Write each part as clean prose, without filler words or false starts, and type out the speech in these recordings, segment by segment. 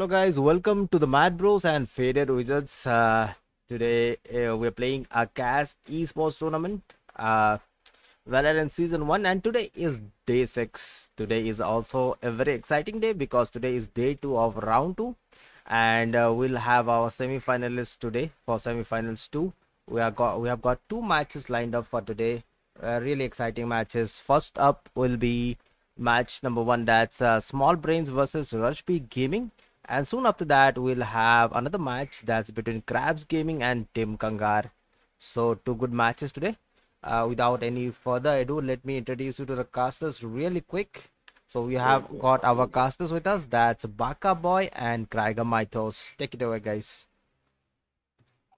guys, welcome to the madbros and faded wizards. Today we're playing a CAS eSports tournament, Valorant season 1, and today is day 6. Today is also a very exciting day because today is day 2 of round 2, and we'll have our semi-finalists today for semi-finals 2. We have got 2 matches lined up for today, really exciting matches. First up will be match number 1, that's Small Brains versus Rushby Gaming, and soon after that we'll have another match that's between Crabs Gaming and Team KANGAR. So 2 good matches today. Without any further ado, let me introduce you to the casters really quick. So we have got our casters with us, that's Baka Boy and Kraiger Mythos. Take it away, guys.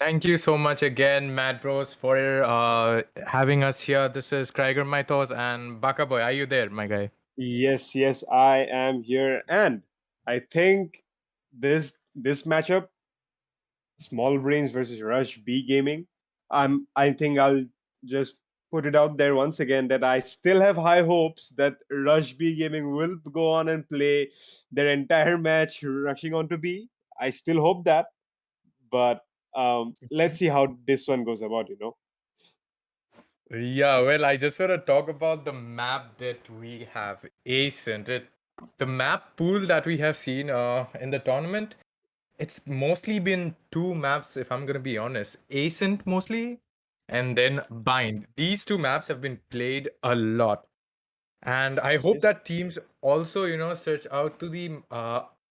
Thank you so much again, Mad Bros, for having us here. This is Kraiger Mythos and Baka Boy. Are you there, my guy? Yes, I am here, and I think this matchup, Small Brains versus Rush B Gaming. I think I'll just put it out there once again that I still have high hopes that Rush B Gaming will go on and play their entire match rushing onto B. I still hope that, but let's see how this one goes about. Yeah, well, I just want to talk about the map that we have, Ascent. The map pool that we have seen in the tournament, it's mostly been 2 maps, if I'm going to be honest. Ascent mostly, and then Bind. These 2 maps have been played a lot. And I hope Yes. that teams also, search out to the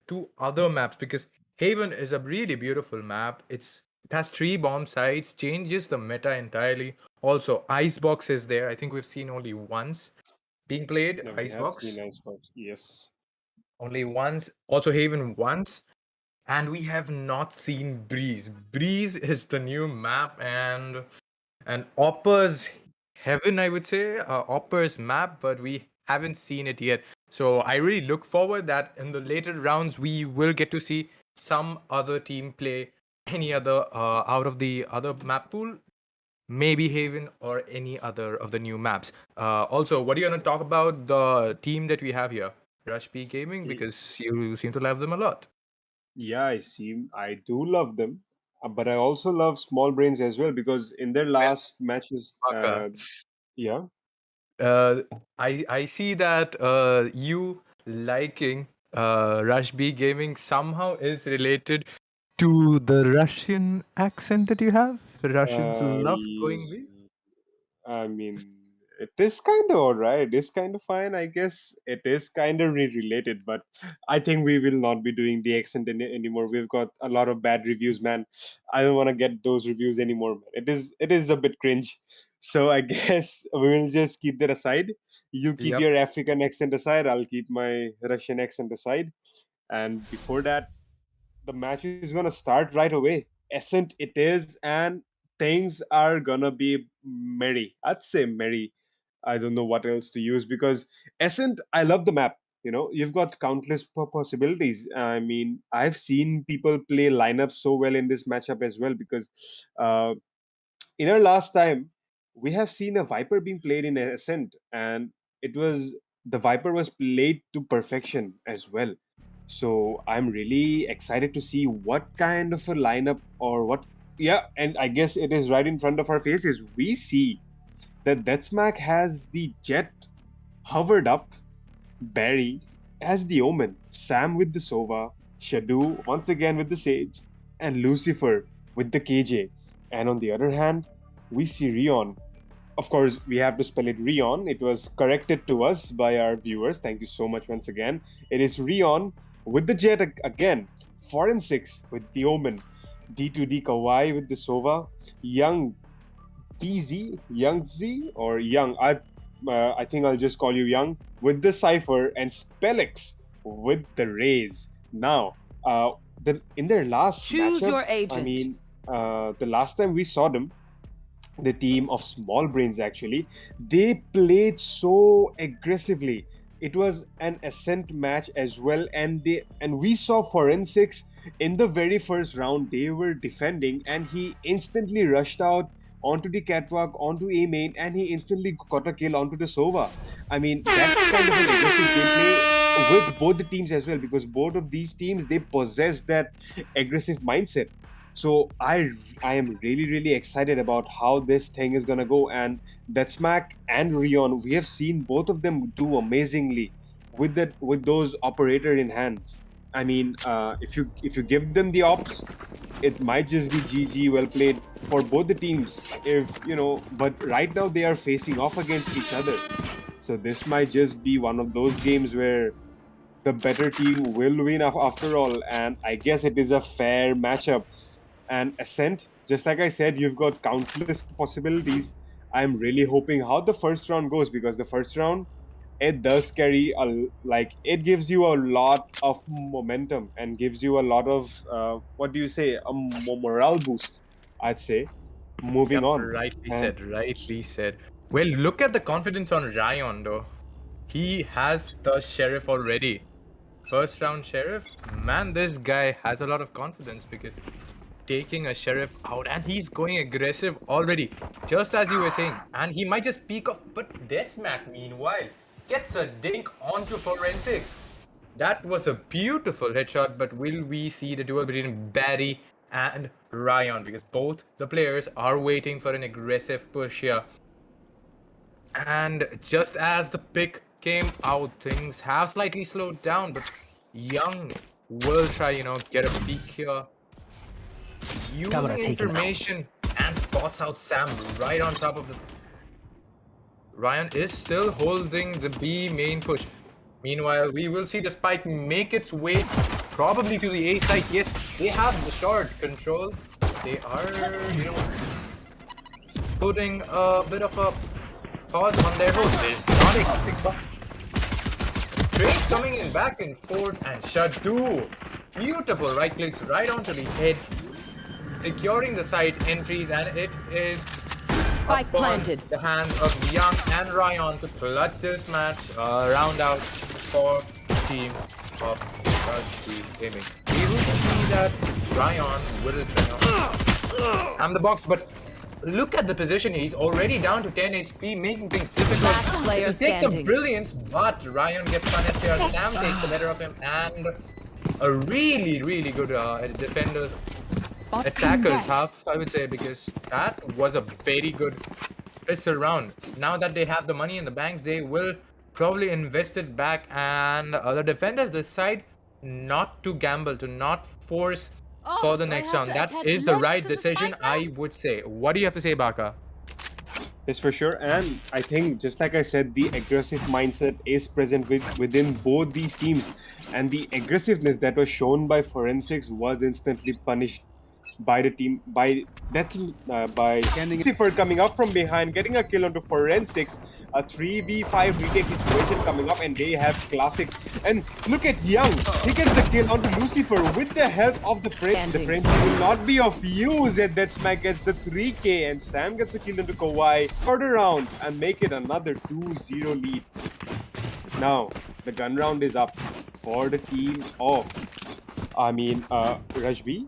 2 other maps, because Haven is a really beautiful map. It has 3 bomb sites, changes the meta entirely. Also, Icebox is there. I think we've seen only once being played. No, we have seen Icebox Icebox. Yes. only once. Also, Haven once. And we have not seen Breeze. Breeze is the new map, and Opper's Heaven, I would say, Opper's map, but we haven't seen it yet. So I really look forward that in the later rounds we will get to see some other team play any other out of the other map pool, maybe Haven or any other of the new maps. Also, what are you going to talk about the team that we have here, Rush P Gaming, Y- because you seem to love them a lot. Yeah, I do love them, but I also love Small Brains as well because in their last matches, Well, yeah, uh, I see that you liking Rush B Gaming somehow is related to the Russian accent that you have. Russians love going B. yes, I mean, it is kind of alright. It is kind of fine. I guess it is kind of related, but I think we will not be doing the accent anymore. We've got a lot of bad reviews, man. I don't want to get those reviews anymore, man. It is a bit cringe. So I guess we will just keep that aside. You keep Yep. your African accent aside. I'll keep my Russian accent aside. And before that, the match is gonna start right away. Ascent it is, and things are gonna be merry. I'd say merry. I don't know what else to use because Ascent, I love the map. You've got countless possibilities. I mean, I've seen people play lineups so well in this matchup as well because in our last time we have seen a Viper being played in Ascent, and the Viper was played to perfection as well. So I'm really excited to see what kind of a lineup or what. Yeah, and I guess it is right in front of our faces. We see that Deathsmack has the Jet hovered up, Barry as the Omen, Sam with the Sova, Shadu once again with the Sage, and Lucifer with the KJ. And on the other hand, we see Rion. Of course, we have to spell it Rion. It was corrected to us by our viewers. Thank you so much once again. It is Rion with the Jet again, Forensics with the Omen, D2D Kawaii with the Sova, Young DZ, Young Z, or Young. I think I'll just call you Young with the Cipher, and Spellix with the Rays. Now, in their last Choose matchup, your I agent. mean, the last time we saw them, the team of Small Brains actually, they played so aggressively. It was an ascent match as well, and we saw Forensics in the very first round. They were defending, and he instantly rushed out onto the catwalk, onto A main, and he instantly got a kill onto the Sova. I mean, that kind of an aggressive gameplay. with both the teams as well, because both of these teams, they possess that aggressive mindset. So I am really excited about how this thing is gonna go. And that Smack and Rion, we have seen both of them do amazingly with that, with those operator in hands. I mean, if you give them the ops, it might just be GG, well played for both the teams. If you know, but right now they are facing off against each other. So this might just be one of those games where the better team will win after all. And I guess it is a fair matchup. And Ascent, just like I said, you've got countless possibilities. I'm really hoping how the first round goes, because the first round, it does carry like it gives you a lot of momentum and gives you a lot of what do you say, a morale boost, I'd say, moving Yep, on. rightly And said, rightly said. Well, look at the confidence on Ryan though. He has the sheriff already. First round sheriff, man, this guy has a lot of confidence because taking a sheriff out and he's going aggressive already, just as you were saying. And he might just peek off, but Deathsmack, meanwhile, gets a dink onto forensics. That was a beautiful headshot, but will we see the duel between Barry and Ryan? Because both the players are waiting for an aggressive push here. And just as the pick came out, things have slightly slowed down, but Young will try, get a peek here. Using information and spots out Sam right on top of the... Ryan is still holding the B main push. Meanwhile, we will see the spike make its way probably to the A site. Yes, they have the short control. They are, putting a bit of a pause on their hold. There's not a big buck. Trades coming in back and forth, and Shadu. Beautiful right clicks right onto the head, securing the site entries, and it is Spike planted. the hands of Young and Ryan to clutch this match, round out for the team of Rush Gaming. We will see that Ryan will am the box, but look at the position. He's already down to 10 HP, making things difficult. Last player He takes a standing. brilliance, but Ryan gets punished here. Sam takes the better of him, and a really good defender. Attackers half, I would say, because that was a very good pistol round. Now that they have the money in the banks, they will probably invest it back, and the defenders decide not to gamble, to not force for the next round. That is the right decision, I would say. What do you have to say, Baka? yes, for sure. And I think, just like I said, the aggressive mindset is present within both these teams. And the aggressiveness that was shown by Forensics was instantly punished by the team, by Lucifer coming up from behind, getting a kill onto Forensics, a 3v5 retake situation coming up, and they have classics. And look at Young, he gets the kill onto Lucifer with the help of the French. The French will not be of use, and that Smack gets the 3k, and Sam gets the kill onto Kawhi. Quarter round, and make it another 2-0 lead. Now, the gun round is up for the team of, Rajbi.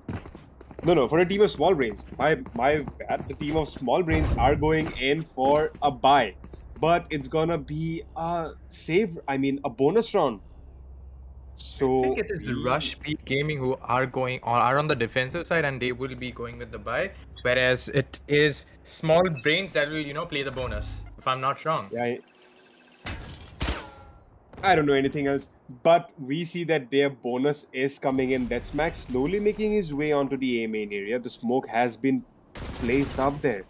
No, for a team of small brains. My bad. The team of small brains are going in for a bye, but it's gonna be a a bonus round. So I think it is the Rush Beat Gaming who are on the defensive side, and they will be going with the buy, whereas it is Small Brains that will play the bonus, if I'm not wrong. Yeah, I don't know anything else, but we see that their bonus is coming in. That's Max slowly making his way onto the A main area. The smoke has been placed up there.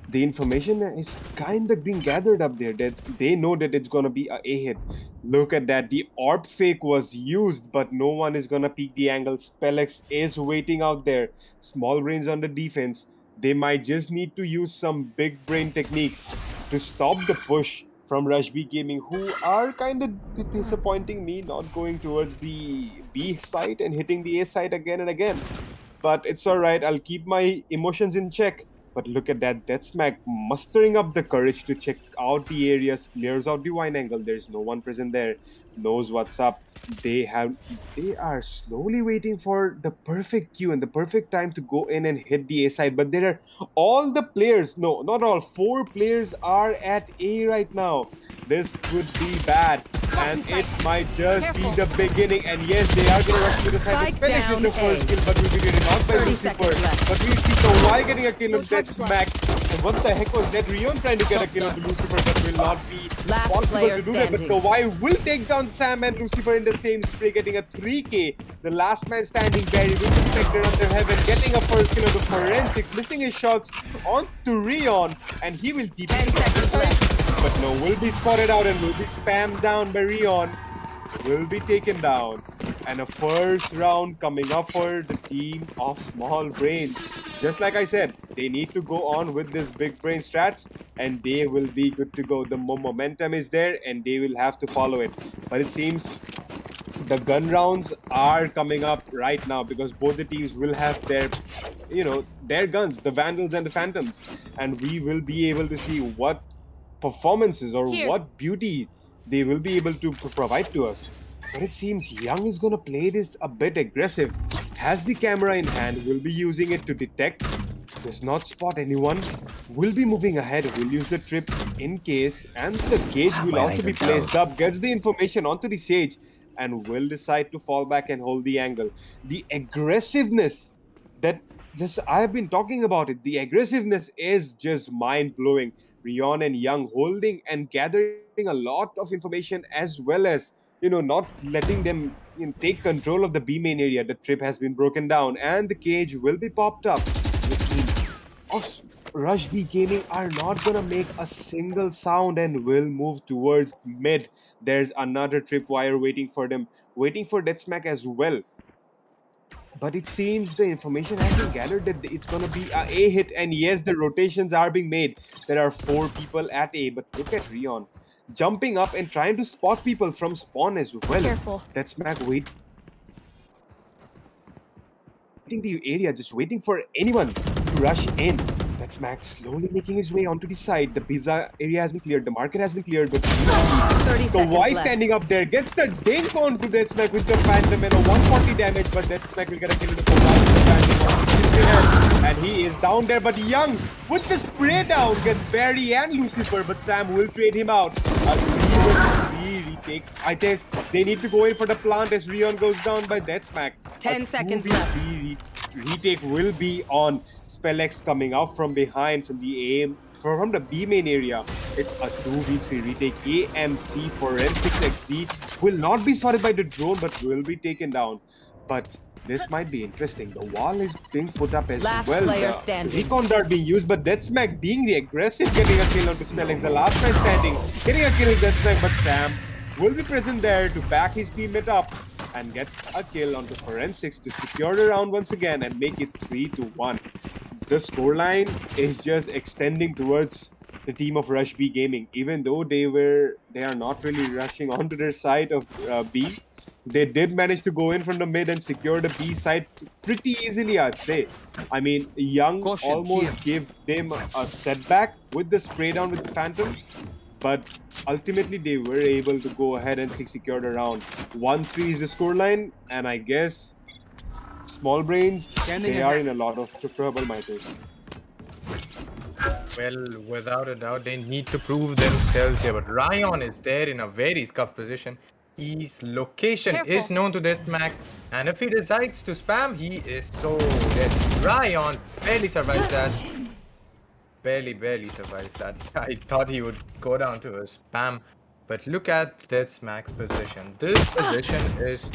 The information is kind of being gathered up there that they know that it's gonna be a hit. Look at that. The orb fake was used, but no one is gonna peek the angle. Spellex is waiting out there. Small brains on the defense. They might just need to use some big brain techniques to stop the push from Rush B Gaming, who are kind of disappointing me, not going towards the B site and hitting the A site again and again. But it's alright, I'll keep my emotions in check. But look at that, Deathsmack mustering up the courage to check out the areas, clears out the wine angle. There's no one present there, knows what's up. They are slowly waiting for the perfect cue and the perfect time to go in and hit the A side. But there are all the players, no, not all, 4 players are at A right now. This could be bad. and it might just be the beginning. And yes, they are going to rush to the side. Spike Felix is the down first A. kill, but will be getting out by 30 Lucifer. seconds left. But we see Kawhi getting a kill on that smack. So what the heck was that? Rion trying to get a kill on Lucifer, but will not be Last possible player to do that. But standing. Kawhi will take down Sam and Lucifer in the same spray, getting a 3K. The last man standing, Barry with the Spectre under heaven, getting a first kill on the forensics, missing his shots onto Rion, and he will keep 10 it seconds left. but no, will be spotted out and will be spammed down by Rion. Will be taken down. And a first round coming up for the team of Small Brains. Just like I said, they need to go on with this big brain strats and they will be good to go. The momentum is there and they will have to follow it. But it seems the gun rounds are coming up right now because both the teams will have their their guns, the Vandals and the Phantoms, and we will be able to see what performances or what beauty they will be able to provide to us. But it seems Young is going to play this a bit aggressive. Has the camera in hand, will be using it to detect, does not spot anyone, will be moving ahead, will use the trip in case, and the cage will also be placed up, gets the information onto the Sage, and will decide to fall back and hold the angle. The aggressiveness that just I've been talking about it, the aggressiveness is just mind-blowing. Rion and Young holding and gathering a lot of information as well as not letting them take control of the B main area. The trip has been broken down and the cage will be popped up. The team of Rush B Gaming are not gonna make a single sound and will move towards mid. There's another tripwire waiting for them, waiting for Deathsmack as well. But it seems the information has been gathered that it's going to be a A hit, and yes, the rotations are being made. There are 4 people at A, but look at Rion jumping up and trying to spot people from spawn as well. Careful. That's Smack waiting the area, just waiting for anyone to rush in. That's Max slowly making his way onto the side. The pizza area has been cleared. The market has been cleared. But 30 Kawhi seconds standing up there gets the dink onto Deathsmack with the Phantom and a 140 damage. But Deathsmack will get a kill in the Kawhi with the Phantom on 60 head. And he is down there. But Young with the spray down gets Barry and Lucifer. But Sam will trade him out. A 3-3 retake. I guess they need to go in for the plant as Rion goes down by Deathsmack. 10 seconds 2v3 left. Retake will be on. Spellex coming out from behind from the aim from the B main area. It's a 2v3 retake. AMC Forensics XD will not be spotted by the drone but will be taken down. But this might be interesting. The wall is being put up as Last well. player The standing. recon dart being used, but Deathsmack being the aggressive, getting a kill onto Spellex. The last man standing, getting a kill in Deathsmack, but Sam will be present there to back his teammate up and get a kill onto Forensics to secure the round once again and make it 3-1. The scoreline is just extending towards the team of Rush B Gaming. Even though they are not really rushing onto their side of B, they did manage to go in from the mid and secure the B side pretty easily, I'd say. I mean, Young almost gave them a setback with the spray down with the Phantom, but ultimately they were able to go ahead and secure the round. 1-3 is the scoreline, and I guess Small Brains, they are in a lot of trouble, my take. Well, without a doubt, they need to prove themselves here. But Ryan is there in a very scuffed position. His location is known to Deathsmack, and if he decides to spam, he is so dead. Ryan barely survives that. Barely survives that. I thought he would go down to a spam. But look at Deathsmack's position. This position is...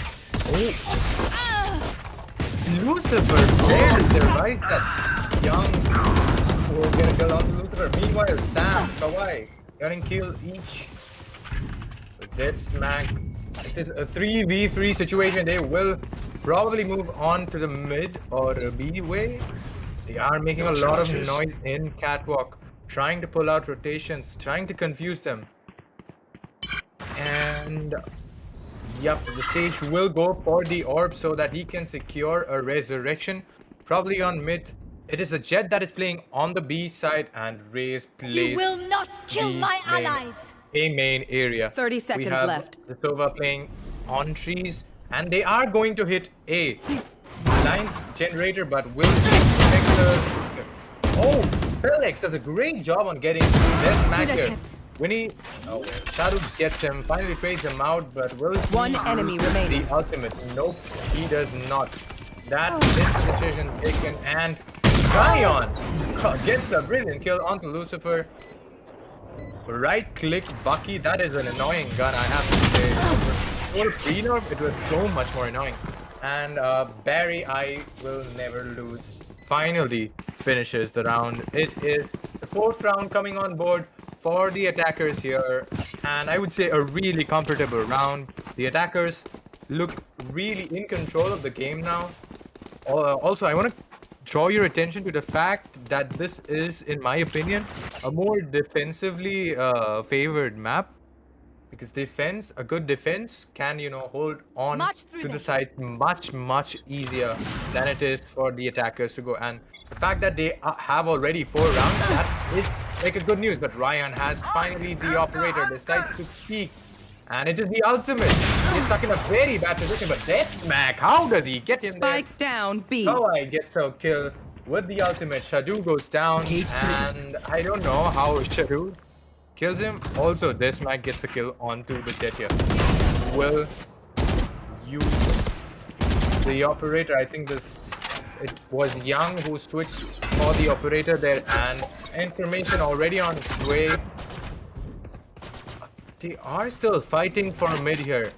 Lucifer barely survives that. Young will get a kill on Lucifer. Meanwhile, Sam, Kawhi getting kill each. With Deathsmack, it is a 3v3 situation. They will probably move on to the mid or B way. They are making a lot of noise in Catwalk, trying to pull out rotations, trying to confuse them. And yep, the Sage will go for the orb so that he can secure a resurrection, probably on mid. It is a Jet that is playing on the B side, and Raze plays You will not kill my allies. A main area. 30 seconds we have left. The Sova playing on trees, and they are going to hit A. Lines generator, but will protect the... Oh, Felix does a great job on getting Deathsmack here. Winnie, Shadow gets him, finally trades him out, but will he One enemy use remaining. the ultimate? Nope, he does not. That is the decision taken, and Zion gets the brilliant kill onto Lucifer. Right click Bucky, that is an annoying gun, I have to say. For pre-nerf, it was so much more annoying. And Barry, I will never lose, finally finishes the round. It is the 4th round coming on board for the attackers here, and I would say a really comfortable round. The attackers look really in control of the game now. Also, I want to draw your attention to the fact that this is, in my opinion, a more defensively favored map. Because a good defense can, hold on March through to the them. sides much easier than it is for the attackers to go. And the fact that they have already 4 rounds, that is like a good news. But Ryan has finally the operator, decides to peek. And it is the ultimate. He's stuck in a very bad position, but death smack. How does he get in there? Spike down B. Kawhi gets a kill with the ultimate. Shadu goes down, and I don't know how Shadu kills him. Also, this Mac gets a kill onto the jet here. Will use the operator. I think it was Young who switched for the operator there, and information already on its way. They are still fighting for mid here.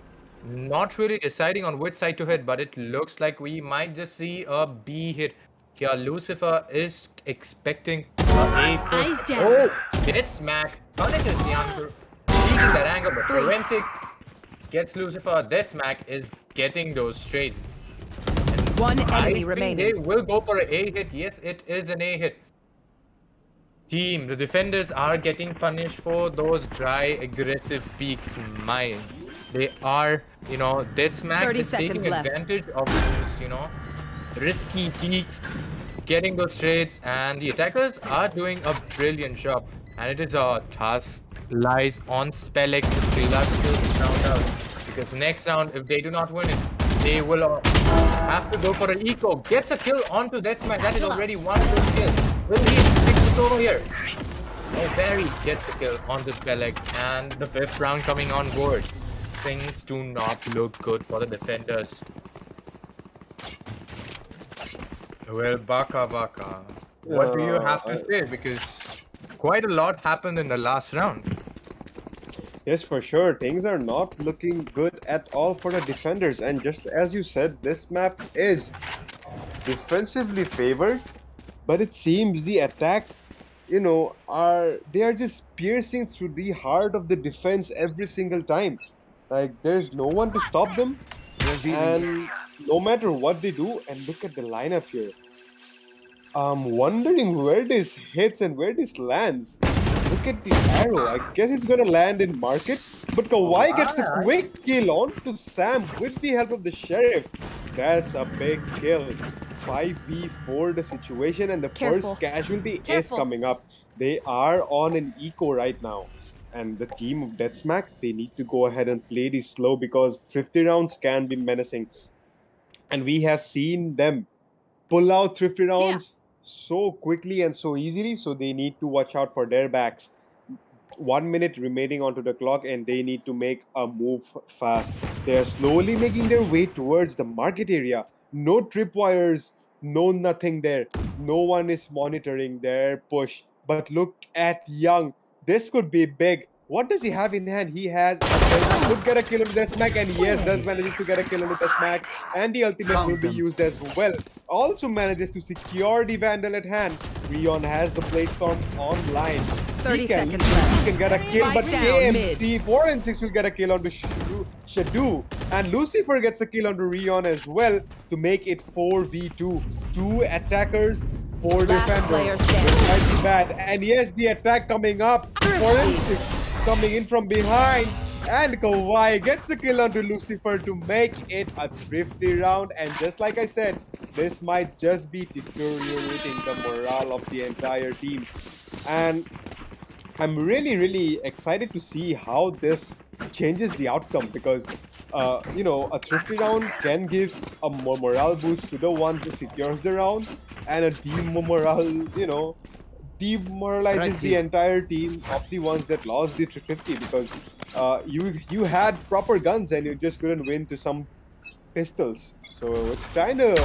Not really deciding on which side to hit, but it looks like we might just see a B hit. Here, Lucifer is expecting a push. Eyes down. Oh, gets smack. Punishes Young for beating that angle, but Forensic gets Lucifer. Death smack is getting those trades. One I enemy think remaining. they will go for an A hit. Yes, it is an A hit. Team, the defenders are getting punished for those dry, aggressive peaks. They are, Dead Smack 30 is taking seconds left. advantage of those, risky peaks, getting those trades, and the attackers are doing a brilliant job. And it is a task lies on Spellex to kill this round out. Because next round, if they do not win it, they will have to go for an eco. Gets a kill onto Dead Smack. That is already one good kill. Will he expect the solo here? Oh, Barry gets the kill on the Spellex, and the 5th round coming on board. Things do not look good for the defenders. Well, Baka, what do you have to say? Because quite a lot happened in the last round. Yes, for sure. Things are not looking good at all for the defenders. And just as you said, this map is defensively favored, but it seems the attacks, they are just piercing through the heart of the defense every single time. Like, there's no one to stop them, and no matter what they do, and look at the lineup here. I'm wondering where this hits and where this lands. Look at the arrow. I guess it's gonna land in market, but Kawhi gets a quick kill onto Sam with the help of the sheriff. That's a big kill. 5v4 the situation, and the first casualty is coming up. They are on an eco right now. And the team of Deathsmack, they need to go ahead and play this slow because thrifty rounds can be menacing. And we have seen them pull out thrifty rounds so quickly and so easily, so they need to watch out for their backs. 1 minute remaining onto the clock, and they need to make a move fast. They are slowly making their way towards the market area. No tripwires, no nothing there. No one is monitoring their push. But look at Young. This could be big. What does he have in hand? He has could get a kill into Deathsmack, and yes, does manages to get a kill into Deathsmack, and the ultimate will be used as well. Also manages to secure the Vandal at hand. Rion has the Blade Storm online. 30 He seconds left. can get a kill, Spike but down KMC 4 and 6 will get a kill onto Shadu. And Lucifer gets a kill onto Rion as well to make it 4v2. 2 attackers, 4 defenders. Player standing. Slightly bad. And yes, the attack coming up. Forensics coming in from behind. And Kawhi gets the kill onto Lucifer to make it a thrifty round. And just like I said, this might just be deteriorating the morale of the entire team. And I'm really excited to see how this changes the outcome, because a thrifty round can give a morale boost to the one who secures the round, and a demoralizes Right, the entire team of the ones that lost the 350 because you had proper guns and you just couldn't win to some pistols. So it's kind of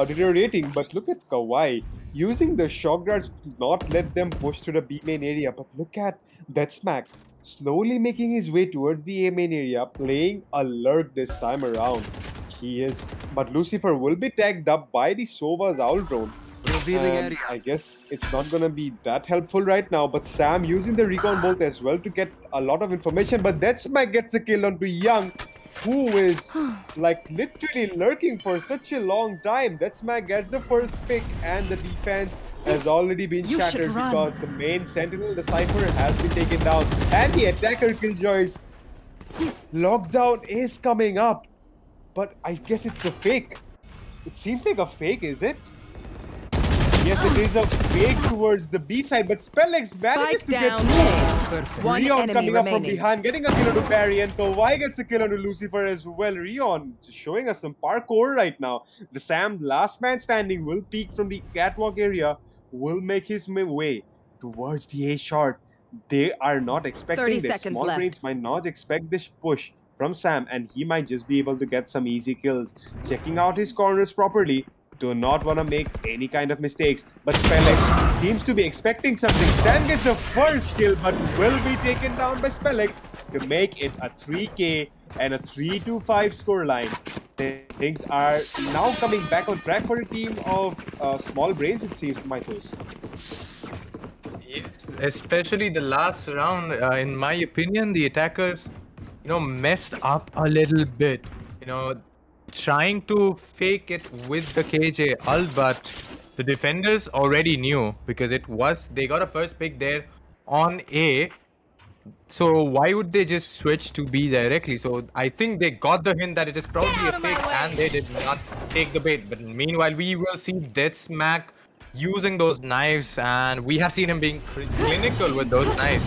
deteriorating. But look at Kawhi using the shock darts to not let them push to the B main area. But look at that smack slowly making his way towards the A main area, playing alert this time around. He is, but Lucifer will be tagged up by the Sova's owl drone. revealing And area. I guess it's not gonna be that helpful right now. But Sam using the recon bolt as well to get a lot of information. But that smack gets a kill onto Young, who is like literally lurking for such a long time. That smack gets the first pick, and the defense has already been You should shattered run. because the main sentinel, the Cypher, has been taken down, and the attacker Killjoy's lockdown is coming up. But I guess it's a fake. It seems like a fake, is it? Yes, it is a fake towards the B side, but Spellix manages Spike to get down through. A. Perfect. One Rion enemy coming up from remaining. behind, getting a kill onto Barry, and Kawhi gets a kill onto Lucifer as well. Rion just showing us some parkour right now. The Sam, last man standing, will peek from the catwalk area, will make his way towards the A short. They are not 30 expecting this. seconds Small left. brains might not expect this push from Sam, and he might just be able to get some easy kills. Checking out his corners properly, do not want to make any kind of mistakes. But Spellix seems to be expecting something. Sam gets the first kill, but will be taken down by Spellix to make it a 3K and a 3-5 scoreline. Things are now coming back on track for a team of small brains, it seems, Mythos. Yes, especially the last round. In my opinion, the attackers, messed up a little bit. Trying to fake it with the KJ ult, but the defenders already knew because they got a first pick there on A. So why would they just switch to B directly? So I think they got the hint that it is probably out a of my fake way. and they did not take the bait. But meanwhile, we will see Death Smack using those knives, and we have seen him being clinical with those knives.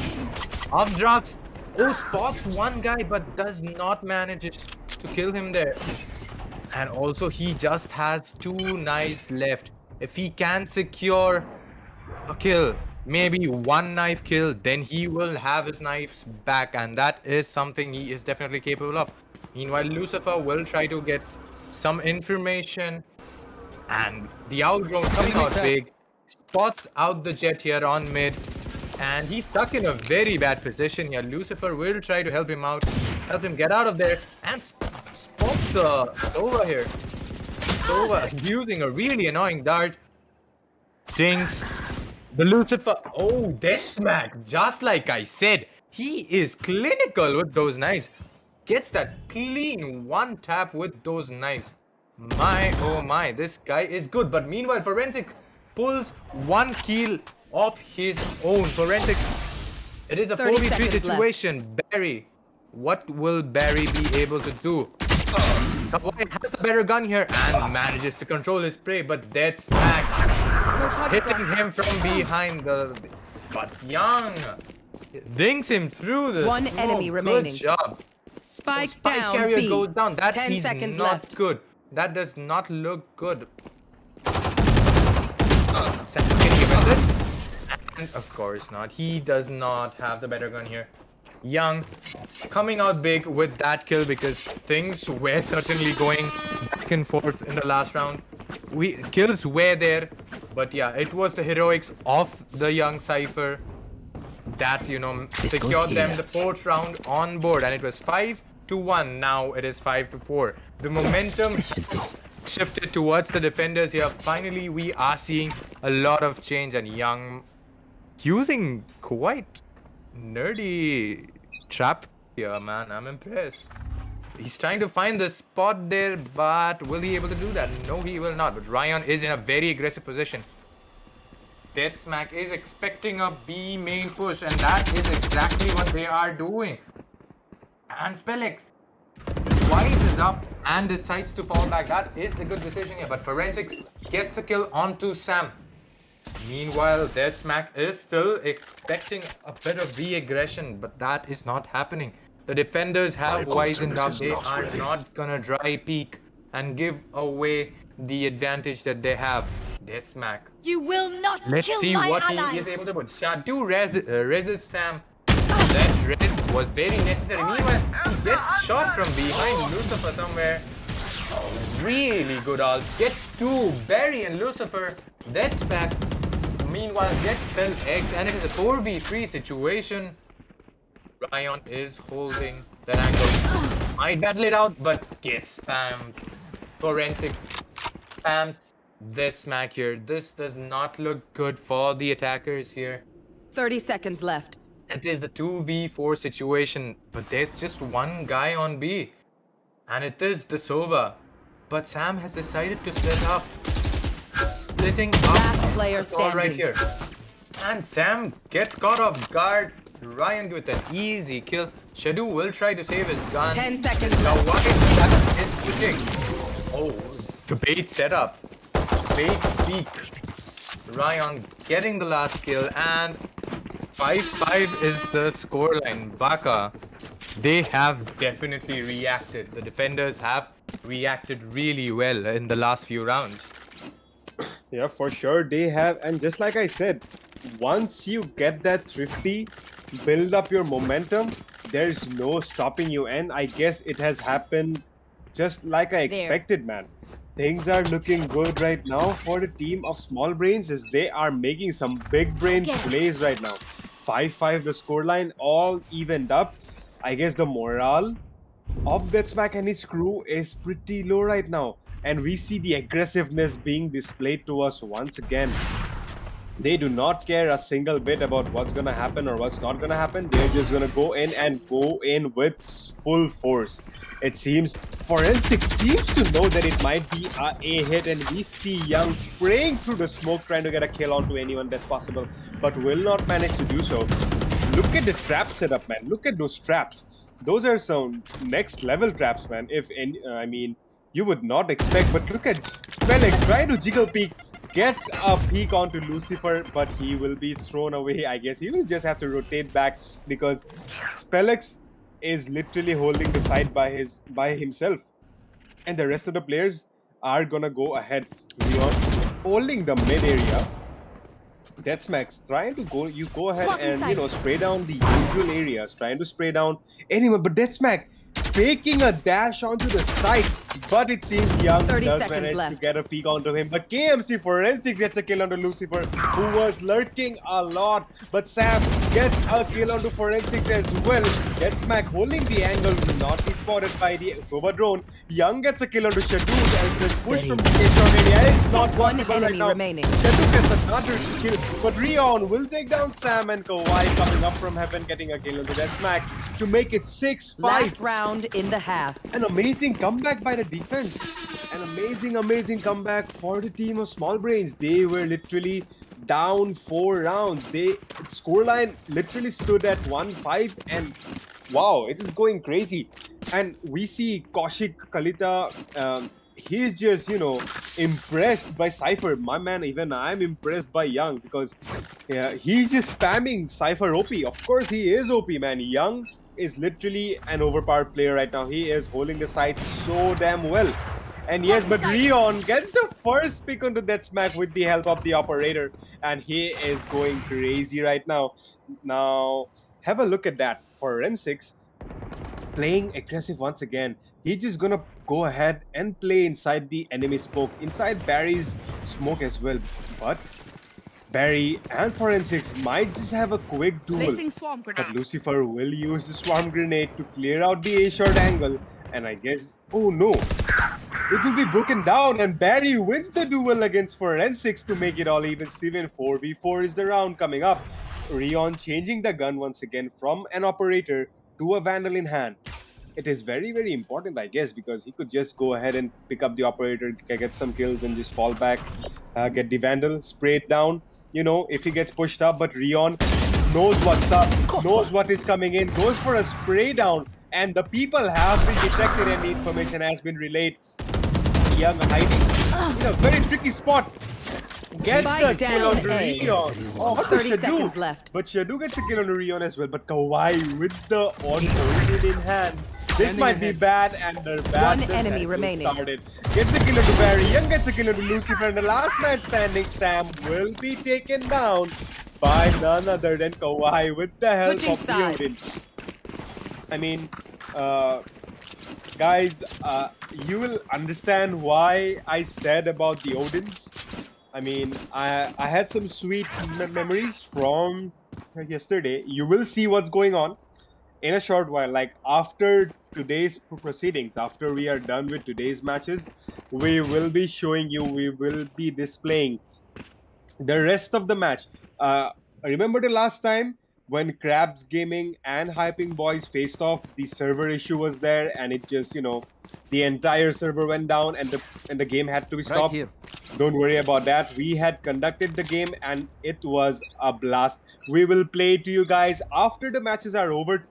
Off drops. Oh, spots one guy but does not manage to kill him there. And also he just has 2 knives left. If he can secure a kill, maybe 1 knife kill, then he will have his knives back, and that is something he is definitely capable of. Meanwhile, Lucifer will try to get some information, and the owl drone coming out big, spots out the jet here on mid, and he's stuck in a very bad position here. Lucifer will try to help him out, help him get out of there, and spots the Sova here. Sova using a really annoying dart. Dinks. The Lucifer. Oh, Death Smack. Just like I said, he is clinical with those knives. Gets that clean one tap with those knives. My, oh my, this guy is good. But meanwhile, Forensic pulls 1 kill of his own. Forensic, it is a 30 4v3 seconds left. situation. Barry, what will Barry be able to do? Kawhi has the better gun here and manages to control his prey, but Death Smack hitting him from behind but Young dinks him through the 1 smoke. enemy remaining. Good job. Spike Spike down carrier B. goes down. That 10 is seconds not left. good. That does not look good. Sam, can you defend this? And of course not. He does not have the better gun here. Young coming out big with that kill because things were certainly going back and forth in the last round. Kills were there, but yeah, it was the heroics of the Young Cypher that secured them the 4th round on board, and it was 5-1. Now it is 5-4. The momentum has shifted towards the defenders here. Finally, we are seeing a lot of change, and Young using quite nerdy trap here, man. I'm impressed. He's trying to find the spot there, but will he able to do that? No, he will not. But Ryan is in a very aggressive position. Death Smack is expecting a B main push, and that is exactly what they are doing. And Spellix rises up and decides to fall back. That is the good decision here. But Forensics gets a kill onto Sam. Meanwhile, Death Smack is still expecting a bit of re-aggression, but that is not happening. The defenders have wisened up. They are not gonna dry peek and give away the advantage that they have. Death smack. You will not Let's kill see my what allies. he is able to put. Shadu resist Sam. That rest was very necessary. Meanwhile, he gets shot from behind Lucifer somewhere. Really good ult. Gets two. Barry and Lucifer. That's back. Meanwhile, gets spell X, and it is a 4v3 situation. Ryan is holding that angle. Might battle it out, but gets spammed. Forensics spams that smack here. This does not look good for the attackers here. 30 seconds left. It is the 2v4 situation, but there's just one guy on B. And it is the Sova. But Sam has decided to split up. Splitting up Last player is all right standing. here. And Sam gets caught off guard. Ryan with an easy kill. Shadu will try to save his gun. 10 seconds Now left. what is pushing? Oh, the bait setup. Bait peak. Ryan getting the last kill, and 5-5 is the scoreline. Baka, they have definitely reacted. The defenders have reacted really well in the last few rounds. Yeah, for sure they have. And just like I said, once you get that thrifty, build up your momentum, there's no stopping you. And I guess it has happened just like I expected, man. Things are looking good right now for the team of Small Brains, as they are making some big brain plays right now. 5-5 the scoreline, all evened up. I guess the morale of Deathsmack and his crew is pretty low right now. And we see the aggressiveness being displayed to us once again. They do not care a single bit about what's gonna happen or what's not gonna happen. They're just gonna go in with full force. It seems Forensic seems to know that it might be a hit, and we see Young spraying through the smoke trying to get a kill onto anyone that's possible, but will not manage to do so. Look at the trap setup, man. Look at those traps. Those are some next level traps, man. If any, I mean, you would not expect, but look at Spellex trying to jiggle peek. Gets a peek onto Lucifer, but he will be thrown away. I guess he will just have to rotate back, because Spellex is literally holding the side by himself, and the rest of the players are gonna go ahead. Leon holding the mid area. Deathsmack's trying to go. You go ahead and spray down the usual areas, trying to spray down anyone, but Deathsmack faking a dash onto the side, but it seems Young 30 does seconds manage left. to get a peek onto him. But KMC Forensics gets a kill onto Lucifer, who was lurking a lot. But Sam gets a kill onto Forensics as well. Deathsmack holding the angle, will not be spotted by the Sova drone. Young gets a kill onto Shadu as the push from the K-shot area is not One possible right enemy now. remaining. Shadu gets another kill, but Rion will take down Sam, and Kawhi coming up from heaven getting a kill onto Deathsmack to make it 6-5. Last round in the half. An amazing comeback by the defense. An amazing comeback for the team of Small Brains. They were literally down 4 rounds. The scoreline literally stood at 1-5, and wow, it is going crazy. And we see Kaushik Kalita, he's just, impressed by Cypher. My man, even I'm impressed by Young, because he's just spamming Cypher OP. Of course, he is OP, man. Young is literally an overpowered player right now. He is holding the side so damn well. And yes, but Rion gets the first pick onto Deathsmack with the help of the operator, and he is going crazy right now. Now, have a look at that. Forensics playing aggressive once again. He's just gonna go ahead and play inside the enemy smoke, inside Barry's smoke as well. But Barry and Forensics might just have a quick duel. But Lucifer will use the swarm grenade to clear out the A-short angle. And I guess, oh no, it will be broken down, and Barry wins the duel against Forensics to make it all even. Steven, 4v4 is the round coming up. Rion changing the gun once again from an operator to a Vandal in hand. It is very important, I guess, because he could just go ahead and pick up the operator, get some kills, and just fall back, get the Vandal, spray it down, if he gets pushed up. But Rion knows what's up, knows what is coming in, goes for a spray down, and the people have been detected and the information has been relayed. Young hiding in a very tricky spot. Gets Spike the kill down on A. Rion. Oh, what 30 does Shadu? seconds left. But Shadu gets a kill on Rion as well. But Kawhi with the on in hand This might be bad, and the badness enemy has just remaining. started. Gets the kill to Barry, Young gets the kill to Lucifer, and the last man standing, Sam, will be taken down by none other than Kawhi with the help Switching of the sides. Odin. I mean, guys, you will understand why I said about the Odins. I mean, I had some sweet memories from yesterday. You will see what's going on in a short while. Like after today's proceedings, after we are done with today's matches, we will be showing you, we will be displaying the rest of the match. Remember the last time when Krabs Gaming and Hyping Boys faced off? The server issue was there, and it just, the entire server went down, and the game had to be stopped. Don't worry about that. We had conducted the game, and it was a blast. We will play to you guys after the matches are over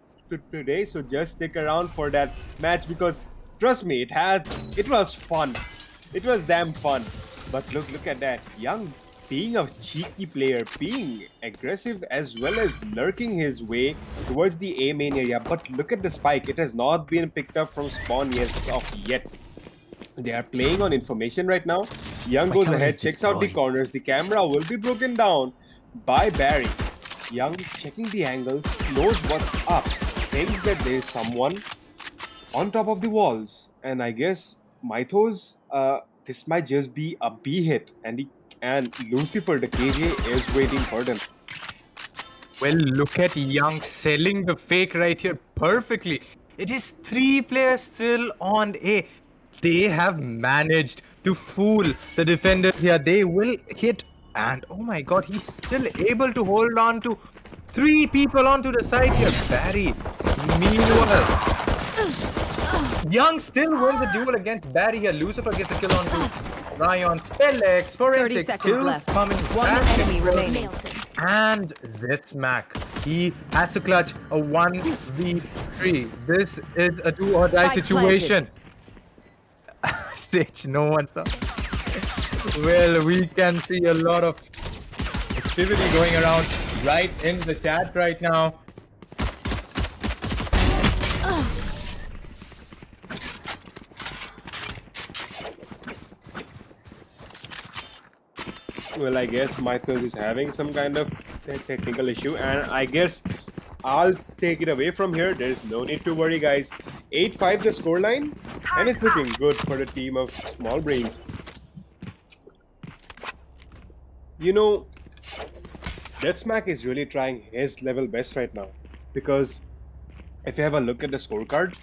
today. So just stick around for that match, because trust me, it was fun. It was damn fun. But look at that. Young being a cheeky player, being aggressive as well as lurking his way towards the A main area. But look at the spike. It has not been picked up from spawn yet. They are playing on information right now. Young goes ahead, checks out the corners. The camera will be broken down by Barry. Young checking the angles, knows what's up, thinks that there's someone on top of the walls. And I guess Mythos, this might just be a B hit, and Lucifer, the KJ, is waiting for them. Well, look at Young selling the fake right here perfectly. It is 3 players still on A. They have managed to fool the defenders here. They will hit, and oh my god, he's still able to hold on to 3 people onto the side here. Barry, meanwhile, Young still wins a duel against Barry here. Lucifer gets a kill onto Ryan. Spellex, 30 forensic seconds kills left. coming One back. enemy remaining. And that's Mac. He has to clutch a 1v3. This is a do or die Spike situation. Stage, no one's up. Well, we can see a lot of activity going around right in the chat right now. Well, I guess Mythos is having some kind of technical issue, and I guess I'll take it away from here. There's no need to worry, guys. 8-5 the scoreline, and it's looking good for the team of small brains. Deathsmack is really trying his level best right now, because if you have a look at the scorecard,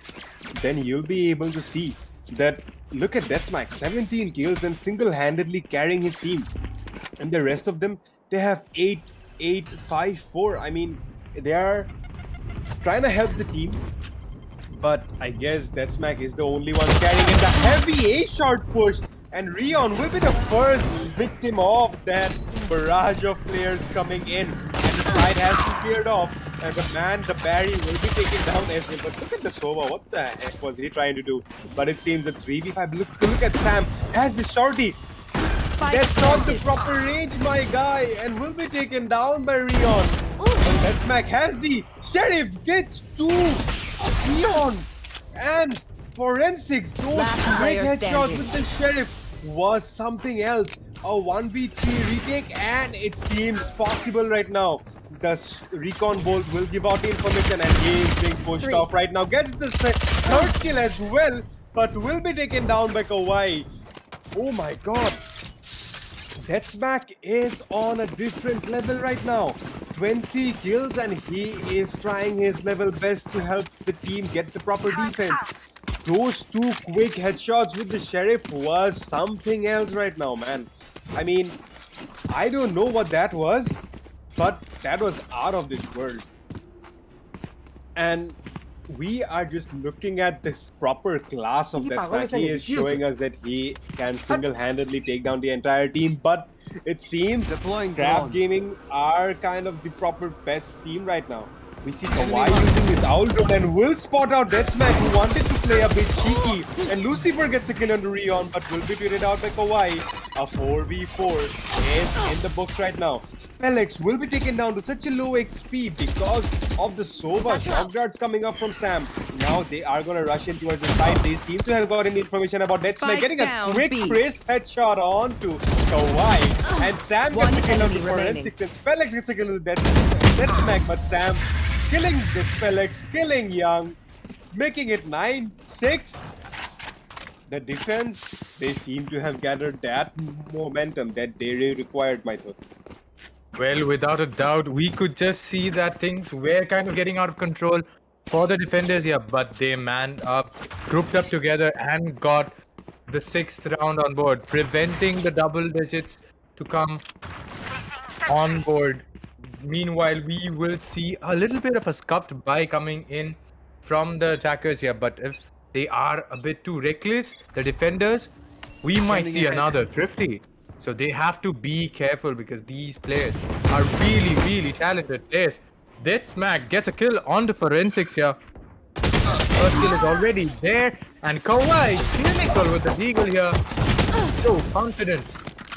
then you'll be able to see that, look at Deathsmack, 17 kills and single-handedly carrying his team. And the rest of them, they have 8, 5, 4. I mean, they are trying to help the team, but I guess Deathsmack is the only one carrying in the heavy A-shot push. And Rion will be the first victim of that barrage of players coming in. And the side has been cleared off. And the Barry will be taken down as well. But look at the Sova. What the heck was he trying to do? But it seems a 3v5. Look at Sam. Has the shorty. That's not the proper range, my guy. And will be taken down by Rion. Deathsmack has the Sheriff, gets 2. Rion and Forensics. Those great headshots with the Sheriff was something else. A 1v3 retake, and it seems possible right now. The recon bolt will give out the information, and he is being pushed off right now. Gets the third kill as well, but will be taken down by Kawhi. Oh my god. Deathsmack is on a different level right now. 20 kills, and he is trying his level best to help the team get the proper defense. Those 2 quick headshots with the Sheriff was something else right now, man. I mean, I don't know what that was, but that was out of this world. And we are just looking at this proper class of Deathsmack. He is showing us that he can single-handedly take down the entire team, but it seems Crab Gaming are kind of the proper best team right now. We see Kawhi using his owl drone and will spot out Deathsmack, who wanted to play a bit cheeky. And Lucifer gets a kill on Rion, but will be tweeted out by Kawhi. A 4v4 is in the books right now. Spellix will be taken down to such a low XP because of the Sova shock darts coming up from Sam. Now they are going to rush in towards the side. They seem to have gotten information about Deathsmack Spike getting a down, quick B. brace headshot onto Kawhi. And Sam One gets a kill on the enemy remaining. forensics and Spellix gets a kill on the Deathsmack. But Sam killing the Spellix, killing Young, making it 9-6. The defense, they seem to have gathered that momentum that they really required, my thought. Well, without a doubt, we could just see that things were kind of getting out of control for the defenders here, but they manned up, grouped up together, and got the 6th round on board, preventing the double digits to come on board. Meanwhile, we will see a little bit of a scuffed buy coming in from the attackers here, but if they are a bit too reckless, the defenders, we might see another thrifty. So they have to be careful because these players are really, really talented players. Deathsmack gets a kill on the forensics here. First kill is already there, and Kawhi clinical with the deagle here. So confident.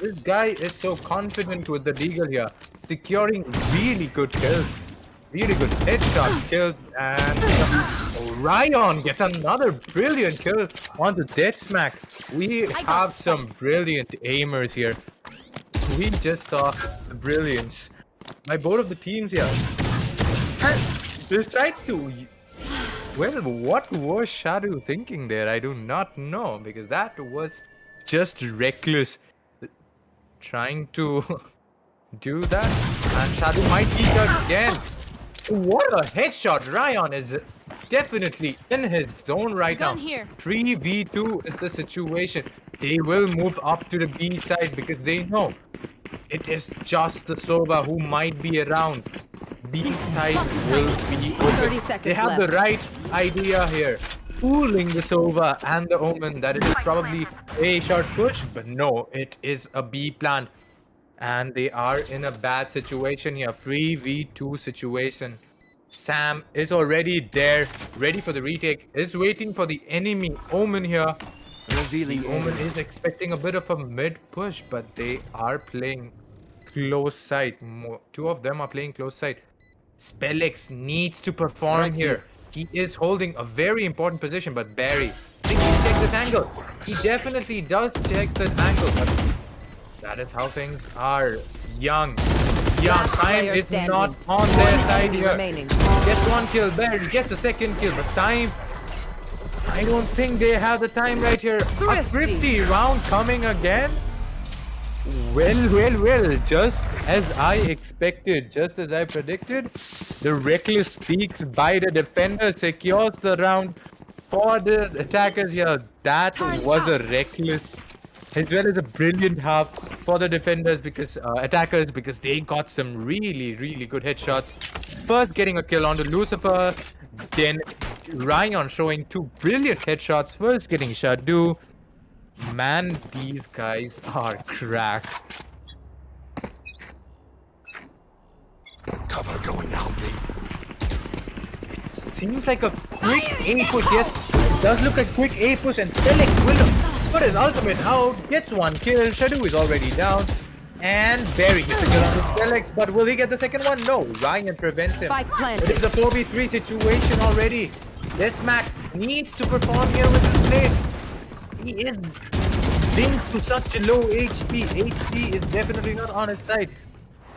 This guy is so confident with the deagle here, securing really good kills. Really good headshot kills, and Ryan gets another brilliant kill onto Deathsmack. We have some brilliant aimers here. We just saw the brilliance by both of the teams here. And decides to... Well, what was Shadow thinking there? I do not know, because that was just reckless. Trying to do that, and Shadow might peek out again. What a headshot! Ryan is definitely in his zone right now. Gun here. 3v2 is the situation. They will move up to the B side because they know it is just the Sova who might be around. B side will be open. 30 seconds They have left. the right idea here. Fooling the Sova and the Omen that it is probably a short push, but no, it is a B plan. And they are in a bad situation here. 3v2 situation. Sam is already there, ready for the retake, is waiting for the enemy Omen here. The Omen is expecting a bit of a mid push, but they are playing close sight. Two of them are playing close sight. Spellix needs to perform here. He is holding a very important position, but Barry thinks he checks the angle. He definitely does check the angle, but that is how things are. Young Last time player is standing. not on their side Enemy here. remaining. Gets one kill, Barry gets the second kill, but time, I don't think they have the time right here. A thrifty round coming again. Well, just as I expected, just as I predicted, the reckless peaks by the defender secures the round for the attackers here. That was a reckless as well as a brilliant half for the defenders because attackers because they got some really good headshots. First getting a kill onto Lucifer, then Ryan showing two brilliant headshots. First getting Shadow. Man, these guys are cracked. Cover going out. Seems like a quick A push. Yes, it does look like quick A push, and Spellix will put his ultimate out, gets one kill. Shadow is already down, and Barry gets a kill on Spellix, but will he get the second one? No, Ryan prevents him. Spike planted. It is a 4v3 situation already. Deathsmack needs to perform here with his blades. He is linked to such a low HP. HP is definitely not on his side.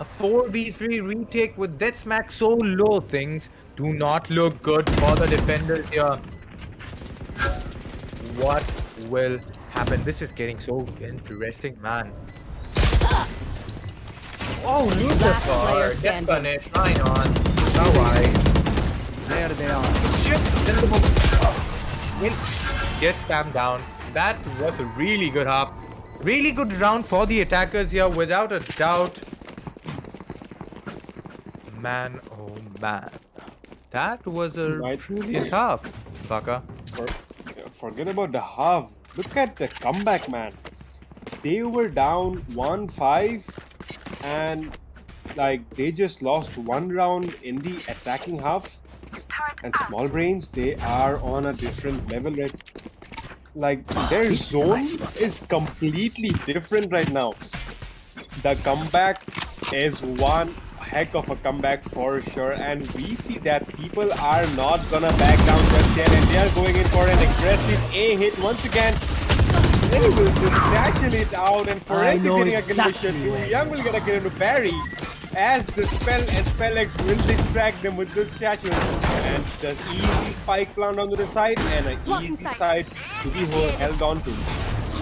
A 4v3 retake with Deathsmack so low, things do not look good for the defenders here. What will happen? This is getting so interesting, man. Oh, player Lucifer gets standing. punished. Shine on. Kawhi. There they are. Gets spammed down. That was a really good half. Really good round for the attackers here, without a doubt. Man, oh man. That was a brilliant half, Baka. Forget about the half. Look at the comeback, man. They were down 1-5 and like they just lost one round in the attacking half. And small brains, they are on a different level Like their zone is completely different right now. The comeback is one heck of a comeback for sure, and we see that people are not gonna back down just yet, and they are going in for an aggressive A hit once again. They will just satchel it out, and Forensic know getting a kill with exactly Shadu. Young will get a kill into Barry as the spell X will distract them with this satchel, and the easy spike plant onto the side and an easy side to be held on to.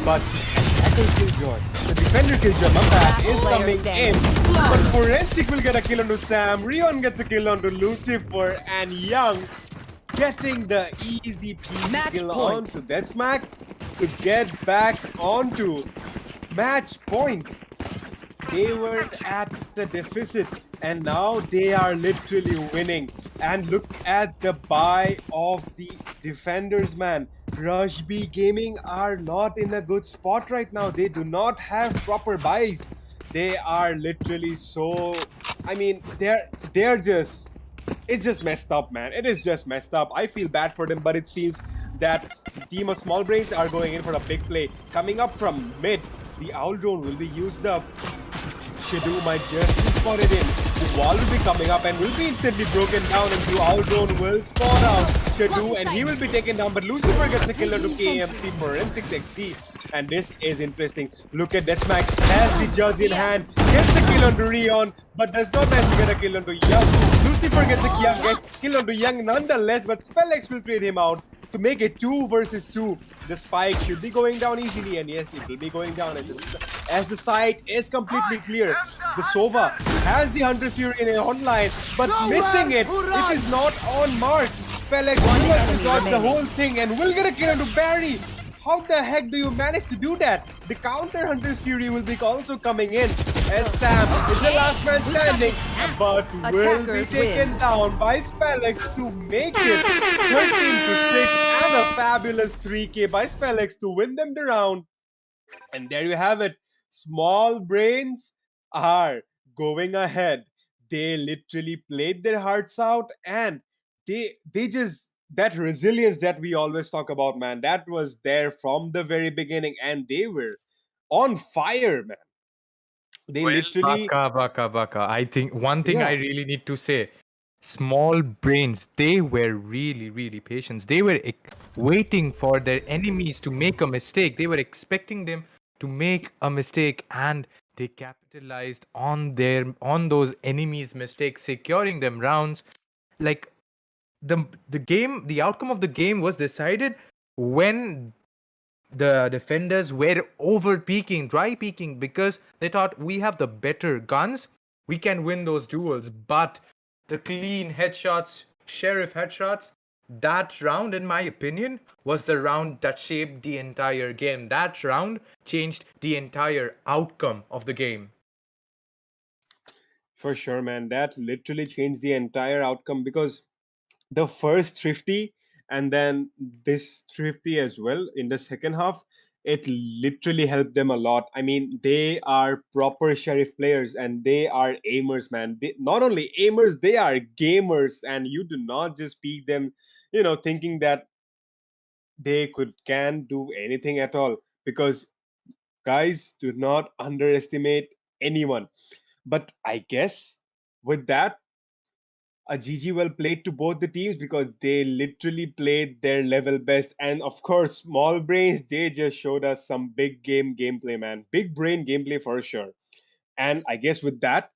But attacker killjoy, the defender killjoy, my bad, is Player coming in. standing. But Forensic will get a kill onto Sam. Rion gets a kill onto Lucifer, and Young getting the easy peasy Match kill point. onto Dead Smack to get back onto match point. They were at the deficit and now they are literally winning. And look at the buy of the defenders, man. Rush B Gaming are not in a good spot right now. They do not have proper buys. They are literally so, I mean, they're just, it's just messed up, man. It is just messed up. I feel bad for them, but it seems that the team of small brains are going in for a big play. Coming up from mid, the owl drone will be used up. Shadu might just be spotted in. The wall will be coming up and will be instantly broken down, and the owl drone will spawn out Shadu, and he will be taken down. But Lucifer gets a kill to KMC Forensics XD, and this is interesting. Look at Deathsmack has the judge in hand, gets the kill onto Rion, but does not manage to get a kill onto Young. Lucifer gets a kill onto Young nonetheless, but SpellX will trade him out to make it 2 versus 2. The spike should be going down easily, and yes, it will be going down. And as the site is completely clear, the Sova has the Hunter Fury in online, but missing it. It is not on mark. SpellX will have to dodge the whole thing and will get a kill onto Barry. How the heck do you manage to do that? The counter Hunter's Fury will be also coming in as Sam is the last man standing, but will be Attackers taken win. down by SpellX to make it 13 to 6 and a fabulous 3K by SpellX to win them the round. And there you have it. Small brains are going ahead. They literally played their hearts out, and they just, that resilience that we always talk about, man, that was there from the very beginning, and they were on fire, man. They Well, literally, Baka. I think one thing I yeah, really need to say, small brains, they were really, really patient. They were waiting for their enemies to make a mistake. They were expecting them to make a mistake, and they capitalized on those enemies' mistakes, securing them rounds. Like the outcome of the game was decided when the defenders were over peaking, dry peaking, because they thought we have the better guns, we can win those duels. But the clean headshots, sheriff headshots, that round, in my opinion, was the round that shaped the entire game. That round changed the entire outcome of the game. for sure, man, that literally changed the entire outcome because the first thrifty and then this thrifty as well in the second half, it literally helped them a lot. I mean, they are proper sheriff players and they are aimers, man. They, not only aimers, they are gamers, and you do not just peek them, thinking that they can do anything at all, because guys, do not underestimate anyone. But I guess with that, a GG well played to both the teams because they literally played their level best. And of course, small brains, they just showed us some big game gameplay, man. Big brain gameplay for sure. And I guess with that,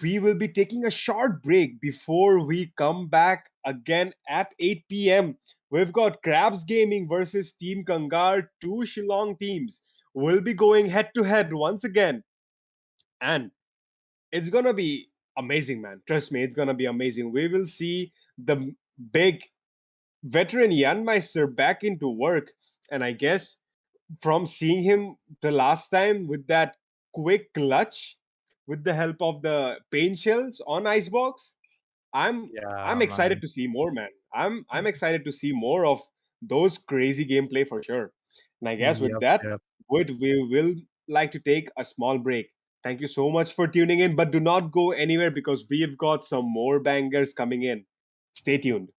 we will be taking a short break before we come back again at 8 p.m. We've got Krabs Gaming versus Team Kangar, two Shillong teams. We'll be going head to head once again. And it's gonna be amazing, man. Trust me, it's gonna be amazing. We will see the big veteran Jan Meister back into work, and I guess from seeing him the last time with that quick clutch with the help of the pain shells on Icebox, I'm Yeah, I'm excited man. to see more, man. I'm excited to see more of those crazy gameplay for sure. And I guess with Yep, that, yep. we will like to take a small break. Thank you so much for tuning in, but do not go anywhere because we've got some more bangers coming in. Stay tuned.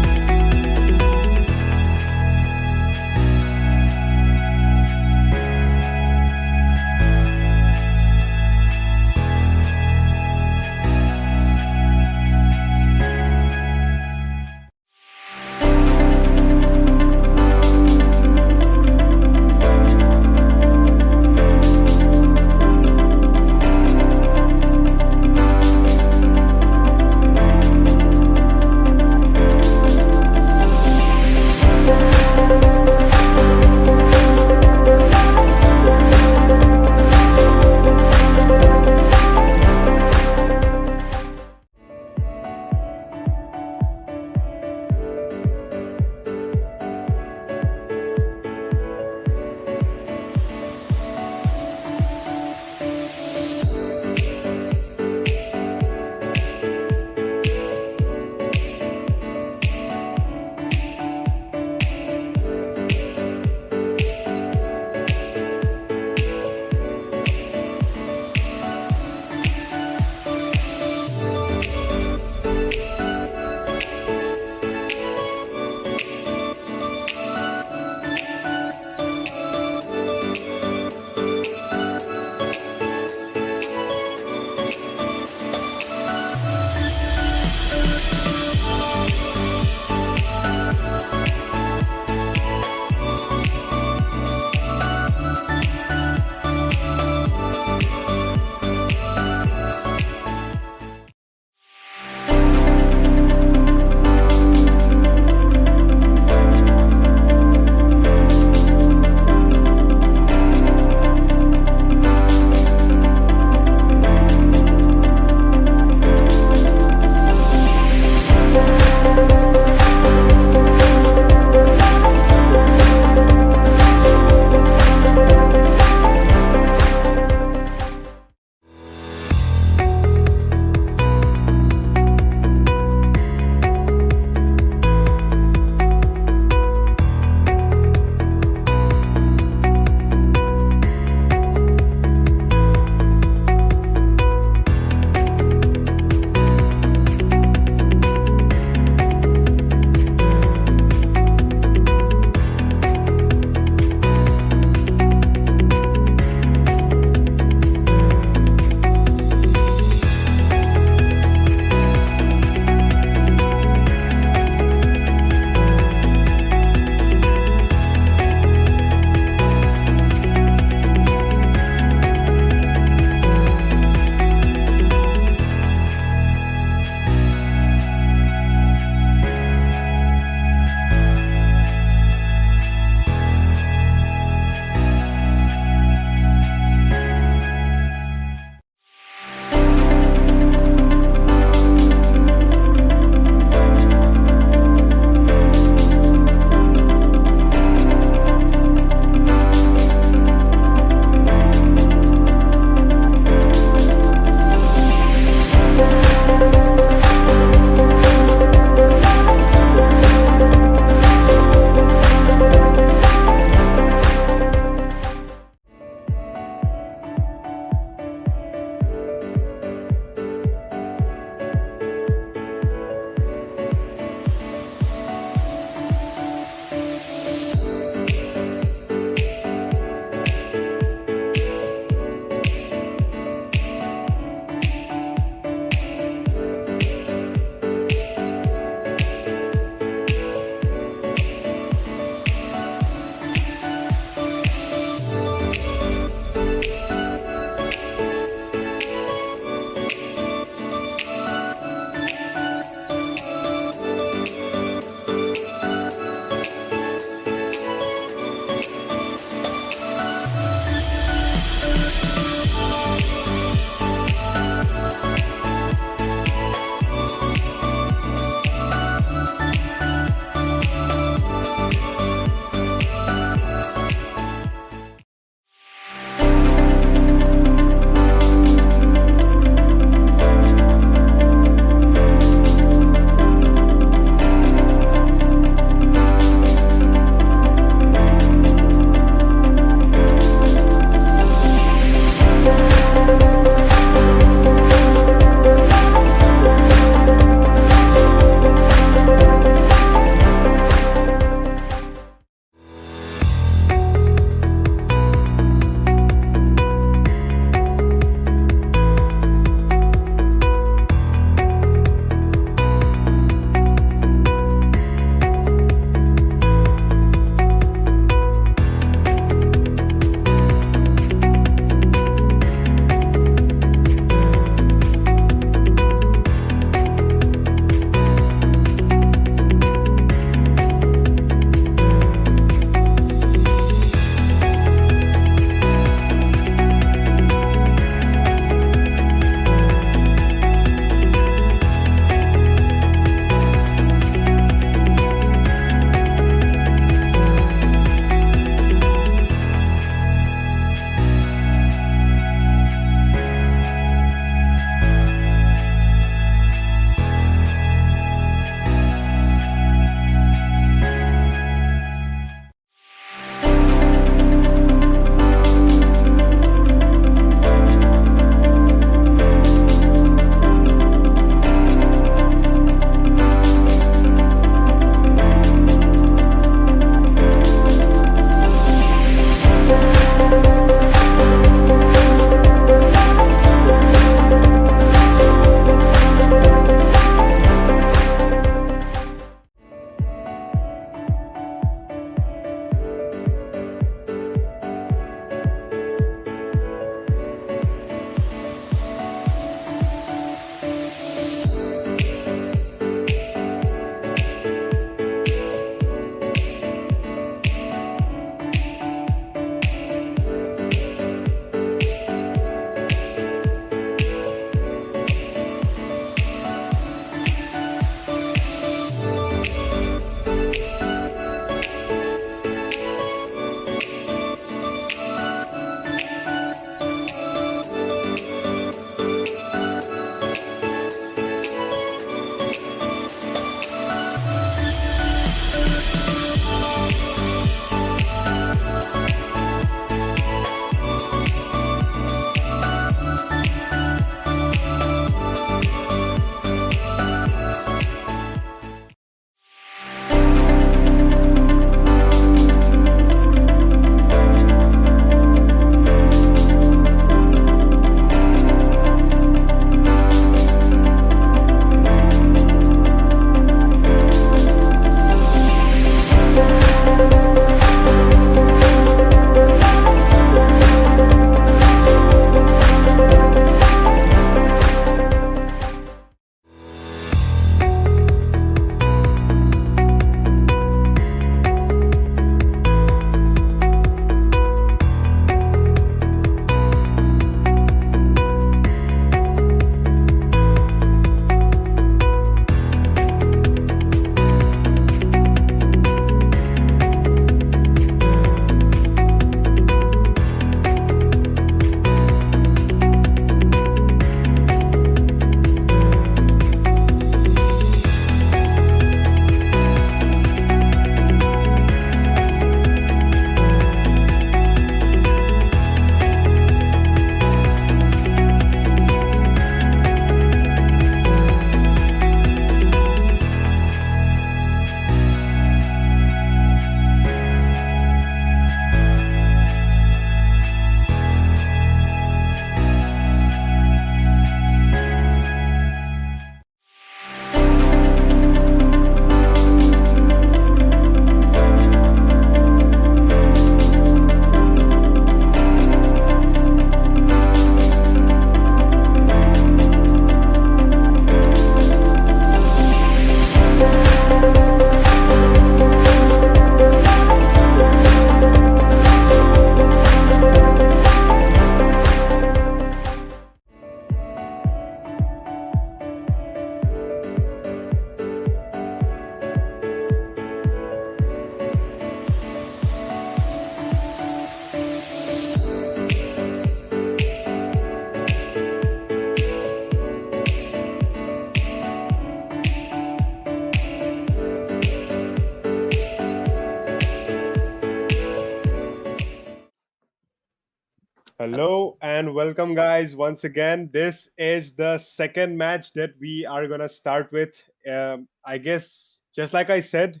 Hello and welcome, guys. Once again, this is the second match that we are gonna start with. I guess, just like I said,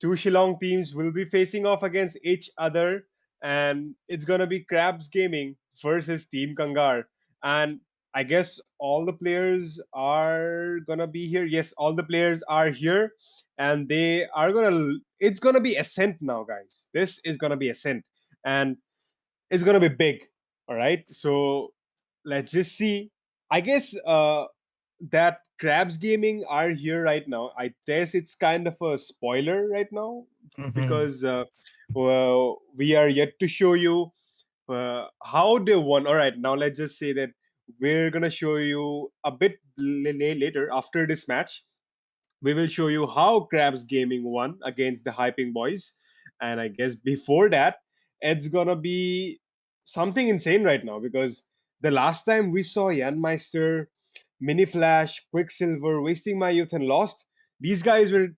two Shillong teams will be facing off against each other, and it's gonna be Crabs Gaming versus Team Kangar. And I guess all the players are gonna be here. Yes, all the players are here, and they are gonna. It's gonna be Ascent now, guys. This is gonna be Ascent, and it's gonna be big. All right, so let's just see. I guess that Crabs Gaming are here right now. I guess it's kind of a spoiler right now Mhm. because well, we are yet to show you how they won. All right, now let's just say that we're gonna show you a bit later after this match. We will show you how Crabs Gaming won against the Hyping Boys. And I guess before that, it's gonna be something insane right now because the last time we saw Jan Meister, Mini Flash, Quicksilver, Wasting My Youth, and Lost, these guys were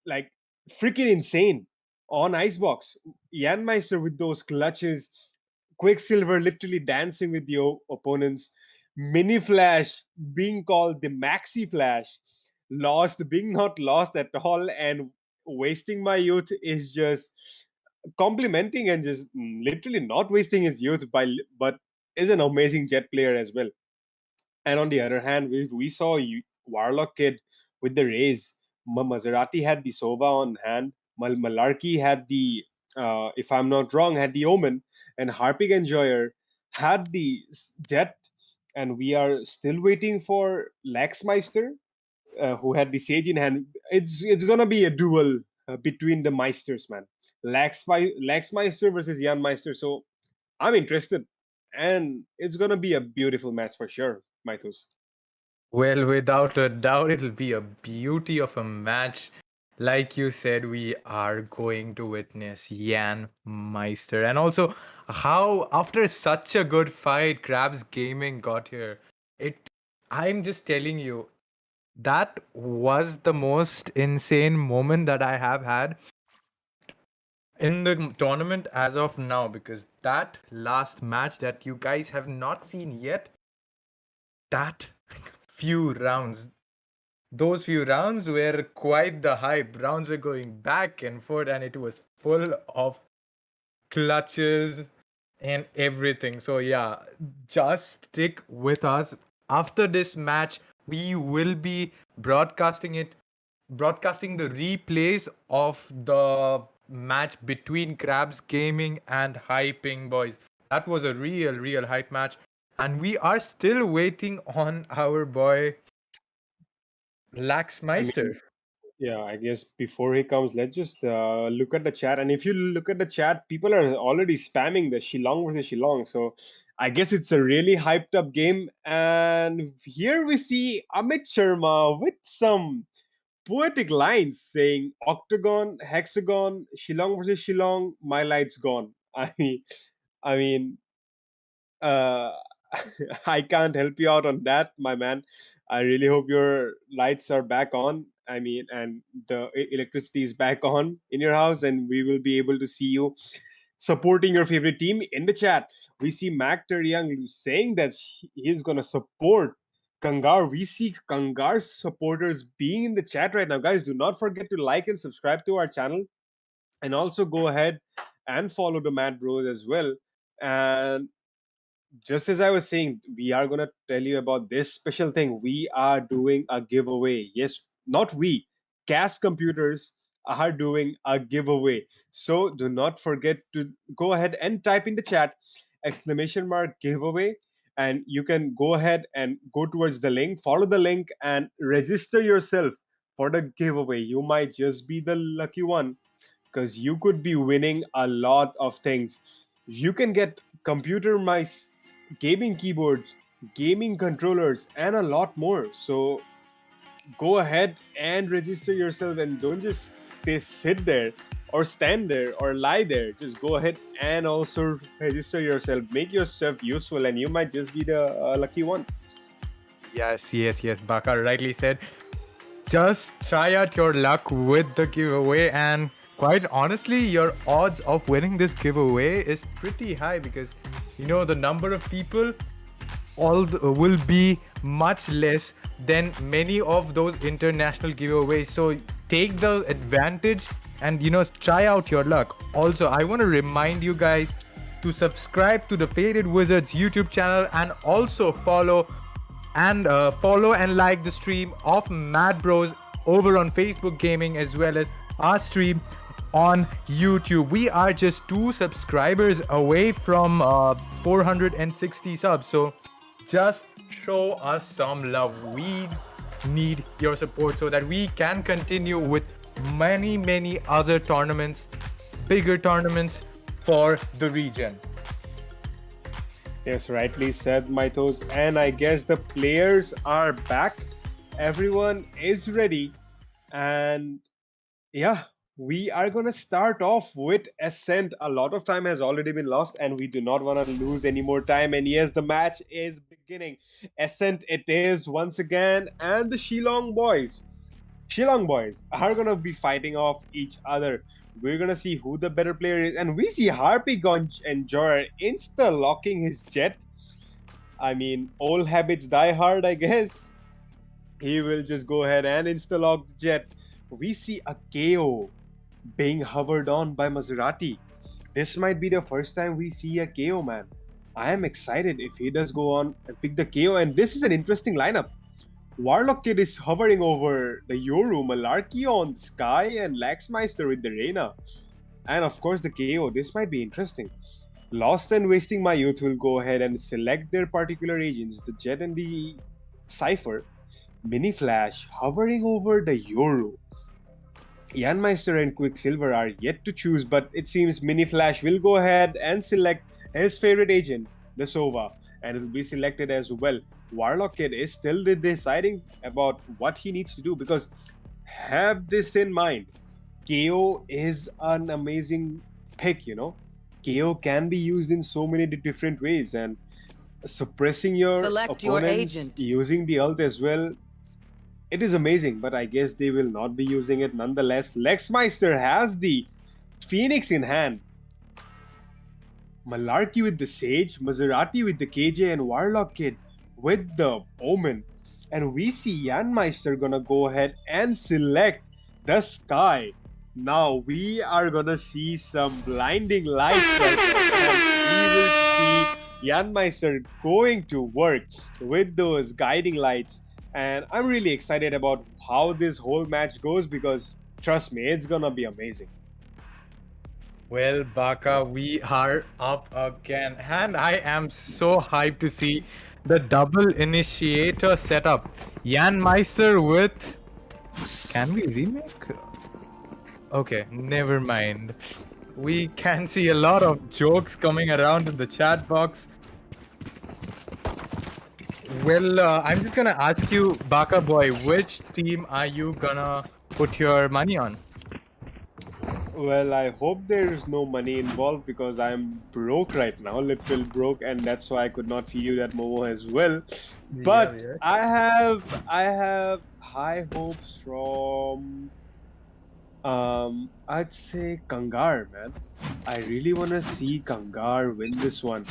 like freaking insane on Icebox. Jan Meister with those clutches, Quicksilver literally dancing with the opponents, Mini Flash being called the Maxi Flash, Lost being not lost at all, and Wasting My Youth is just complimenting and just literally not wasting his youth but is an amazing jet player as well. And on the other hand, we saw Warlock Kid with the Rays. Maserati had the Sova on hand. Malarkey had the, if I'm not wrong, had the Omen. And Harpig Enjoyer had the Jet. And we are still waiting for Laxmeister, who had the Sage in hand. It's gonna be a duel between the Meisters, man. Laxmeister versus Jan Meister. So I'm interested. And it's gonna be a beautiful match for sure, Maithus. Well, without a doubt, it'll be a beauty of a match. Like you said, we are going to witness Jan Meister. And also, how after such a good fight, Krabs Gaming got here. It I'm just telling you, that was the most insane moment that I have had in the tournament as of now, because that last match that you guys have not seen yet, that few rounds, those few rounds were quite the hype. Rounds were going back and forth, and it was full of clutches and everything. So, yeah, just stick with us. After this match, we will be broadcasting the replays of the match between Krabs Gaming and Hyping Boys. That was a real hype match. And we are still waiting on our boy I Laxmeister. mean, yeah, I guess before he comes, let's just look at the chat. And if you look at the chat, people are already spamming the Shillong versus Shillong. So I guess it's a really hyped up game. And here we see Amit Sharma with some poetic lines saying octagon, hexagon, Shillong versus Shillong, my light's gone. I mean, uh, I can't help you out on that, my man. I really hope your lights are back on. I mean, and the electricity is back on in your house, and we will be able to see you supporting your favorite team in the chat. We see Mac Young saying that he's gonna support Kangar. We see Kangar's supporters being in the chat right now. Guys, do not forget to like and subscribe to our channel, and also go ahead and follow the Mad Bros as well. And just as I was saying, we are going to tell you about this special thing. We are doing a giveaway. Yes, not we. CAS computers are doing a giveaway. So do not forget to go ahead and type in the chat exclamation mark giveaway. And you can go ahead and go towards the link, follow the link, and register yourself for the giveaway. You might just be the lucky one because you could be winning a lot of things. You can get computer mice, gaming keyboards, gaming controllers, and a lot more. So go ahead and register yourself and don't just sit there or stand there or lie there. Just go ahead and also register yourself. Make yourself useful, and you might just be the lucky one. Yes, Bakar rightly said. Just try out your luck with the giveaway, and quite honestly, your odds of winning this giveaway is pretty high because the number of people will be much less than many of those international giveaways. So take the advantage and try out your luck. Also, I want to remind you guys to subscribe to the Faded Wizards YouTube channel, and also follow and like the stream of Mad Bros over on Facebook Gaming, as well as our stream on YouTube. We are just 2 subscribers away from 460 subs, so just show us some love. We need your support so that we can continue with many other tournaments, bigger tournaments for the region. Yes, rightly said, Mythos. And I guess the players are back. Everyone is ready. And yeah, we are going to start off with Ascent. A lot of time has already been lost, and we do not want to lose any more time. And yes, the match is beginning. Ascent it is once again. And the Shillong boys are going to be fighting off each other. We're going to see who the better player is. And we see Harpy and Jor insta-locking his jet. I mean, old habits die hard, I guess. He will just go ahead and insta-lock the jet. We see a KO being hovered on by Maserati. This might be the first time we see a KO, man. I am excited if he does go on and pick the KO. And this is an interesting lineup. Warlock Kid is hovering over the Yoru, Malarkey on Sky, and Laxmeister with the Reina. And of course the KO. This might be interesting. Lost and Wasting My Youth will go ahead and select their particular agents, the Jet and the Cypher. Mini Flash hovering over the Yoru. Yanmeister and Quicksilver are yet to choose, but it seems Mini Flash will go ahead and select his favorite agent, the Sova, and it will be selected as well. Warlock Kid is still deciding about what he needs to do, because have this in mind, KO is an amazing pick, KO can be used in so many different ways, and suppressing your Select your opponents agent. using the ult as well, it is amazing, but I guess they will not be using it nonetheless. Lexmeister has the Phoenix in hand. Malarkey with the Sage, Maserati with the KJ, and Warlock Kid with the Omen. And we see Yanmeister gonna go ahead and select the Sky. Now we are gonna see some blinding lights right now. And we will see Yanmeister going to work with those guiding lights. And I'm really excited about how this whole match goes, because trust me, it's gonna be amazing. Well, Baka, we are up again, and I am so hyped to see the double initiator setup. Yanmeister with... Can we remake? Okay, never mind. We can see a lot of jokes coming around in the chat box. Well, I'm just gonna ask you, Baka boy, which team are you gonna put your money on? Well, I hope there's no money involved, because I'm broke right now, little broke, and that's why I could not feed you that Momo as well. But yeah. I have high hopes from I'd say KANGAR, man. I really want to see KANGAR win this one,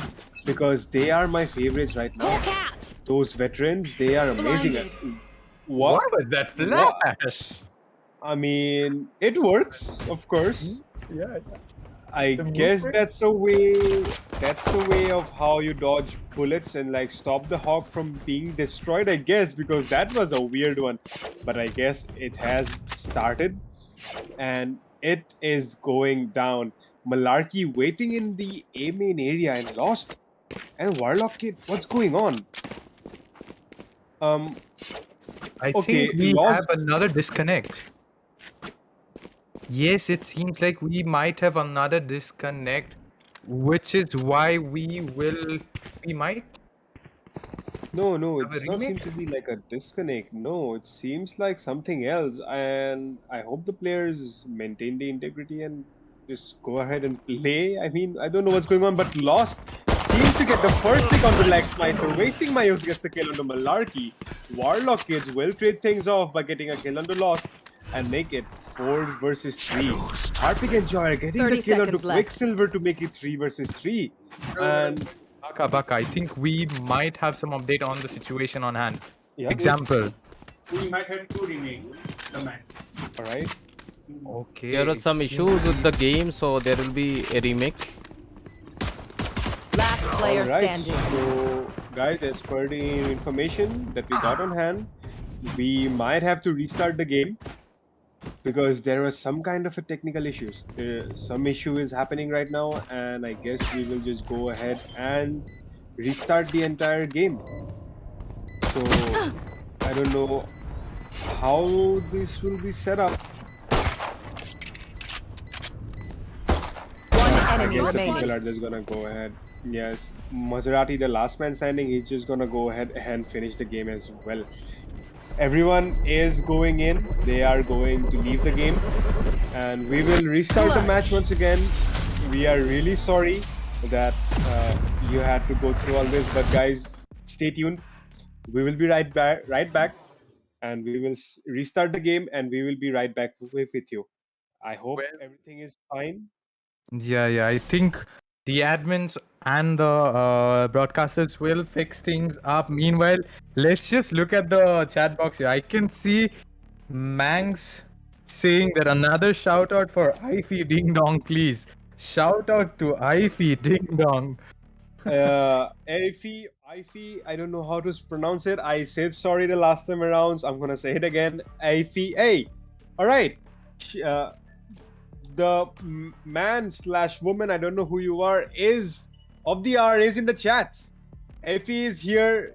because they are my favorites right now. Hawk out! Those veterans, they are amazing. Blinded. What? What was that flash? I mean, it works, of course. Yeah. I The guess movement? that's a way of how you dodge bullets and like stop the hawk from being destroyed, I guess, because that was a weird one. But I guess it has started and it is going down. Malarkey waiting in the A main area and lost. And Warlock Kid, what's going on? I Okay, think we lost. have another disconnect. Yes, it seems like we might have another disconnect, which is why we might. No, Have a it's not seem remake? to be like a disconnect. No, it seems like something else. And I hope the players maintain the integrity and just go ahead and play. I mean, I don't know what's going on, but Lost seems to get the first pick on the leg slicer. Wasting my youth gets the kill on the Malarkey. Warlock Kids will trade things off by getting a kill on the Lost and make it 4 versus 3. Harpic and Joy are getting the 30 kill onto seconds left. Quicksilver to make it 3 versus 3. And Baka, I think we might have some update on the situation on hand. Yeah. Example. We might have to remake the match. All right. Okay. There are some issues with the game, so there will be a remake. Last player All right. standing. So, guys, as per the information that we got on hand, we might have to restart the game because there was some kind of a technical issues. Some issue is happening right now, and I guess we will just go ahead and restart the entire game. So, I don't know how this will be set up. One I enemy guess the remaining. people are just gonna go ahead. Yes, Maserati, the last man standing, he's just gonna go ahead and finish the game as well. Everyone is going in. They are going to leave the game, and we will restart the match once again. We are really sorry that you had to go through all this, but guys, stay tuned. We will be right back, and we will restart the game, and we will be right back with you. I hope Well- everything is fine. Yeah. I think the admins and the broadcasters will fix things up. Meanwhile, let's just look at the chat box here. I can see Mangs saying that another shout out for Ify Ding Dong, please. Shout out to Ify Ding Dong. Ify, I don't know how to pronounce it. I said sorry the last time around. I'm gonna say it again. Ify, hey, all right. The man/woman, I don't know who you are, is of the hour, is in the chats. Ify is here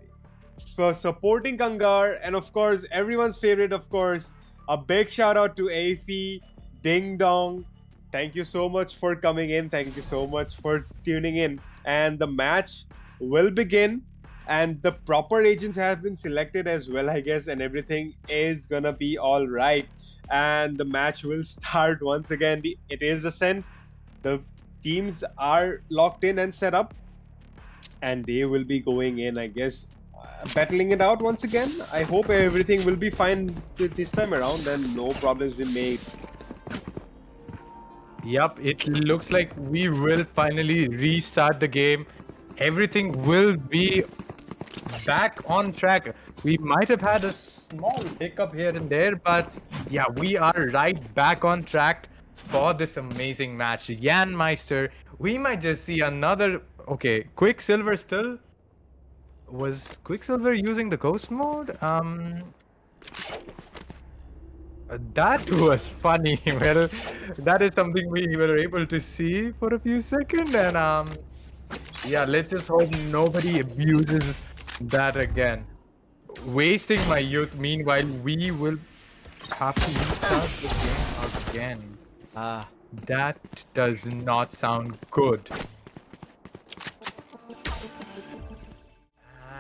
supporting KANGAR, and of course, everyone's favorite, of course, a big shout out to Ify Ding Dong. Thank you so much for coming in. Thank you so much for tuning in. And the match will begin, and the proper agents have been selected as well, I guess, and everything is gonna be all right. And the match will start once again. It is Ascent. The teams are locked in and set up, and they will be going in, I guess, battling it out once again. I hope everything will be fine this time around and no problems be made. Yup, it looks like we will finally restart the game. Everything will be back on track. We might have had a small hiccup here and there, but yeah, we are right back on track for this amazing match. Jan Meister, we might just see another. Okay, Quicksilver still. Was Quicksilver using the ghost mode? That was funny. Well, that is something we were able to see for a few seconds, and yeah, let's just hope nobody abuses that again. Wasting my youth. Meanwhile, we will have to restart the game again. Ah, That does not sound good.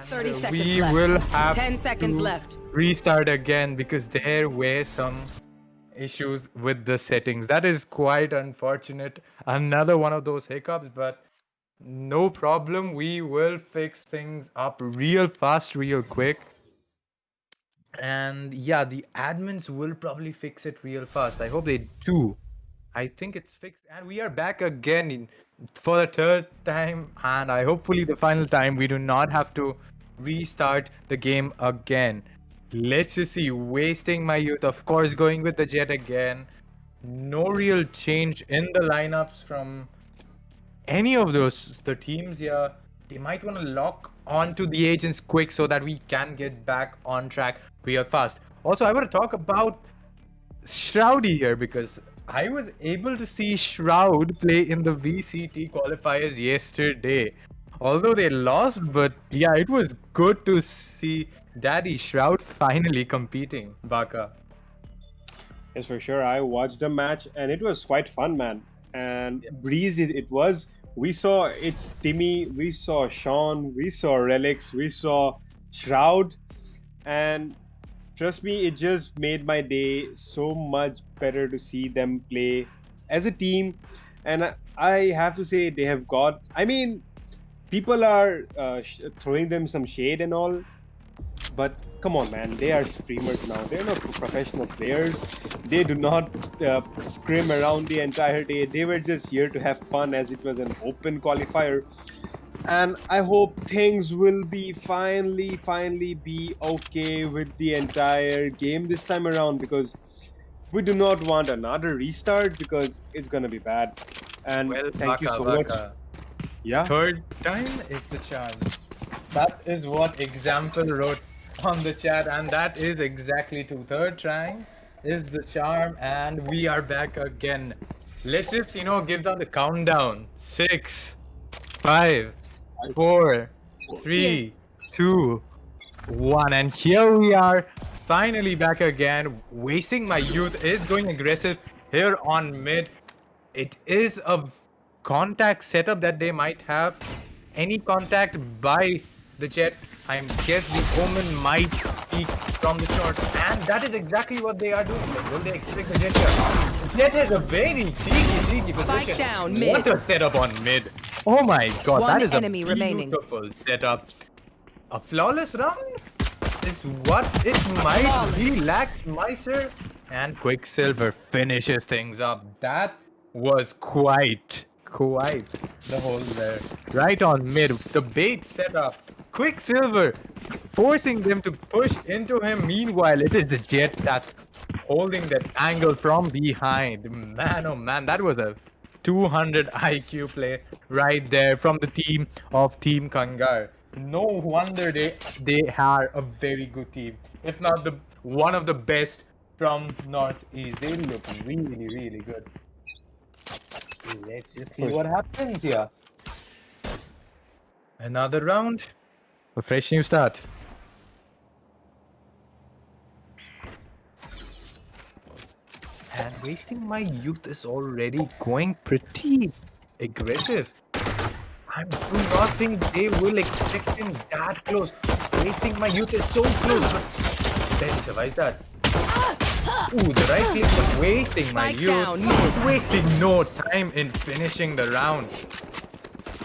30 And seconds we left. will have 10 seconds to left. restart again because there were some issues with the settings. That is quite unfortunate. Another one of those hiccups, but no problem. We will fix things up real fast, real quick. And yeah, the admins will probably fix it real fast. I hope they do. I think it's fixed, and we are back again for the third time, and I hopefully the final time we do not have to restart the game again. Let's just see. Wasting my youth, of course, going with the Jet again. No real change in the lineups from any of the teams. Yeah, they might want to lock onto the agents quick so that we can get back on track real fast. Also, I want to talk about Shroudy here because I was able to see Shroud play in the VCT qualifiers yesterday. Although they lost, but yeah, it was good to see Daddy Shroud finally competing, Baka. Yes, for sure. I watched the match and it was quite fun, man. And Breeze, it was. We saw it's Timmy, we saw Sean, we saw Relics, we saw Shroud, and trust me, it just made my day so much better to see them play as a team. And I have to say, they have got. I mean, people are throwing them some shade and all, but come on, man, they are streamers now. They're not professional players. They do not scrim around the entire day. They were just here to have fun, as it was an open qualifier. and I hope things will be finally be okay with the entire game this time around, because we do not want another restart, because it's gonna be bad. And Well, thank you Baka, so much. Baka. Yeah. Third time is the charm. That is what example wrote on the chat, and that is exactly true. Third trying is the charm, and we are back again. Let's just, give down the countdown. 6, 5, 4, 3, 2, 1. And here we are, finally back again. Wasting My Youth is going aggressive here on mid. It is a contact setup that they might have. Any contact by the Jet, I guess the Omen might peek from the short, and that is exactly what they are doing. Like, will they expect the Jet here? The Jet has a very cheeky Spike position. down, mid. What a setup on mid. Oh my god, One that is enemy a remaining. beautiful setup. A flawless round? It's what it might be. Lax Meiser and Quicksilver finishes things up. That was quite the hole there. Right on mid, the bait setup. Quicksilver forcing them to push into him. Meanwhile, it is the Jet that's holding that angle from behind. Man, oh man, that was a 200 IQ play right there from the team of Team KANGAR. No wonder they are a very good team, if not the one of the best from Northeast. They look really good. Let's just see what happens here. Another round, a fresh new start. And Wasting My Youth is already going pretty aggressive. I do not think they will expect him that close. Wasting My Youth is so close. Then he survives that. Ooh, the right click was Wasting My Spike Youth. down, He's wasting no time in finishing the round.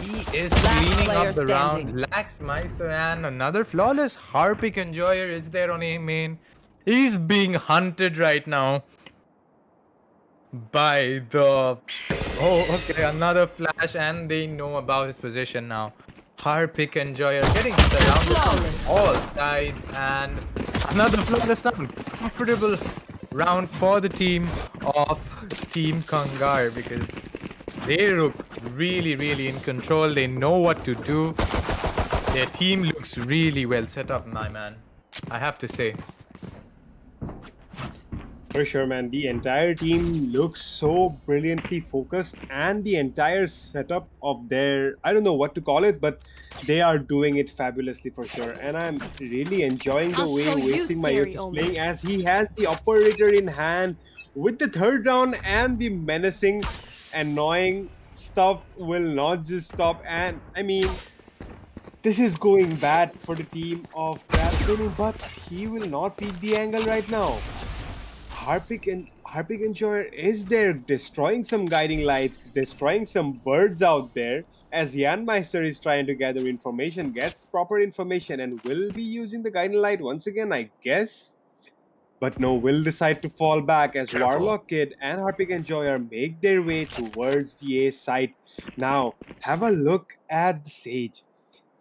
He is cleaning player up the standing. round. Lax Meister and another flawless Harpic Enjoyer is there on A main. He's being hunted right now by the... Oh, okay, another flash, and they know about his position now. Harpic Enjoyer getting surrounded from all sides, and another flawless round. Comfortable round for the team of Team KANGAR, because they look really in control. They know what to do. Their team looks really well set up, my man, I have to say. For sure, man. The entire team looks so brilliantly focused, and the entire setup of their, I don't know what to call it, but they are doing it fabulously for sure. And I'm really enjoying the I'll way show you, Wasting My Youth scary is Omen. playing, as he has the operator in hand with the third round, and the menacing, annoying stuff will not just stop. And I mean, this is going bad for the team of Cascomputers, but he will not peek the angle right now. Harpic Enjoyer is there, destroying some guiding lights, destroying some birds out there, as Janmeister is trying to gather information, gets proper information, and will be using the guiding light once again, I guess. But no, will decide to fall back as Warlock Kid and Harpic Enjoyer make their way towards the A site. Now, have a look at the Sage.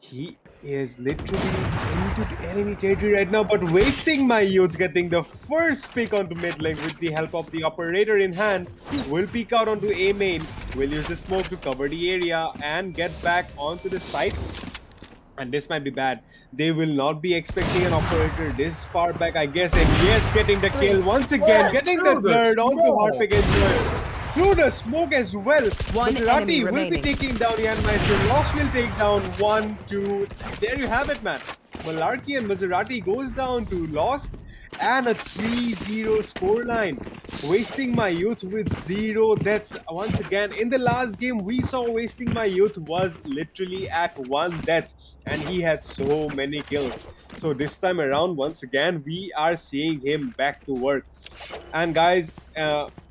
He is literally into the enemy territory right now, but Wasting My Youth getting the first pick onto mid lane with the help of the operator in hand. Will peek out onto A main, will use the smoke to cover the area and get back onto the site. And this might be bad. They will not be expecting an operator this far back, I guess. And yes, getting the kill once again, getting the third onto Harpic Enjoyer. Through the smoke as well. One Maserati enemy will be remaining. taking down Janmeister. Lost will take down 1, 2. There you have it, man. Malarkey and Maserati goes down to Lost, and a 3-0 scoreline. Wasting My Youth with 0 deaths. Once again, in the last game, we saw Wasting My Youth was literally at 1 death, and he had so many kills. So this time around, once again, we are seeing him back to work. And guys,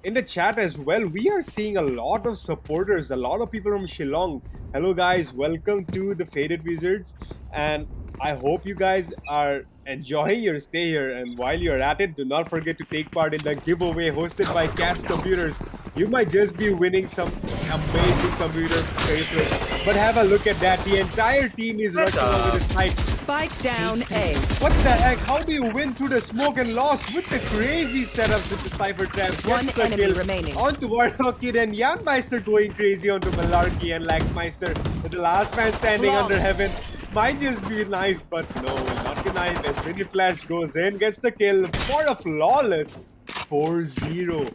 in the chat as well, we are seeing a lot of supporters, a lot of people from Shillong. Hello guys, welcome to the Faded Wizards, and I hope you guys are enjoying your stay here. And while you're at it, do not forget to take part in the giveaway hosted by CAS Computers. You might just be winning some amazing computer faces, but have a look at that. The entire team is rushing over the site. Spike down A. What the heck? How do you win through the smoke and lost with the crazy setups with the Cypher Trap? One Gets the enemy kill remaining. onto Warlock Kid and Janmeister going crazy onto Malarkey and Laxmeister. With the last man standing under heaven. Might just be a knife, but no, will not be knife as Mini Flash goes in, gets the kill for a flawless 4-0.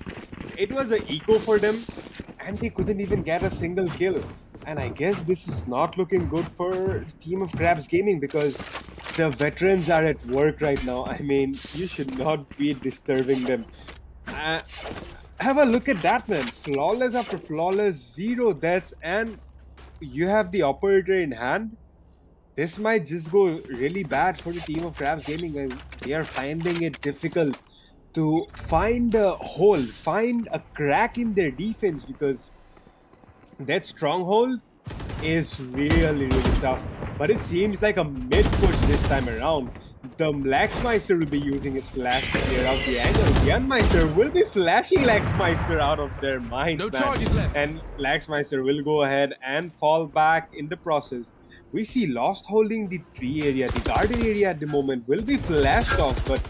It was an eco for them, and they couldn't even get a single kill. And I guess this is not looking good for the team of Krabs Gaming because the veterans are at work right now. I mean, you should not be disturbing them. Have a look at that, man. Flawless after flawless, 0 deaths, and you have the operator in hand. This might just go really bad for the team of Krabs Gaming as they are finding it difficult to find a hole, find a crack in their defense because that stronghold is really tough. But it seems like a mid push this time around. The Laxmeister will be using his flash to clear out the angle. Janmeister will be flashing Laxmeister out of their minds, No man. charges left. And Laxmeister will go ahead and fall back in the process. We see Lost holding the tree area. The garden area at the moment will be flashed off, but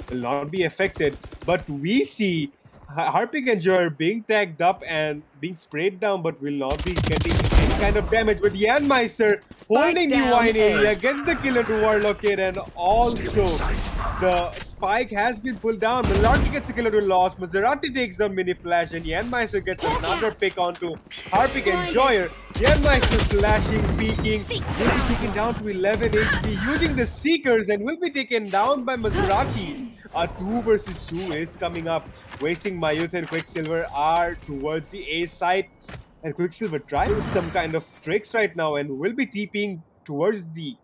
will not be affected. But we see Harpic and Jor being tagged up and being sprayed down, but will not be getting any kind of damage. But Janmeister holding the down wine A. area gets the kill into Warlock Kid, and also the spike has been pulled down. Malarkey gets a kill into Lost. Maserati takes the mini flash, and Janmeister gets another pick onto Harpic and Joyer. Janmeister slashing, peeking, will be taken down to 11 HP using the Seekers and will be taken down by Maserati. A 2 versus 2 is coming up. Wasting My Youth and Quicksilver are towards the A side. And Quicksilver trying some kind of tricks right now and will be TPing towards the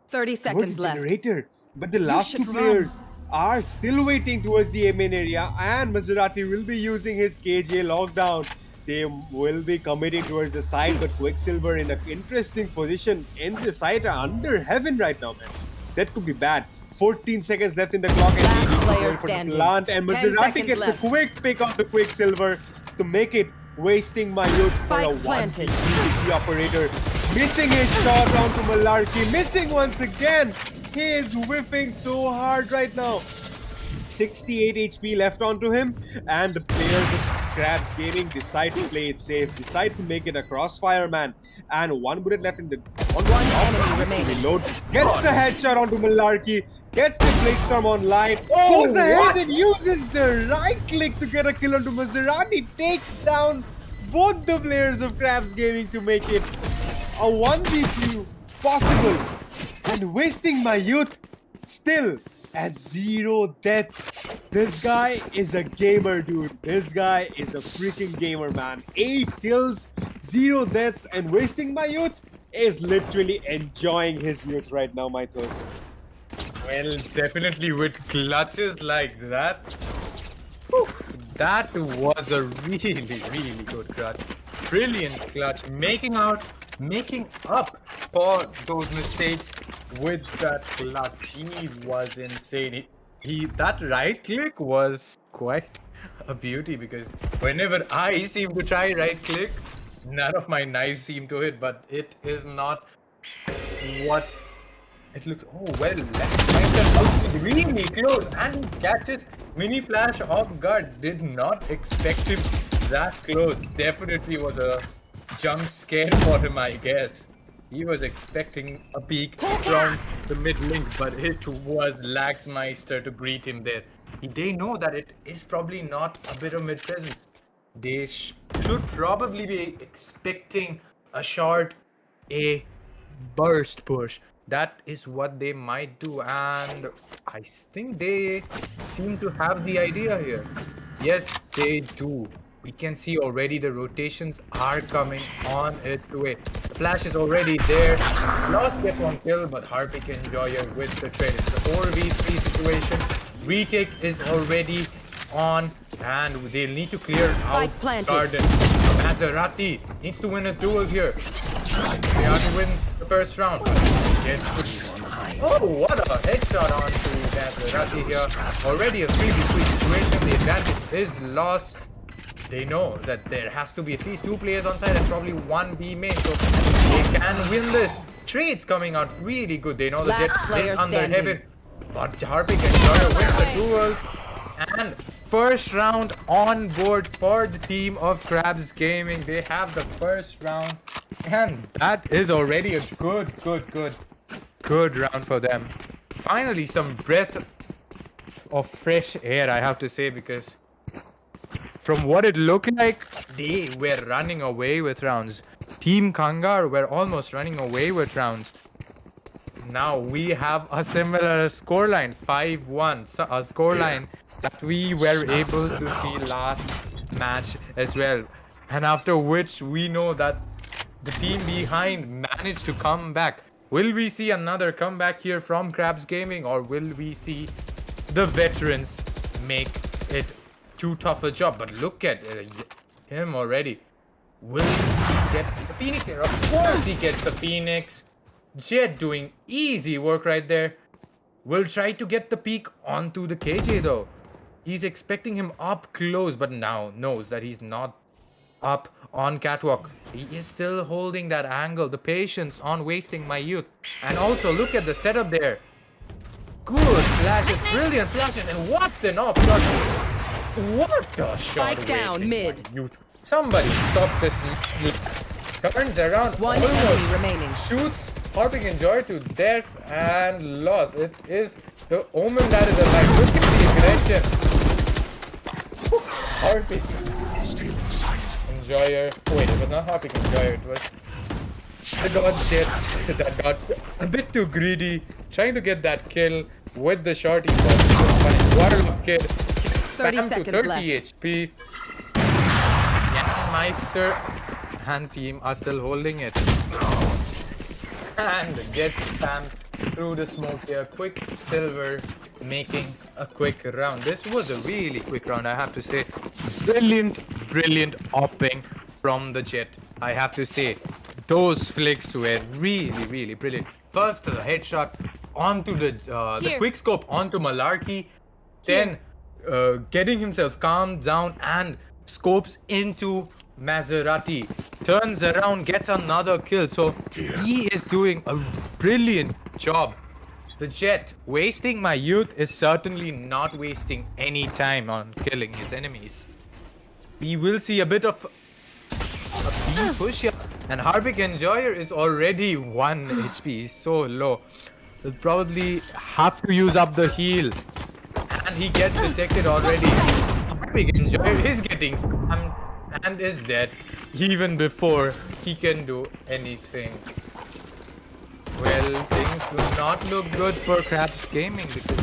30 seconds left. generator. But the last two players are still waiting towards the main area, and Maserati will be using his KJ lockdown. They will be committing towards the side, but Quicksilver in an interesting position in the side under heaven right now, man. That could be bad. 14 seconds left in the clock, and Last they need to player go for the standing. plant, and 10 Maserati seconds gets left. a quick pick on the Quicksilver to make it. Wasting My Youth for a Spike planted. 1v3 the operator. Missing his shot onto Malarkey. Missing once again. He is whiffing so hard right now. 68 HP left onto him, and the players of Krabs Gaming decide to play it safe, decide to make it a crossfire, man. And 1 bullet left in the One enemy remaining. reload. Gets a headshot onto Malarkey. Gets the Blade Storm online. Goes ahead and uses the right click to get a kill onto Maserati. Takes down both the players of Krabs Gaming to make it a 1v2 possible. And Wasting My Youth still at 0 deaths. This guy is a gamer, dude. This guy is a freaking gamer, man. 8 kills, 0 deaths, and Wasting My Youth is literally enjoying his youth right now, my thought. Well, definitely with clutches like that. Whew, that was a really good clutch. Brilliant clutch. Making up for those mistakes with that clutch. He was insane. That right click was quite a beauty because whenever I seem to try right click, none of my knives seem to hit, but it is not what it looks. Oh well, let's really close and he catches mini flash off guard. Did not expect him that close. Definitely was a jump scare for him, I guess. He was expecting a peek from the mid link, but it was Laxmeister to greet him there. They know that it is probably not a bit of mid presence. They should probably be expecting a short A burst push. That is what they might do, and I think they seem to have the idea here. Yes, they do. We can see already the rotations are coming on its way. The flash is already there. Lost gets one kill, but Harpic and Joyer with the trade. It's a 4v3 situation. Retake is already on, and they'll need to clear out Garden. Maserati needs to win his duel here. They have to win the first round. Yes. Oh, what a headshot onto Maserati here. Already a 3v3 situation. The advantage is lost. they know that there has to be at least 2 players on side and probably 1 B main, so they can win this. Trades coming out really good. They know the Last Jet player is under standing. heaven, but Harpic and Joyer win the 2 worlds. And first round on board for the team of Krabs Gaming. They have the first round, and that is already a good round for them. Finally, some breath of fresh air, I have to say, because from what it looked like, they were running away with rounds. Team KANGAR were almost running away with rounds. Now we have a similar scoreline, 5-1, so a scoreline that we were able to see last match as well. And after which we know that the team behind managed to come back. Will we see another comeback here from Krabs Gaming, or will we see the veterans make it too tough a job? But look at him already. Will he get the Phoenix here? Of course he gets the Phoenix. Jet doing easy work right there. Will try to get the peek onto the KJ though. He's expecting him up close, but now knows that he's not up on catwalk. He is still holding that angle. The patience on wasting my youth. And also look at the setup there. Good flashes, brilliant flashes, and what an off shot. What a shot. Spike down wasting mid. my youth. Somebody stop this. Turns around, One enemy almost remaining. shoots Harpic and Joy to death and loss. It is the Omen that is alive. Look at the aggression. Harpic and Joyer. Wait, it was not Harpic and Joyer. It was the god Jet that got a bit too greedy, trying to get that kill with the shorty. Warlock kid 30 spam to seconds 30 left. HP. Meister and team are still holding it. And gets spammed through the smoke here. Quick Silver making a quick round. This was a really quick round, I have to say. Brilliant opping from the Jet, I have to say. Those flicks were really brilliant. First the headshot onto the quick scope onto Malarkey, then getting himself calmed down and scopes into Maserati, turns around, gets another kill. So he is doing a brilliant job. The Jet, wasting my youth, is certainly not wasting any time on killing his enemies. We will see a bit of a B push here, and Harpic Enjoyer is already 1 HP. He's so low. He'll probably have to use up the heal, and he gets detected already. Harpic Enjoyer is getting spammed and is dead even before he can do anything. Well, things do not look good for Krabs Gaming because,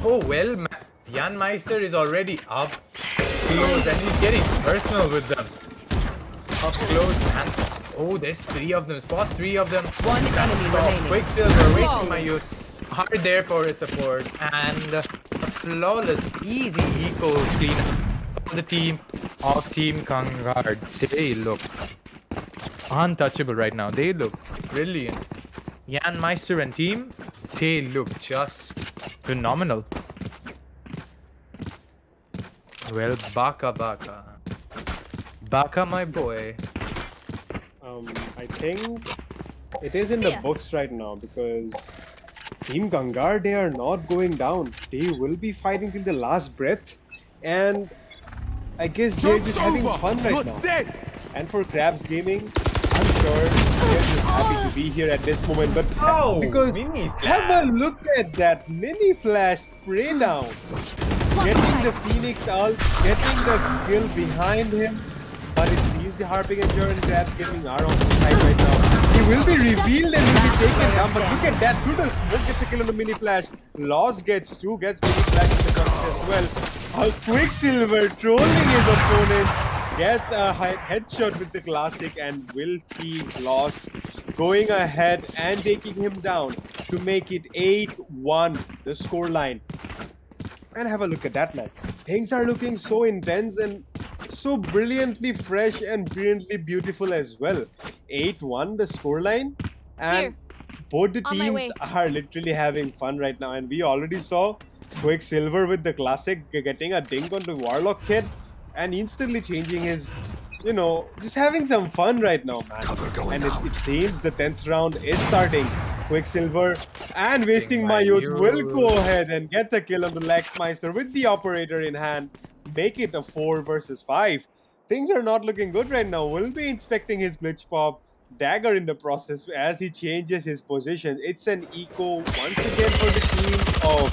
oh well, Jan Meister is already up close and he's getting personal with them. Up close and, oh, there's 3 of them. Spots 3 of them. One enemy remaining. Quicksilver, wasting my youth. Hard there for his support, and a flawless, easy eco clean for the team of Team KANGAR. They look untouchable right now. They look brilliant. Jan Meister and team, they look just phenomenal. Well, Baka, my boy. I think it is in the books right now because Team KANGAR, they are not going down. They will be fighting till the last breath, and I guess they're just having fun right now. And for Krabs Gaming, I'm sure they're just happy to be here at this moment. But because have a look at that mini flash spray down, getting the Phoenix out, getting the kill behind him. But it seems the Harpic and Joy and Krabs Gaming are on the side right now. He will be revealed and will be taken down. But look at that, through the smoke gets a kill on the mini flash. Loss gets 2, gets mini flash in the process as well. A Quicksilver trolling his opponent, gets a headshot with the classic, and will see Loss going ahead and taking him down to make it 8-1, the scoreline. And have a look at that, man. Things are looking so intense and so brilliantly fresh and brilliantly beautiful as well. 8-1 the scoreline, and both the teams are literally having fun right now. And we already saw Quicksilver with the classic getting a dink on the Warlock kid. and instantly changing his, just having some fun right now, man. And it seems the 10th round is starting. Quicksilver and wasting my youth will go ahead and get the kill on the Lexmeister with the operator in hand. Make it a 4 versus 5. Things are not looking good right now. We'll be inspecting his glitch pop dagger in the process as he changes his position. It's an eco once again for the team of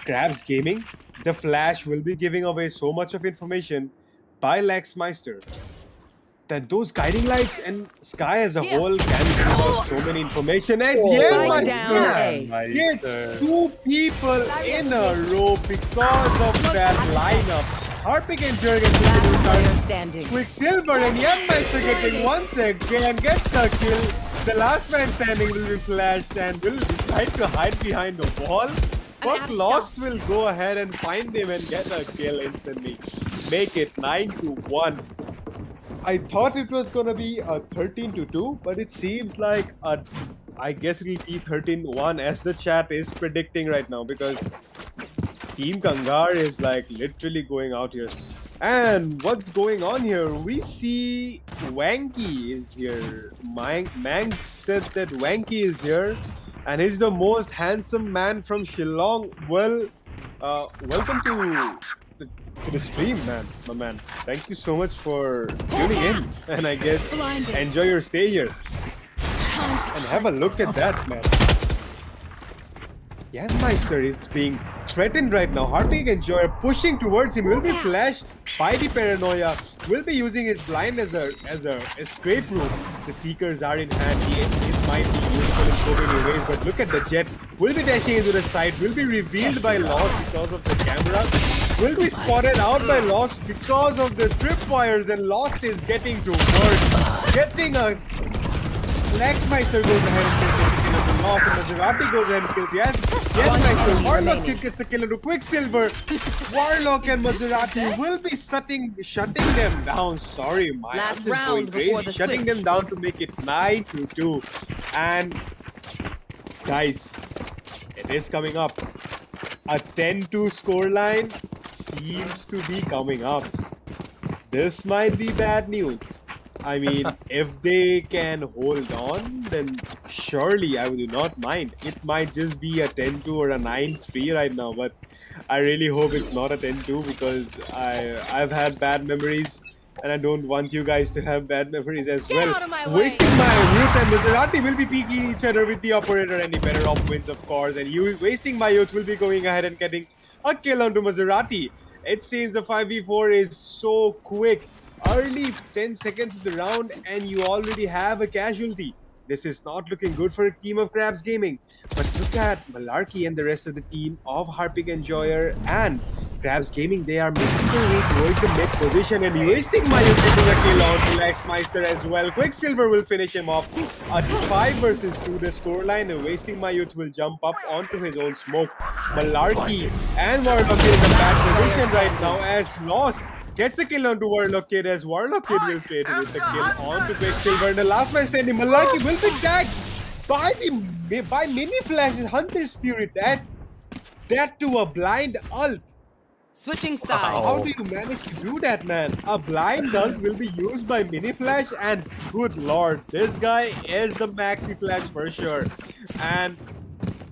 Krabs Gaming. The Flash will be giving away so much of information by Lexmeister that those guiding lights and sky as a whole can give out so many information as Spike down Meister A. gets 2 people in a row because of that lineup. Harpic and Jurgen Last player standing. Quicksilver and Meister getting once again gets the kill. The last man standing will be flashed and will decide to hide behind the wall. But Lost will go ahead and find him and get a kill instantly. Make it 9-1. I thought it was gonna be a 13-2, but it seems like I guess it'll be 13-1 as the chat is predicting right now because Team Kangar is like literally going out here. And what's going on here? We see Wanky is here. Mang said that Wanky is here and he's the most handsome man from Shillong. Well, welcome to the stream, man, my man. Thank you so much for tuning in, and I guess enjoy your stay here. And have a look at that, man. Meister is being threatened right now. Harpic and Joy are pushing towards him. Will be flashed by the paranoia. Will be using his blind as a escape route. The Seekers are in hand. It might be useful in so many ways, but look at the Jet. Will be dashing into the side. Will be revealed by Lost because of the camera. Will be spotted out by Lost because of the tripwires, and Lost is getting to work. Getting a Lexmeister goes ahead and kills the kill into Lost, and Maserati goes ahead and kills Meister. Warlock gets the kill into Quicksilver. Warlock and Maserati will be shutting them down. Sorry, my Last I'm just going round before crazy. the Shutting switch. them down to make it 9-2. And guys, it is coming up. A 10-2 scoreline seems to be coming up. This might be bad news. I mean, if they can hold on, then surely I would not mind. It might just be a 10-2 or a 9-3 right now, but I really hope it's not a 10-2 because I've had bad memories and I don't want you guys to have bad memories as well. out of my way. Wasting my youth, and Maserati will be peeking each other with the operator, and the better off wins, of course. And you wasting my youth will be going ahead and getting a kill onto Maserati. It seems the 5v4 is so quick. Early 10 seconds of the round and you already have a casualty. This is not looking good for a team of Krabs Gaming. But look at Malarkey and the rest of the team of Harpic Enjoyer and Krabs Gaming. They are making their way towards the mid position and wasting my youth getting a kill on Lexmeister as well. Quicksilver will finish him off. A 5 versus 2 the scoreline, and wasting my youth will jump up onto his own smoke. Malarkey and Warlock is in a bad position right now as Lost gets the kill onto Warlock Kid as Warlock Kid will trade with the kill onto Quicksilver. And the last man standing, Malarkey will be tagged by Mini Flash's Hunter's Fury. That to a blind ult. Switching sides. How do you manage to do that, man? A blind ult will be used by Mini Flash, and good lord, this guy is the Maxi Flash for sure. And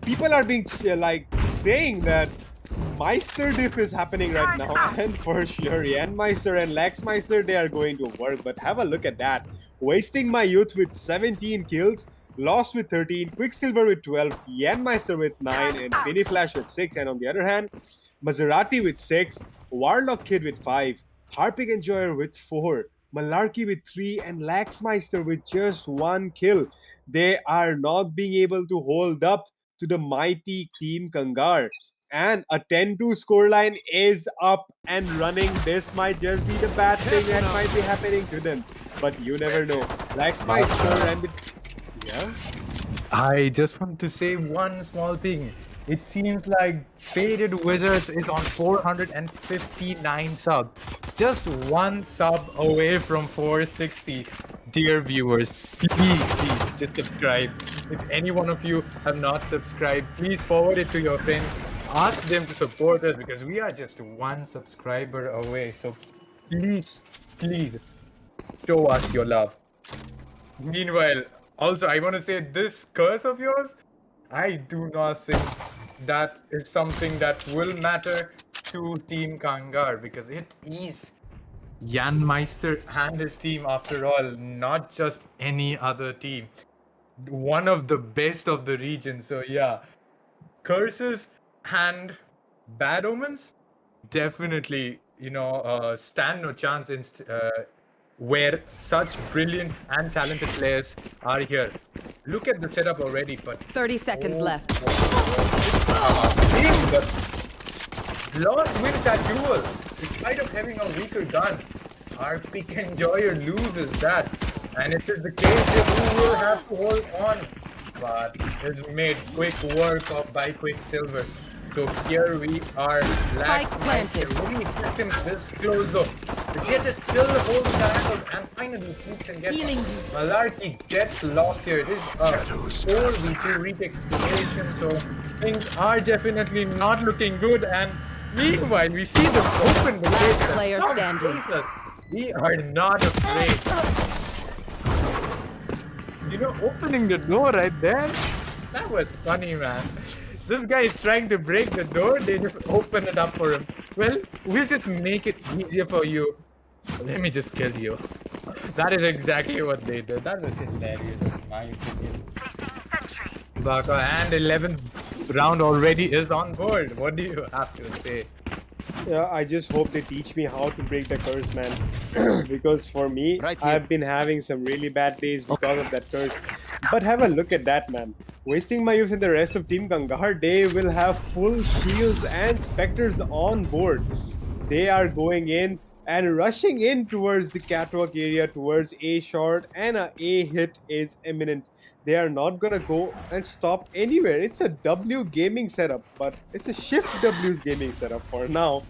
people are being like saying that Meister diff is happening right now, and for sure, Meister and Lexmeister, they are going to work. But have a look at that. Wasting my youth with 17 kills, Lost with 13, Quicksilver with 12, Meister with 9, and Mini Flash with 6. And on the other hand, Maserati with 6, Warlock Kid with 5, Harpic Enjoyer with 4, Malarkey with 3, and Lexmeister with just 1 kill. They are not being able to hold up to the mighty Team Kangar. And a 10-2 scoreline is up and running. This might just be the bad thing that might be happening to them. But you never know. Lexmeister and the... Yeah? I just want to say one small thing. It seems like Faded Wizards is on 459 subs. Just one sub away from 460. Dear viewers, please just subscribe. If any one of you have not subscribed, please forward it to your friends. Ask them to support us because we are just one subscriber away. So please, please show us your love. Meanwhile, also, I want to say this curse of yours, I do not think that is something that will matter to Team Kangar because it is Jan Meister and his team, after all, not just any other team. One of the best of the region. So, yeah, curses and bad omens definitely, stand no chance where such brilliant and talented players are here. Look at the setup already, but 30 seconds left. but Lost wins that duel despite of having a weaker gun. Our pick enjoyer loses that, and it is the case who will have to hold on, but it's made quick work of by Quicksilver. So here we are. Lax planted. really kept him this close though. The Jet is still holding the angle and finally sneaks and gets Healing. Malarkey gets lost here. It is a 4v2 retake situation, so things are definitely not looking good. And meanwhile, we see them open the Last gate. player Come standing. face us. We are not afraid. Opening the door right there, that was funny, man. This guy is trying to break the door, they just open it up for him. Well, we'll just make it easier for you. Let me just kill you. That is exactly what they did. That was hilarious, in my opinion. Baka, and 11th round already is on board. What do you have to say? Yeah, I just hope they teach me how to break the curse, man. Because for me, Right here. I've been having some really bad days because of that curse. But have a look at that, man. Wasting my use in the rest of Team Kangar, they will have full shields and specters on board. They are going in and rushing in towards the catwalk area, towards A short, and a A hit is imminent. They are not gonna go and stop anywhere. It's a W gaming setup, but it's a Shift W's gaming setup for now.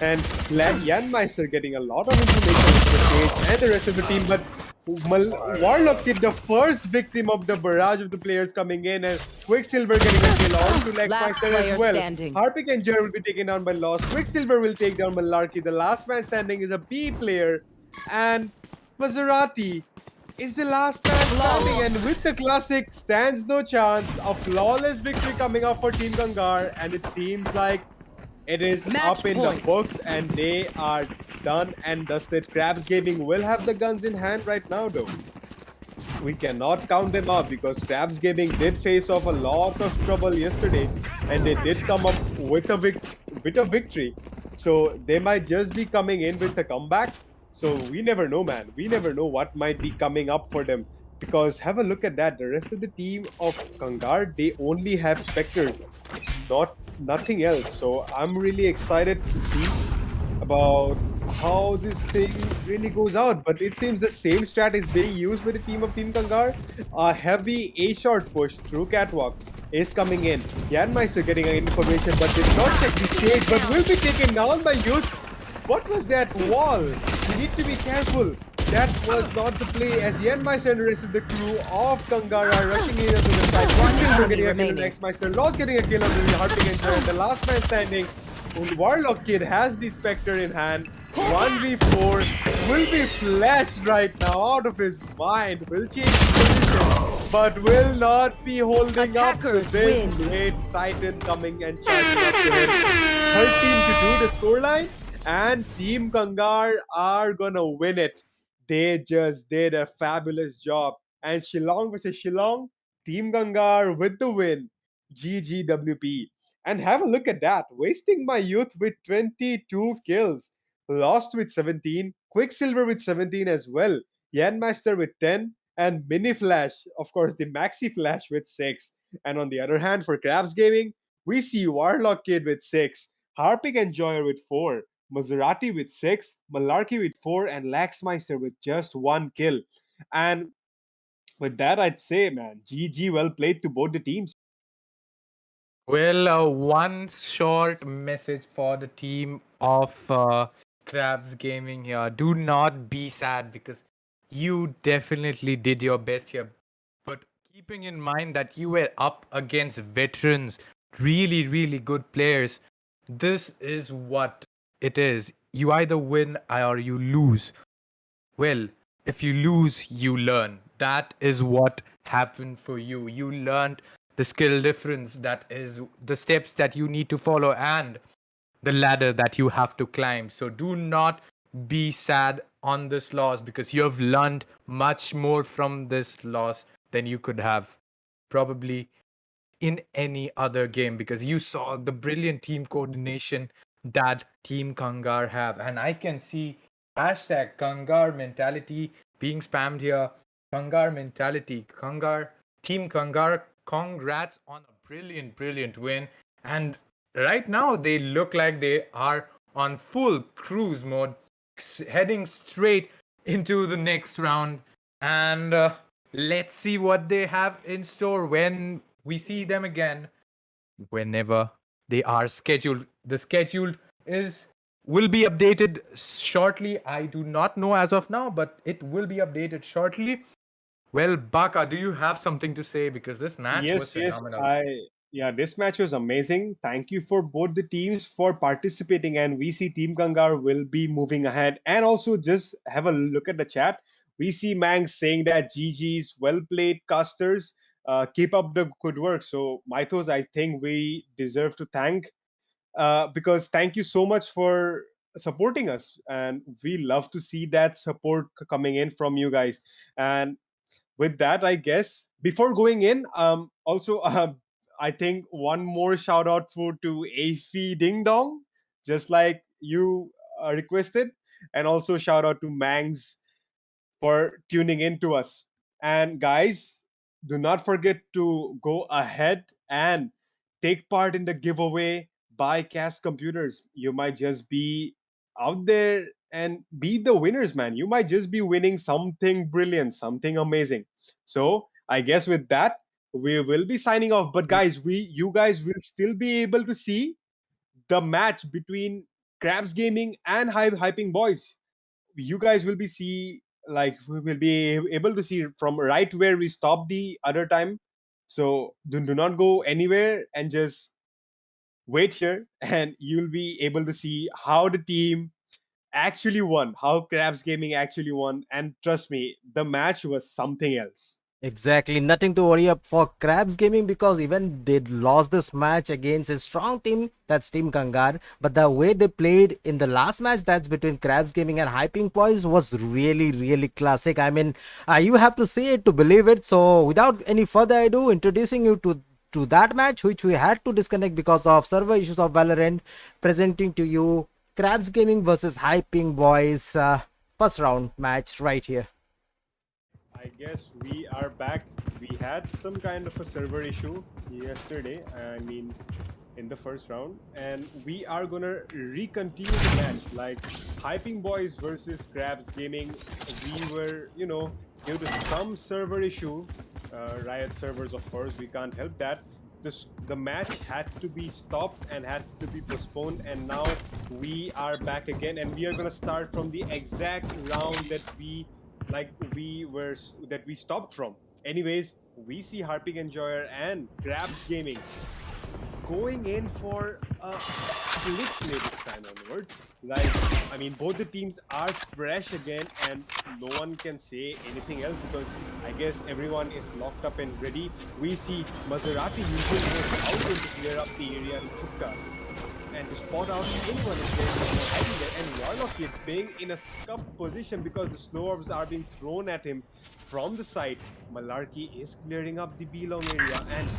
And Jan Meister getting a lot of information into the stage and the rest of the team, but Warlock Kid, the first victim of the barrage of the players coming in, and Quicksilver getting a kill on to Lex Last Meister player as well. standing. Harpic and Jer will be taken down by Lost. Quicksilver will take down Malarkey. The last man standing is a B player, and Maserati is the last man standing, and with the classic stands no chance. A flawless victory coming up for Team Kangar, and it seems like it is Match up in point. the books and they are done and dusted. Krabs Gaming will have the guns in hand right now though. We cannot count them out because Krabs Gaming did face off a lot of trouble yesterday and they did come up with a bit of victory. So they might just be coming in with a comeback. So we never know, man. We never know what might be coming up for them. Because have a look at that. The rest of the team of Kangar, they only have Spectres, nothing else. So I'm really excited to see about how this thing really goes out. But it seems the same strat is being used by the team of Team Kangar. A heavy A-short push through Catwalk is coming in. Janmeister getting information but did not check the stage, but will be taken down by Youth. What was that wall? You need to be careful. That was not the play as Janmeister and the rest of the crew of Kangar are rushing in onto the side. Quicksilver getting a kill on remaining. X-Meister. Lost getting a kill on the Harping Engine. And the last man standing, Warlock Kid has the Spectre in hand. 1v4 will be flashed right now out of his mind. Will change position, but will not be holding up to Attackers this win. great Titan coming and charging up to him. 13-2 the scoreline, and Team Kangar are gonna win it. They just did a fabulous job. And Shillong versus Shillong, Team Kangar with the win. GGWP. And have a look at that. Wasting my youth with 22 kills. Lost with 17. Quicksilver with 17 as well. Yanmaster with 10. And Mini Flash, of course, the Maxi Flash with 6. And on the other hand, for Krabs Gaming, we see Warlock Kid with 6. Harping Enjoyer with 4. Maserati with 6. Malarkey with 4. And Laxmeister with just 1 kill. And with that, I'd say, man, GG, well played to both the teams. Well, one short message for the team of Crabs Gaming here. Do not be sad because you definitely did your best here. But keeping in mind that you were up against veterans, really, really good players, this is what it is. you either win or you lose. Well, if you lose, you learn. That is what happened for you. You learned the skill difference, that is the steps that you need to follow and the ladder that you have to climb. So do not be sad on this loss, because you have learned much more from this loss than you could have probably in any other game, because you saw the brilliant team coordination that Team Kangar have. And I can see hashtag Kangar mentality being spammed here. Kangar mentality. Kangar, Team Kangar, congrats on a brilliant win. And right now they look like they are on full cruise mode, heading straight into the next round. And let's see what they have in store when we see them again, whenever they are scheduled. The schedule will be updated shortly. I do not know as of now, but it will be updated shortly. Well, Baka, do you have something to say? Because this match was Yes, phenomenal. this match was amazing. Thank you for both the teams for participating, and we see Team Kangar will be moving ahead. And also, just have a look at the chat. We see Mang saying that GG's, well played, casters. Keep up the good work. So, Mythos, I think we deserve to thank, because thank you so much for supporting us, and we love to see that support coming in from you guys. And with that, I guess before going in, also I think one more shout out to Afi Ding Dong, just like you requested, and also shout out to Mangs for tuning in to us. And guys, do not forget to go ahead and take part in the giveaway by CAS Computers. You might just be out there and be the winners, man. You might just be winning something brilliant, something amazing. So I guess with that, we will be signing off. But guys, you guys will still be able to see the match between Krabs Gaming and Hyping Boys. You guys will be see like we will be able to see from right where we stopped the other time. So do not go anywhere and just wait here, and you'll be able to see how the team actually won, how Krabs Gaming actually won. And trust me, the match was something else. Exactly, nothing to worry up for Krabs Gaming, because even they lost this match against a strong team, that's Team Kangar. But the way they played in the last match, that's between Krabs Gaming and Hyping Boys, was really classic. I mean, you have to see it to believe it. So without any further ado, introducing you to that match, which we had to disconnect because of server issues of Valorant, presenting to you Krabs Gaming versus Hyping Boys first round match right here. I guess we are back. We had some kind of a server issue yesterday. I mean, in the first round, and we are gonna recontinue the match, like Hyping Boys versus Krabs Gaming. We were, due to some server issue, Riot servers, of course, we can't help that. The match had to be stopped and had to be postponed, and now we are back again, and we are gonna start from the exact round that we stopped from. Anyways, we see Harping Enjoyer and Krabs Gaming going in for a split play this time onwards. I mean, both the teams are fresh again, and no one can say anything else because I guess everyone is locked up and ready. We see Maserati using his outward to clear up the area in Kukka and to spot out anyone who's hiding there. And Warlock being in a scuffed position because the slow orbs are being thrown at him from the side. Malarkey is clearing up the B long area, and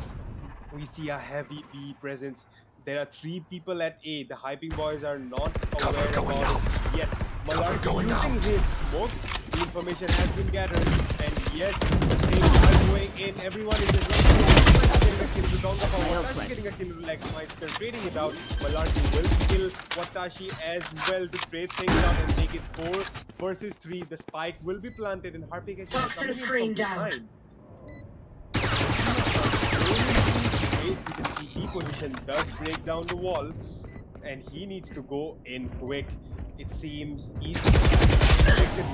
we see a heavy B presence. There are 3 people at A. The Hyping Boys are not aware about it yet. Malarkey using his smokes. The information has been gathered, and yes, they are going in. Everyone is just getting a kill to Dongafa. Watashi getting a kill to Lexmeister, trading it out. Malarkey will kill Watashi as well to trade things out and make it 4 versus 3. The spike will be planted, and Harping is coming in from behind. You can see D position does break down the wall, and he needs to go in quick. It seems easy.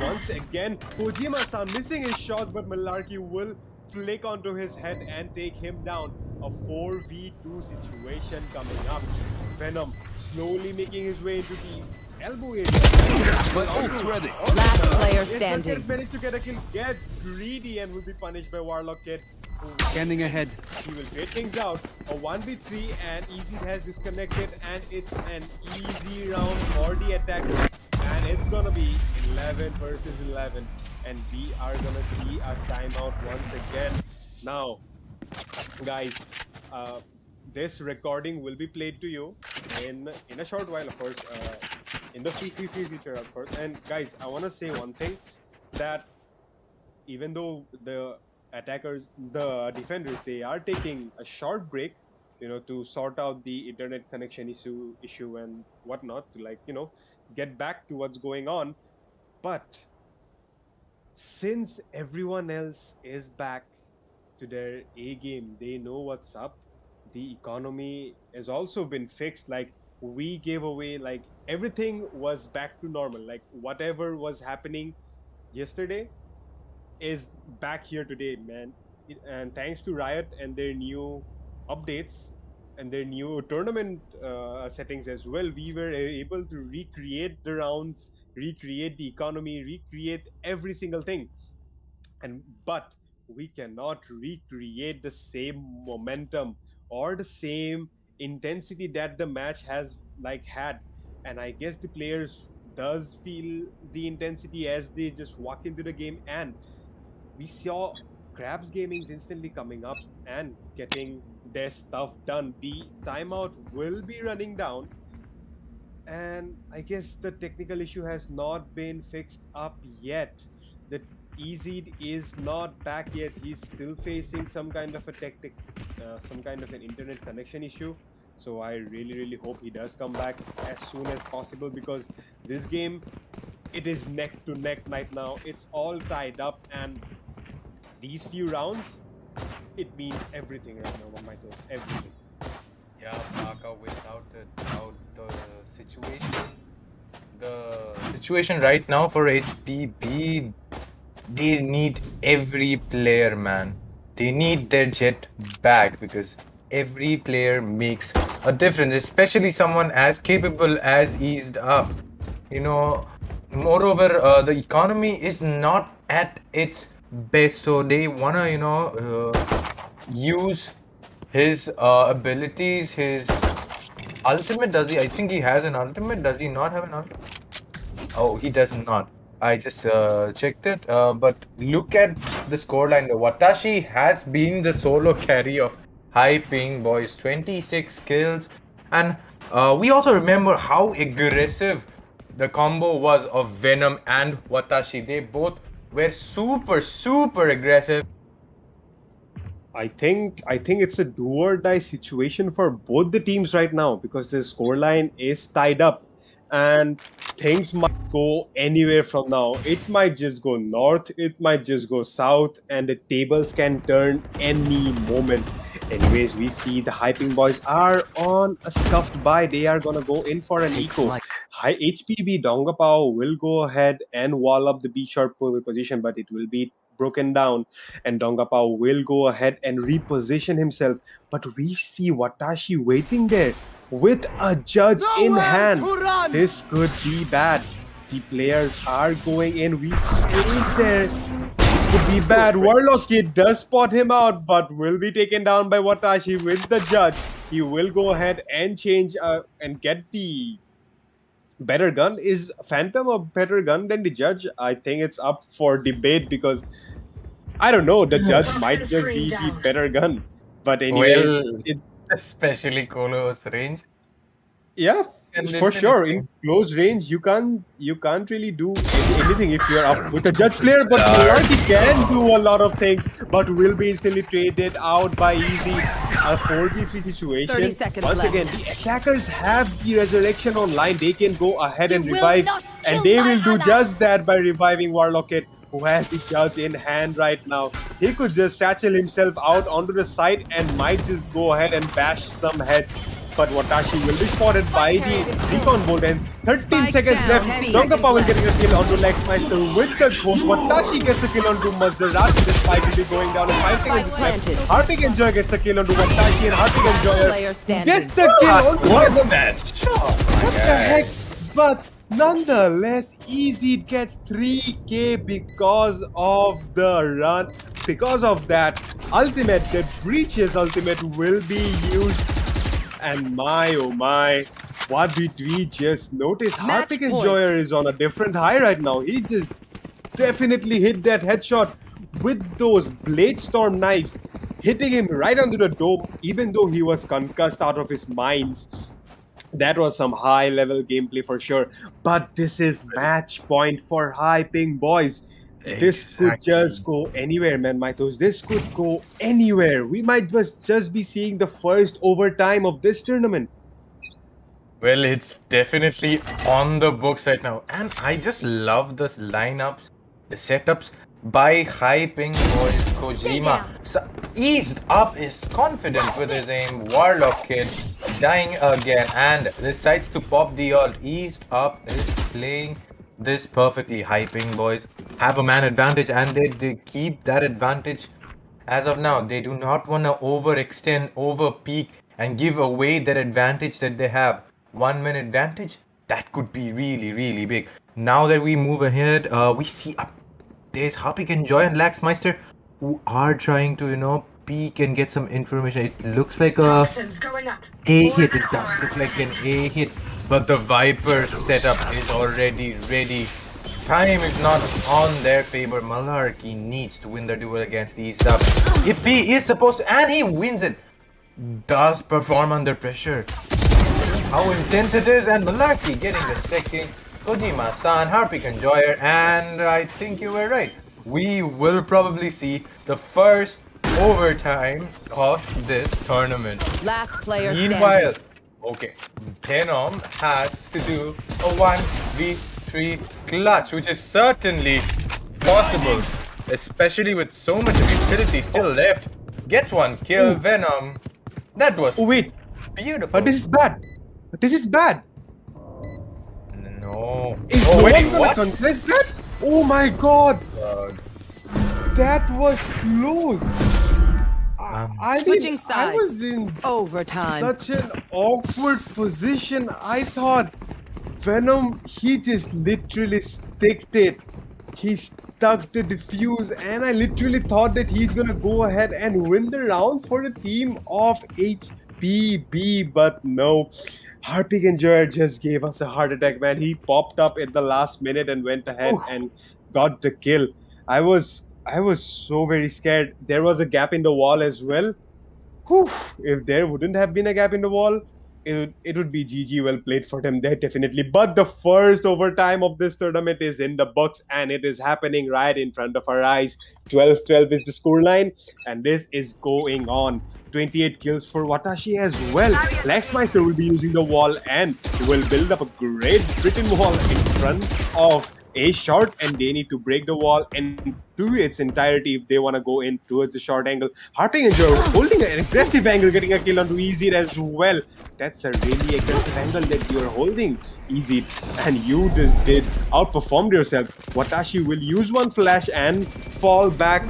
Once again, Kojima-san missing his shot, but Malarkey will flick onto his head and take him down. A 4v2 situation coming up. Venom slowly making his way into the elbow area. But ult's ready. Last player Yes, standing. managed to get a kill. Gets greedy and will be punished by Warlock Kid. Scanning ahead. He will trade things out. A 1v3 and Easy has disconnected and it's an easy round for the attackers. And it's gonna be 11 versus 11. And we are gonna see a timeout once again. Now, guys, this recording will be played to you in a short while, of course, in the free feature, of course. And guys, I want to say one thing, that even though the defenders, they are taking a short break, to sort out the internet connection issue and whatnot, to get back to what's going on. But since everyone else is back to their A game, they know what's up. The economy has also been fixed. We gave away, everything was back to normal. Whatever was happening yesterday is back here today, man. And thanks to Riot and their new updates and their new tournament settings as well, we were able to recreate the rounds, recreate the economy, recreate every single thing. But we cannot recreate the same momentum or the same intensity that the match has had. And I guess the players does feel the intensity as they just walk into the game. And we saw Krabs Gaming's instantly coming up and getting their stuff done. The timeout will be running down, and I guess the technical issue has not been fixed up yet. The Easy is not back yet. He's still facing some kind of some kind of an internet connection issue. So I really hope he does come back as soon as possible, because this game, it is neck to neck right now. It's all tied up, and these few rounds, it means everything right now on my toes. Everything. Yeah, Baka, without a doubt, the situation right now for HPB, they need every player, man. They need their jet back, because every player makes a difference, especially someone as capable as Eased Up. Moreover, the economy is not at its best, so they wanna, use his abilities, his ultimate. Does he? I think he has an ultimate. Does he not have an ultimate? Oh, he does not. I just checked it. But look at the scoreline. The Watashi has been the solo carry of High Ping Boys. 26 kills. And we also remember how aggressive the combo was of Venom and Watashi. They both were super aggressive. I think it's a do or die situation for both the teams right now, because the scoreline is tied up and things might go anywhere from now. It might just go north, it might just go south, and the tables can turn any moment. Anyways, we see the Hyping Boys are on a scuffed buy. They are gonna go in for an eco. High HPB Dongapao will go ahead and wall up the B sharp position, but it will be broken down, and Dongapao will go ahead and reposition himself. But we see Watashi waiting there with a judge in hand. This could be bad. The players are going in. We see there. Could be bad. Warlock Kid does spot him out, but will be taken down by Watashi with the judge. He will go ahead and change and get the better gun. Is Phantom a better gun than the judge? I think it's up for debate, because I don't know, the judge might just be the better gun. But anyways, especially Kolo's range. Yeah, for sure. In close range, you can't really do anything if you're up with a judge player. But Milwaukee can do a lot of things, but will be instantly traded out by Easy. A 4v3 situation. 30 seconds Once left. again, the attackers have the resurrection online. They can go ahead and revive, and they will do just that by reviving Warlock Kid, who has the judge in hand right now. He could just satchel himself out onto the side and might just go ahead and bash some heads. but Watashi will be spotted by the recon bolt and 13 Spike seconds down. left. 10 Tonga seconds will left. getting a kill onto Lexmeister with the goal. Watashi gets a kill onto Maserati. This fight will be going down in 5 seconds left. planted. Harping Enjoyer gets a kill onto Watashi and Harping Player Enjoyer standing. gets a kill onto What's that shot? what the heck? But nonetheless, Easy gets 3k because of the run. Because of that, ultimate, the Breaches ultimate will be used. And my oh my, what did we just notice? Match Harpic point. Enjoyer is on a different high right now. He just definitely hit that headshot with those Blade Storm knives, hitting him right onto the dome, even though he was concussed out of his minds. That was some high level gameplay for sure. But this is match point for High Ping boys. This could just go anywhere, man, Mythos. This could go anywhere. We might just be seeing the first overtime of this tournament. Well, it's definitely on the books right now. And I just love the lineups, the setups by High Ping Boys Kojima. So, eased up is confident with his aim. Warlock Kid dying again and decides to pop the ult. Eased up is playing this perfectly. High Ping Boys have a man advantage and they keep that advantage as of now. They do not want to overextend, over peak and give away that advantage that they have. 1 man advantage, that could be really, really big. Now that we move ahead, we see there's Harpic and Joy and Laxmeister who are trying to, peek and get some information. It looks like a hit. It does look like an A hit. But the Viper setup is already ready. Time is not on their favor. Malarkey needs to win the duel against these stuff. If he is supposed to, and he wins it, does perform under pressure. How intense it is, and Malarkey getting the second. Kojima-san, Harpic Enjoyer, and I think you were right. We will probably see the first overtime of this tournament. Last player Meanwhile, standing. okay, Venom has to do a 1v3 clutch, which is certainly possible, especially with so much of utility still left. Gets one kill, Venom. That was Oh wait, beautiful. but this is bad. This is bad. No. Is Oh, no wait, one gonna what? contest that? Oh my god, that was close. I mean, Switching I sides. was in Overtime. such an awkward position. I thought Venom, he just literally sticked it. He stuck the defuse, and I literally thought that he's gonna go ahead and win the round for the team of HPB, but no. Harpic Enjoyer just gave us a heart attack, man. He popped up at the last minute and went ahead and got the kill. I was so very scared. There was a gap in the wall as well. Whew, if there wouldn't have been a gap in the wall, it would be GG. Well played for them there, definitely. But the first overtime of this tournament is in the books, and it is happening right in front of our eyes. 12-12 is the scoreline, and this is going on. 28 kills for Watashi as well. Laxmeister will be using the wall and will build up a great Britain wall in front of a short, and they need to break the wall and do its entirety if they want to go in towards the short angle. Harping and Joe holding an aggressive angle, getting a kill onto Easy as well. That's a really aggressive angle that you're holding, Easy, and you just did outperformed yourself. Watashi will use one flash and fall back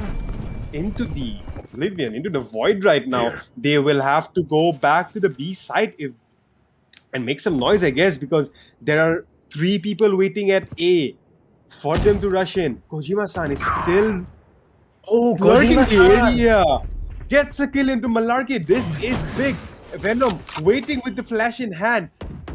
into the oblivion, into the void right now. They will have to go back to the B side and make some noise, I guess, because there are 3 people waiting at A for them to rush in. Kojima-san is still lurking in the area. Gets a kill into Malarkey. This is big. Venom waiting with the flash in hand,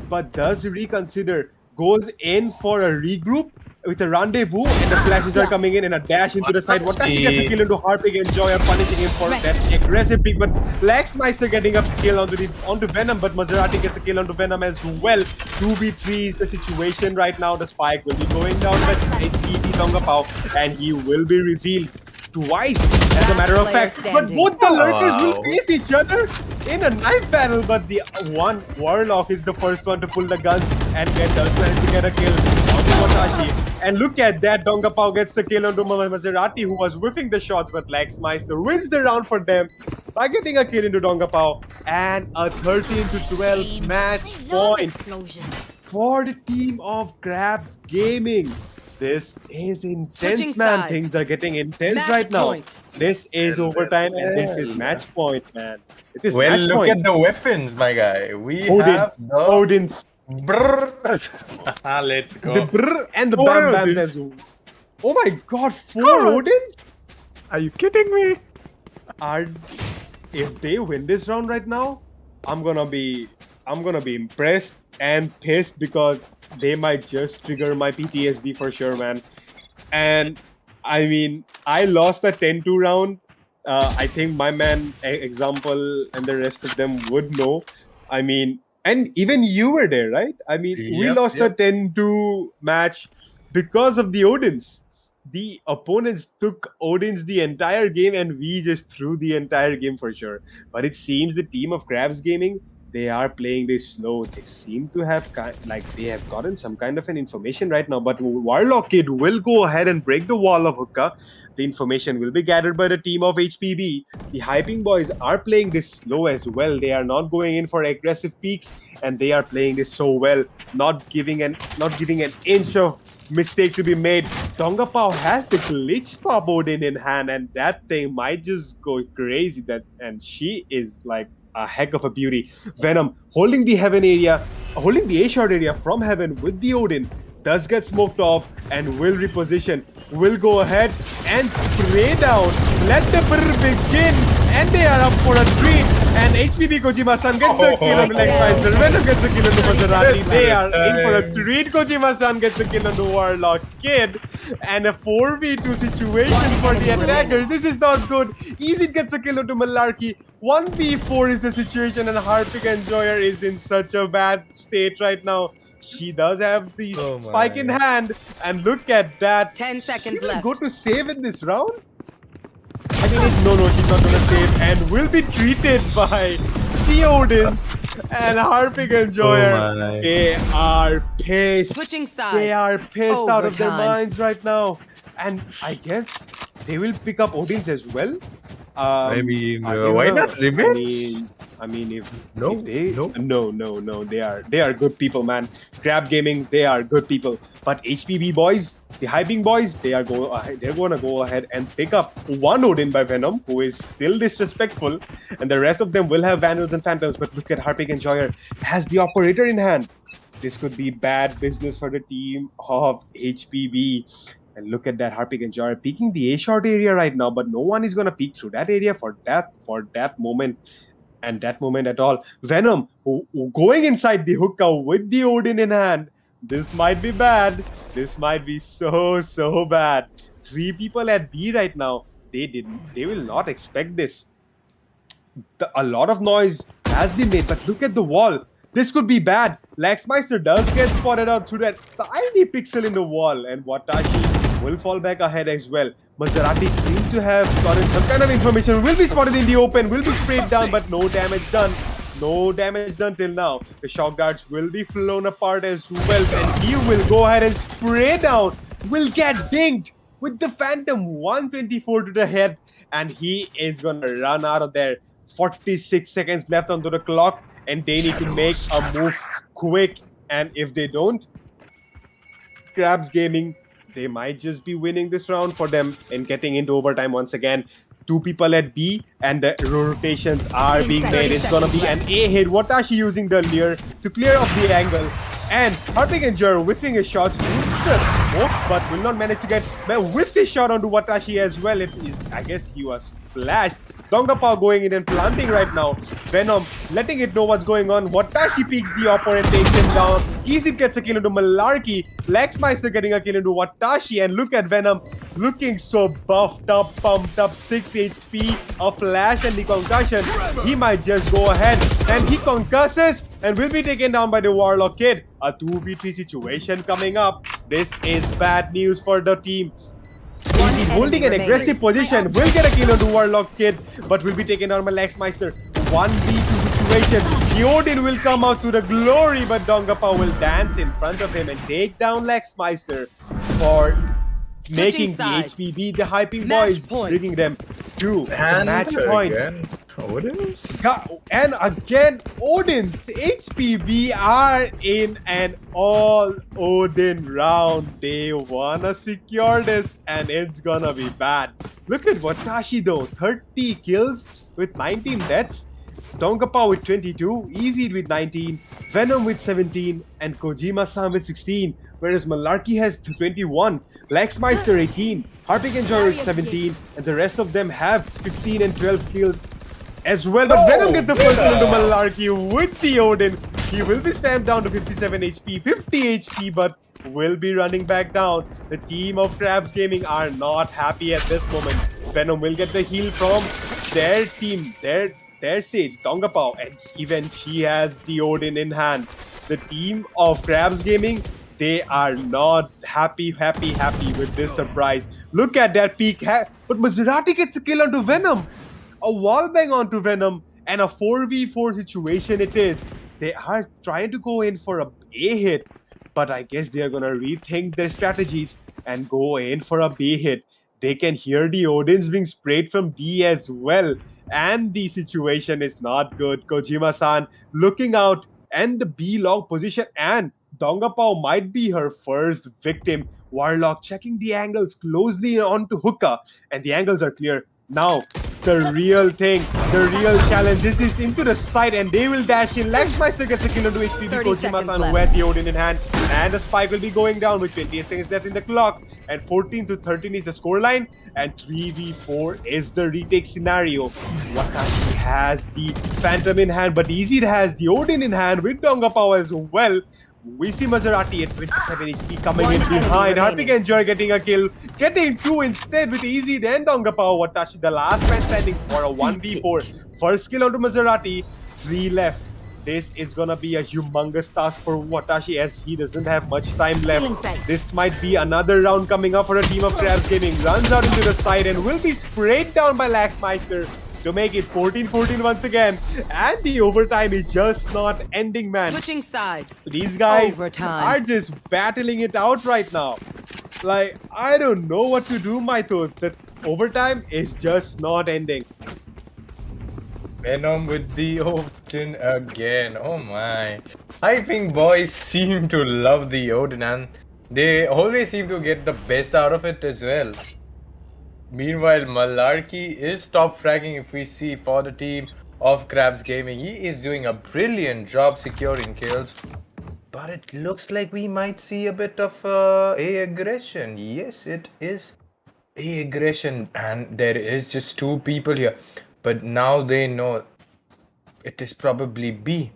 but does reconsider. Goes in for a regroup with a rendezvous, and the flashes are coming in and a dash into the side. Watashi gets a kill into Harpic Enjoyer, punishing him for that aggressive pick, but Laxmeister getting a kill onto Venom, but Maserati gets a kill onto Venom as well. 2v3 is the situation right now. The spike will be going down by TT Tonga Pao, and he will be revealed twice, as a matter of fact. But both the lurkers will face each other in a knife battle, but the one Warlock is the first one to pull the guns and does manage to get a kill onto Watashi. And look at that, Dongapao gets the kill onto Maserati, who was whiffing the shots, but Laxmeister wins the round for them by getting a kill into Dongapao. And a 13-12 match point Explosions. for the team of Krabs Gaming. This is intense, Switching man. sides. Things are getting intense Match right now. point. This is overtime, and this is match point, man. It is Well, match look point. at the weapons, my guy. We Odin, have the Odin's, brrr. Let's go. the brr and the Four bam bams Odins. as well. Oh my god, 4 God. Odins? Are you kidding me? If they win this round right now, I'm gonna be impressed and pissed because they might just trigger my PTSD for sure, man. And I mean, I lost the 10-2 round. I think my man Example and the rest of them would know. I mean, and even you were there, right? I mean, we Yep, lost yep. the 10-2 match because of the Odins. The opponents took Odins the entire game, and we just threw the entire game for sure. But it seems the team of Krabs Gaming, they are playing this slow. They seem to have they have gotten some kind of an information right now. But Warlock Kid will go ahead and break the wall of hookah. The information will be gathered by the team of HPB. The Hyping Boys are playing this slow as well. They are not going in for aggressive peaks, and they are playing this so well, not giving an inch of mistake to be made. Dongapao has the glitch pop Odin in hand, and that thing might just go crazy. And she is like a heck of a beauty. Venom holding the heaven area, holding the A short area from heaven with the Odin, does get smoked off and will reposition. Will go ahead and spray down. Let the brr begin, and they are up for a treat. And HPB Kojima-san gets the kill on the leg spicer. Venom gets the kill on the Maserati. They are in for a treat. Kojima-san gets the kill on the Warlock Kid. And a 4v2 situation for the attackers. This is not good. Easy gets a kill onto Malarkey. 1v4 is the situation, and Harpik Enjoyer is in such a bad state right now. She does have the Oh spike in my. hand, and look at that. 10 seconds She will left. go to save in this round? I mean, no, she's not gonna save, and will be treated by the Odins and Harpik Enjoyer. Oh my. They are pissed. Switching sides. They are pissed out of their Overtime. minds right now, and I guess they will pick up Odins as well. I mean, are they why gonna- not revenge? I mean, if No, they no. no, they are good people, man. Crab Gaming, they are good people. But HPB boys, the Hyping boys, they're gonna go ahead and pick up one Odin by Venom, who is still disrespectful, and the rest of them will have Vandals and Phantoms. But look at Harpik Enjoyer has the operator in hand. This could be bad business for the team of HPB. And look at that, Harpik Enjoyer peeking the A short area right now, but no one is gonna peek through that area for that moment. And that moment at all. Venom who going inside the hookah with the Odin in hand. This might be bad. This might be so bad. 3 people at B right now. They will not expect this. A lot of noise has been made, but look at the wall. This could be bad. Laxmeister does get spotted out through that tiny pixel in the wall, and Watashi will fall back ahead as well. Maserati seem to have gotten some kind of information. Will be spotted in the open, will be sprayed down, but no damage done. No damage done till now. The shock darts will be flown apart as well, and he will go ahead and spray down. Will get dinged with the Phantom. 124 to the head, and he is gonna run out of there. 46 seconds left onto the clock, and they need to make a move quick. And if they don't, Krabs Gaming, they might just be winning this round for them and getting into overtime once again. 2 people at B, and the rotations are being made. It's gonna be an A hit. Watashi using the lure to clear off the angle. And Harpik and Jero whiffing his shots. Uses smoke, but will not manage to get. Man, whiffs his shot onto Watashi as well. I guess he was flashed. Dongapao going in and planting right now. Venom letting it know what's going on. Watashi peeks the opponent, takes him down. Easy gets a kill into Malarkey. Laxmeister getting a kill into Watashi. And look at Venom looking so buffed up, pumped up. 6 HP, a flash, and the concussion. He might just go ahead and he concusses and will be taken down by the Warlock Kid. A 2v3 situation coming up. This is bad news for the team. Easy holding an aggressive position, will get a kill onto Warlock Kid, but will be taken down by Laxmeister. 1v2 situation. The Odin will come out to the glory, but Dongapao will dance in front of him and take down Laxmeister. for Switching making the sides. HPB the hyping Match boys, point. bringing them to the And match point. again, Odins. And again, Odin's HPB are in an all Odin round. They wanna secure this, and it's gonna be bad. Look at Watashi though, 30 kills with 19 deaths. Dongapa with 22, Easy with 19, Venom with 17, and Kojima-san with 16. Whereas Malarkey has 21, Laxmeister 18, Harping Enjoyer with 17, and the rest of them have 15 and 12 kills as well. But Venom gets the first kill into Malarkey with the Odin. He will be stamped down to 57 HP, 50 HP, but will be running back down. The team of Krabs Gaming are not happy at this moment. Venom will get the heal from their team, their Sage, Dongapao, and even she has the Odin in hand. The team of Krabs Gaming, they are not happy with this surprise. Look at that peak, but Maserati gets a kill onto Venom. A wall bang onto Venom, and a 4v4 situation it is. They are trying to go in for a A hit, but I guess they're gonna rethink their strategies and go in for a B hit. They can hear the Odins being sprayed from B as well, and the situation is not good. Kojima-san looking out, and the B log position, and Dongapao might be her first victim. Warlock checking the angles closely onto Hookah, and the angles are clear. Now, the real thing, the real challenge is this into the side, and they will dash in. Laxmeister gets a kill onto HPB. 30 Kojima-san seconds with the Odin in hand, and the spike will be going down with 28 seconds left in the clock, and 14-13 is the scoreline, and 3v4 is the retake scenario. Watashi has the Phantom in hand, but Easy has the Odin in hand with Dongapao as well. We see Maserati at 27 HP coming in One enemy behind. Harping remaining. Enjoy getting a kill. Getting 2 instead with Easy, then Dongapao. Watashi, the last man standing for a 1v4. First kill onto Maserati. 3 left. This is gonna be a humongous task for Watashi as he doesn't have much time left. This might be another round coming up for a team of Krabs Gaming. Runs out into the side and will be sprayed down by Laxmeister to make it 14-14 once again. And the overtime is just not ending, man. Switching sides. These guys Overtime. are just battling it out right now. Like, I don't know what to do, my toes. That overtime is just not ending. Venom with the Odin again. Oh my. I think boys seem to love the Odin, and they always seem to get the best out of it as well. Meanwhile, Malarkey is top fragging if we see for the team of Krabs Gaming. He is doing a brilliant job securing kills. But it looks like we might see a bit of A aggression. Yes, it is A aggression. And there is just 2 people here. But now they know it is probably B.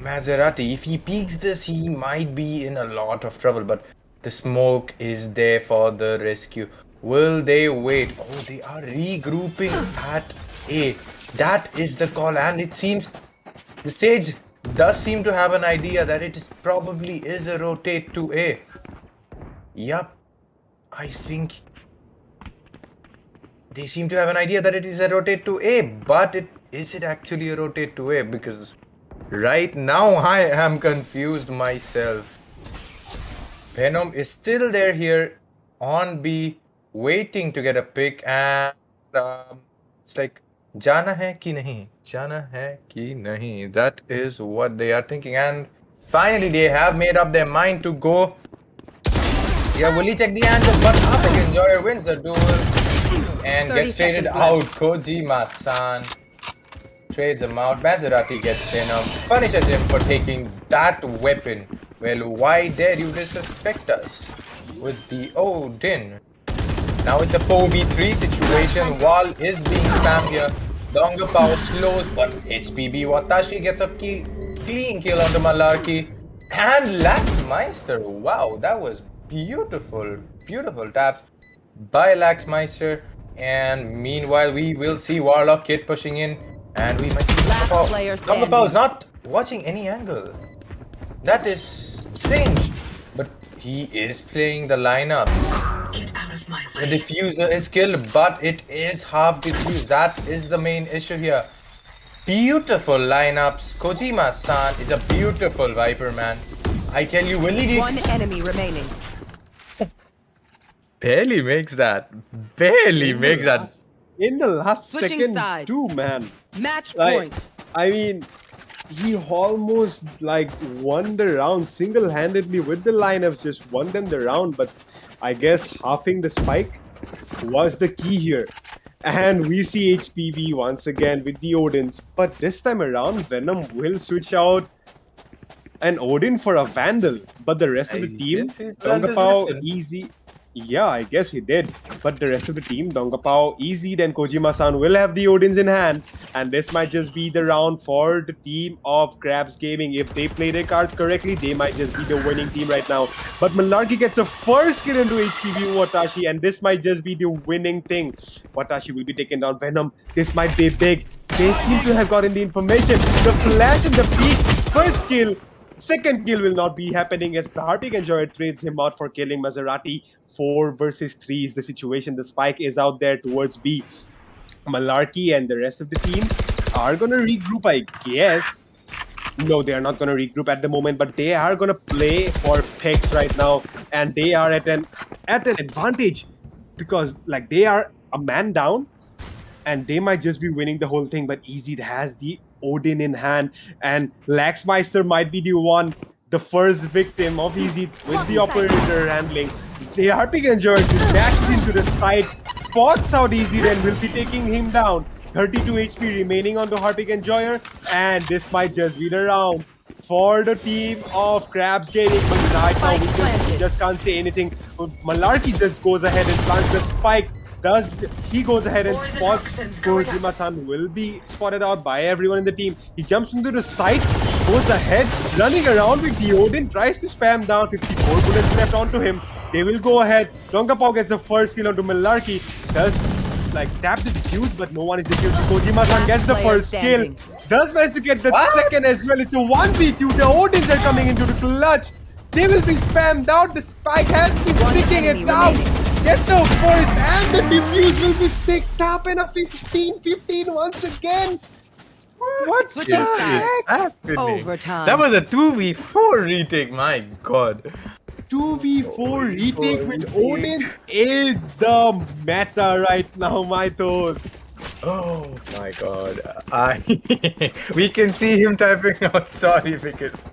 Maserati, if he peeks this, he might be in a lot of trouble. But the smoke is there for the rescue. Will they wait? Oh, they are regrouping at A. That is the call, and it seems the Sage does seem to have an idea that it probably is a rotate to A. Yup, I think they seem to have an idea that it is a rotate to A, but is it actually a rotate to A? Because right now I am confused myself. Venom is still there here on B, waiting to get a pick, and it's like, jana hai ki nahi? Jana hai ki nahi? That is what they are thinking, and finally they have made up their mind to go. Yeah, will he check the angle? But Harping Enjoyer wins the duel and 30 gets traded seconds out. left. Kojima-san trades him out. Maserati gets Venom, punishes him for taking that weapon. Well, why dare you disrespect us with the Odin? Now it's a 4v3 situation. Wall is being spammed here. Dongapao slows, but HPB Watashi gets a clean kill onto Malarkey. And Laxmeister. Wow, that was beautiful. Beautiful taps by Laxmeister. And meanwhile, we will see Warlock Kid pushing in. And we might see Last Dongapao. player standing. Dongapao is not watching any angle. That is strange. But he is playing the lineup. The diffuser is killed, but it is half diffused. That is the main issue here. Beautiful lineups. Kojima-san is a beautiful Viper, man. I tell you, will he One enemy remaining. barely makes that. Barely makes that. In the last Switching second sides. too, man. Match Like, point. I mean, he almost like won the round single-handedly with the lineups, just won them the round. But I guess halving the spike was the key here. And we see HPV once again with the Odins. But this time around, Venom will switch out an Odin for a Vandal. But the rest of the team, guess he's learned his Dongapao, lesson. Easy. Yeah, I guess he did. But the rest of the team, Dongapao, Easy, then Kojima-san will have the Odins in hand. And this might just be the round for the team of Krabs Gaming. If they play their cards correctly, they might just be the winning team right now. But Malarkey gets a first kill into HPV Watashi, and this might just be the winning thing. Watashi will be taking down Venom. This might be big. They seem to have gotten the information. The flash and the peak. First kill. Second kill will not be happening as Harpik Enjoyer trades him out for killing Maserati. 4 versus 3 is the situation. The spike is out there towards B. Malarkey and the rest of the team are going to regroup, I guess. No, they are not going to regroup at the moment, but they are going to play for picks right now. And they are at an advantage because like they are a man down and they might just be winning the whole thing. But Easy has the Odin in hand, and Laxmeister might be the first victim of Easy with the operator handling. The Harpik Enjoyer just dashes into the side, spots out Easy, then will be taking him down. 32 HP remaining on the Harpik Enjoyer, and this might just be the round for the team of Krabs Gaming. But right now we just can't say anything. Malarkey just goes ahead and plants the spike. He goes ahead and spots Kojima-san will be spotted out by everyone in the team. He jumps into the site, goes ahead, running around with the Odin, tries to spam down. 54 bullets left onto him. They will go ahead. Dongapao gets the first kill onto Malarkey. Does like tap the defuse, but no one is defused. Kojima-san gets the first kill. Does manage to get the second as well. It's a 1v2. The Odins are coming into the clutch. They will be spammed out. The spike has been sticking it out. Get the first, and the defuse will be sticked up in a 15-15 once again. What the heck? Happening? Overtime. That was a 2v4 retake, my god. 2v4 retake with Odins is the meta right now, my thoughts. Oh my god. We can see him typing out sorry because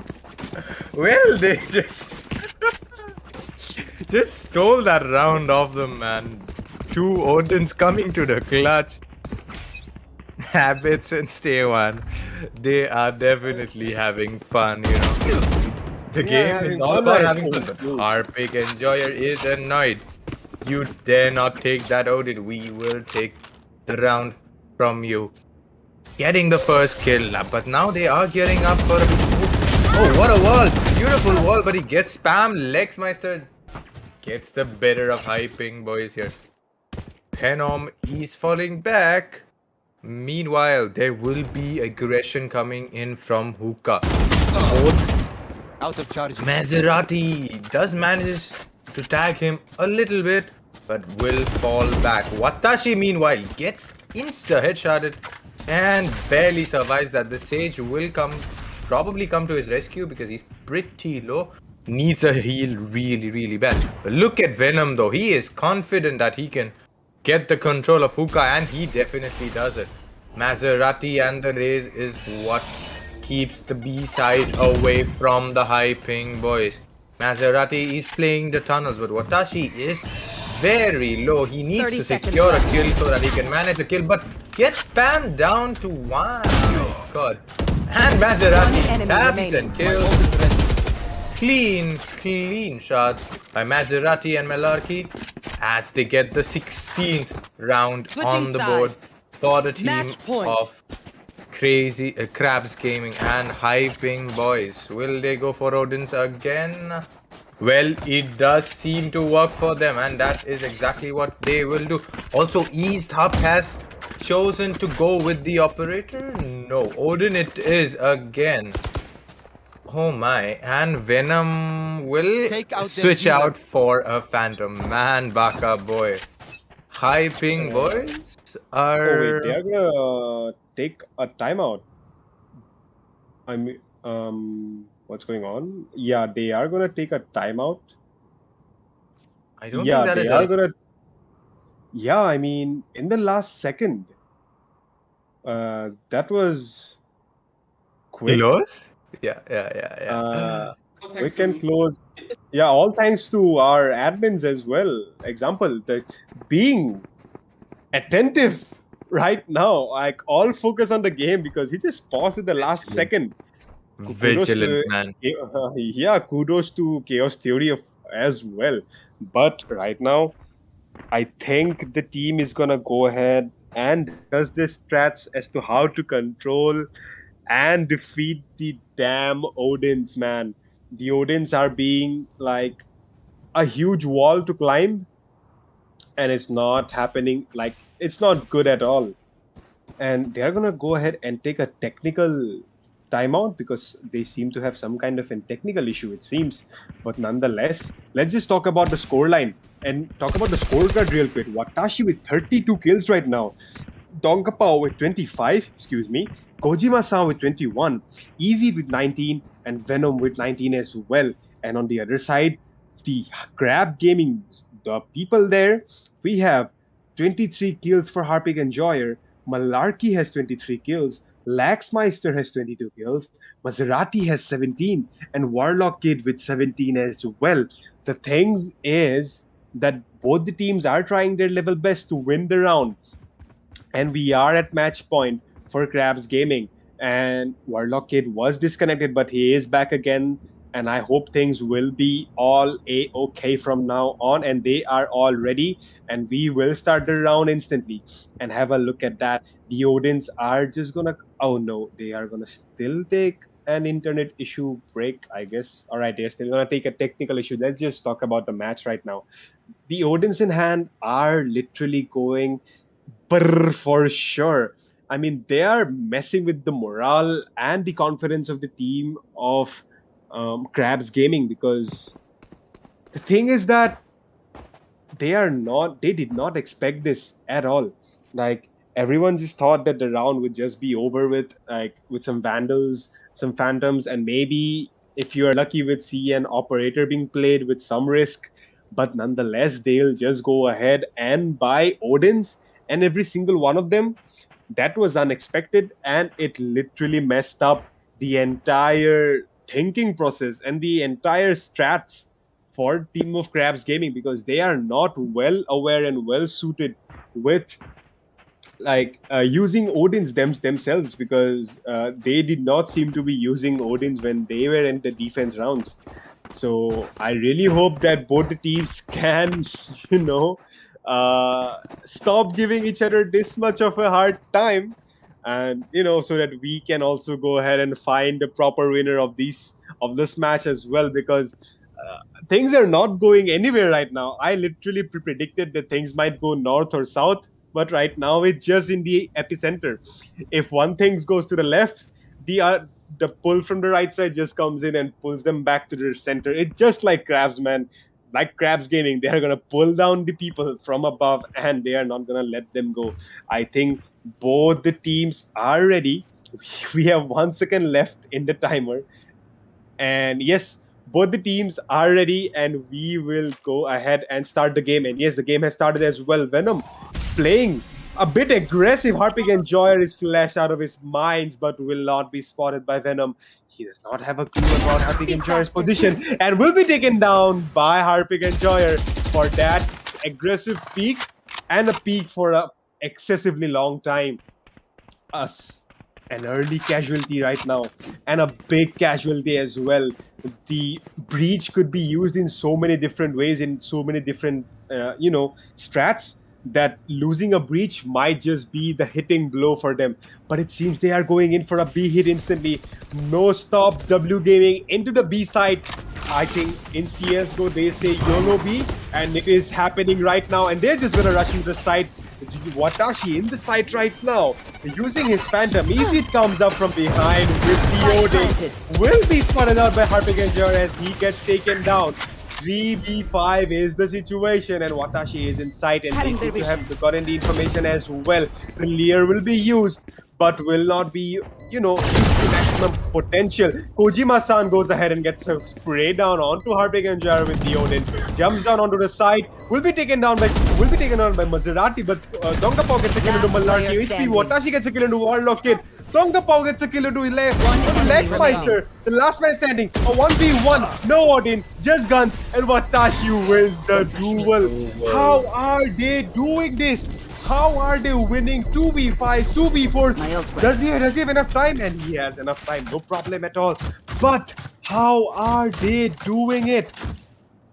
well they just stole that round off them, man. 2 Odins coming to the clutch. Habits and Stay One. They are definitely having fun, you know. The game is all about having fun. But Harpik Enjoyer is annoyed. You dare not take that Odin. We will take the round from you. Getting the first kill, but now they are gearing up for a... Oh, what a wall! Beautiful wall, but he gets spammed. Lexmeister gets the better of hyping boys here. Penom is falling back. Meanwhile, there will be aggression coming in from Hookah. Out of charge. Maserati does manage to tag him a little bit, but will fall back. Watashi, meanwhile, gets insta-headshotted and barely survives that. The Sage will probably come to his rescue because he's pretty low. Needs a heal really, really bad. But look at Venom though. He is confident that he can get the control of Hookah, and he definitely does it. Maserati and the Raze is what keeps the B side away from the hyping boys. Maserati is playing the tunnels, but Watashi is very low. He needs to secure a kill so that he can manage a kill, but gets spammed down to 1. Oh my god. And Maserati taps and kills. Clean shots by Maserati and Malarkey as they get the 16th round on the board for the team of crazy Krabs Gaming and hyping boys. Will they go for Odins again? Well, it does seem to work for them, and that is exactly what they will do. Also, East Hub has chosen to go with the operator. No, Odin it is again. Oh my, and Venom will switch out for a Phantom. Man, Baka boy. Hyping boys are... Oh wait, they are gonna take a timeout. I mean, what's going on? Yeah, they are gonna take a timeout. I don't Yeah, think that they is are a gonna. Yeah, I mean, in the last second, that was quick, close. Yeah. uh, So thanks quick to and me. close. Yeah, all thanks to our admins as well. Example, the being attentive right now, like all focus on the game because he just paused at the last Vigilant, second. Kudos vigilant to man. yeah, kudos to Chaos Theory as well. But right now, I think the team is gonna go ahead and does this strats as to how to control and defeat the damn Odins, man. The Odins are being like a huge wall to climb, and it's not happening. Like it's not good at all. And they're gonna go ahead and take a technical timeout because they seem to have some kind of a technical issue, it seems. But nonetheless, let's just talk about the scoreline and talk about the scorecard real quick. Watashi with 32 kills right now. Donkapao with 25, excuse me. Kojima-san with 21. Easy with 19 and Venom with 19 as well. And on the other side, the Grab Gaming, the people there, we have 23 kills for Harpig Enjoyer. Malarkey has 23 kills. Laxmeister has 22 kills. Maserati has 17. And Warlock Kid with 17 as well. The thing is that both the teams are trying their level best to win the round, and we are at match point for Krabs Gaming. And Warlock Kid was disconnected, but he is back again. And I hope things will be all a-okay from now on. And they are all ready. And we will start the round instantly. And have a look at that. The Odins are just gonna. Oh no, they are gonna still take an internet issue break, I guess. All right, they're still gonna take a technical issue. Let's just talk about the match right now. The Odins in hand are literally going for sure. I mean, they are messing with the morale and the confidence of the team of Krabs Gaming, because the thing is that they did not expect this at all. Like, everyone just thought that the round would just be over with, like, with some vandals, some phantoms, and maybe if you are lucky with see an operator being played with some risk. But nonetheless, they'll just go ahead and buy Odins, and every single one of them, that was unexpected, and it literally messed up the entire thinking process and the entire strats for team of Crabs Gaming, because they are not well aware and well suited with like using Odins themselves, because they did not seem to be using Odins when they were in the defense rounds. So I really hope that both the teams can, you know, stop giving each other this much of a hard time, and so that we can also go ahead and find the proper winner of this match as well, because things are not going anywhere right now. I literally predicted that things might go north or south, but right now it's just in the epicenter. If one thing goes to the left, the pull from the right side just comes in and pulls them back to the center. It's just like Crabs, man. Like Crabs Gaming, they are gonna pull down the people from above, and they are not gonna let them go. I think both the teams are ready. We have 1 second left in the timer, and yes, both the teams are ready, and we will go ahead and start the game. And yes, the game has started as well. Venom playing a bit aggressive. Harpig Enjoyer is flashed out of his minds, but will not be spotted by Venom. He does not have a clue about Harpig Enjoyer's position, and will be taken down by Harpig Enjoyer for that aggressive peek, and a peek for a excessively long time. An early casualty right now, and a big casualty as well. The breach could be used in so many different ways, in so many different strats, that losing a breach might just be the hitting blow for them. But it seems they are going in for a B hit instantly. No stop, W Gaming into the B side. I think in CSGO they say YOLO B, and it is happening right now, and they're just gonna rush into the side. Watashi in the site right now, using his Phantom. Easy it comes up from behind with the Odin. Will be spotted out by Harpig Enjoyer as he gets taken down. 3v5 is the situation, and Watashi is in sight, and they seem to have gotten the information as well. The Leer will be used, but will not be maximum potential. Kojima-san goes ahead and gets a spray down onto KANGAR with the Odin. Jumps down onto the side. Will be taken down by Maserati, but Dongapao gets a kill into Malarkey. HP standing. Watashi gets a kill into Warlock Kid. Dongapao gets a kill into Lexmeister. The last man standing. A 1v1. No Odin, just guns, and Watashi wins the duel. How are they doing this? How are they winning 2v5s, 2v4s? Does he have enough time? And he has enough time, no problem at all. But how are they doing it?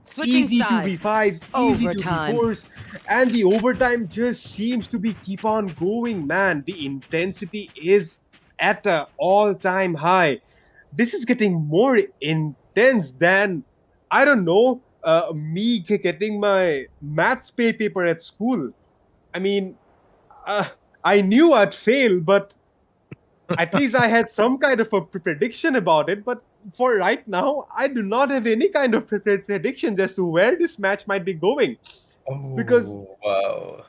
Switching Easy sides. 2v5s, easy Overtime. 2v4s, and the overtime just seems to be keep on going, man. The intensity is at an all-time high. This is getting more intense than, I don't know, me getting my maths paper at school. I mean, I knew I'd fail, but at least I had some kind of a prediction about it. But for right now, I do not have any kind of predictions as to where this match might be going. Because, wow.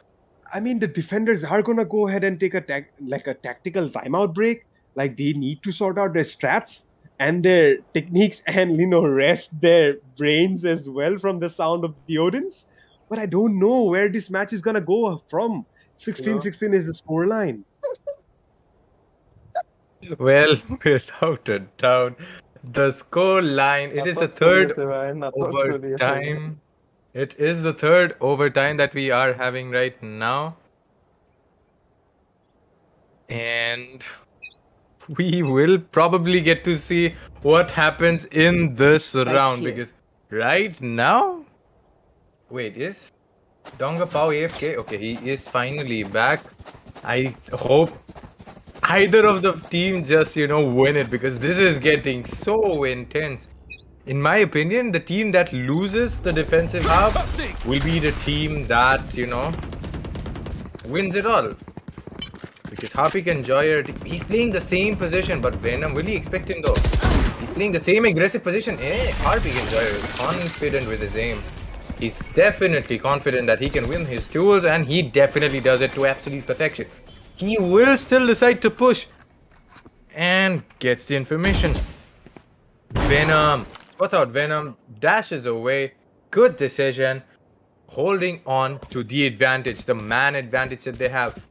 I mean, the defenders are going to go ahead and take a tactical timeout break. Like, they need to sort out their strats and their techniques and, rest their brains as well from the sound of the Odins. But I don't know where this match is going to go from. 16-16 is the scoreline. Well, without a doubt, the score line, it is the third overtime. It is the third overtime that we are having right now. And we will probably get to see what happens in this round. here. Because right now... Wait, is Dongapao AFK? Okay, he is finally back. I hope either of the team just, win it, because this is getting so intense. In my opinion, the team that loses the defensive half will be the team that, wins it all. Because Harpic and Joyer, he's playing the same position, but Venom, will he expect him though? He's playing the same aggressive position. Harpic and Joyer is confident with his aim. He's definitely confident that he can win his duels, and he definitely does it to absolute perfection. He will still decide to push and gets the information. Venom, what's out? Venom dashes away. Good decision. Holding on to the advantage, the man advantage that they have.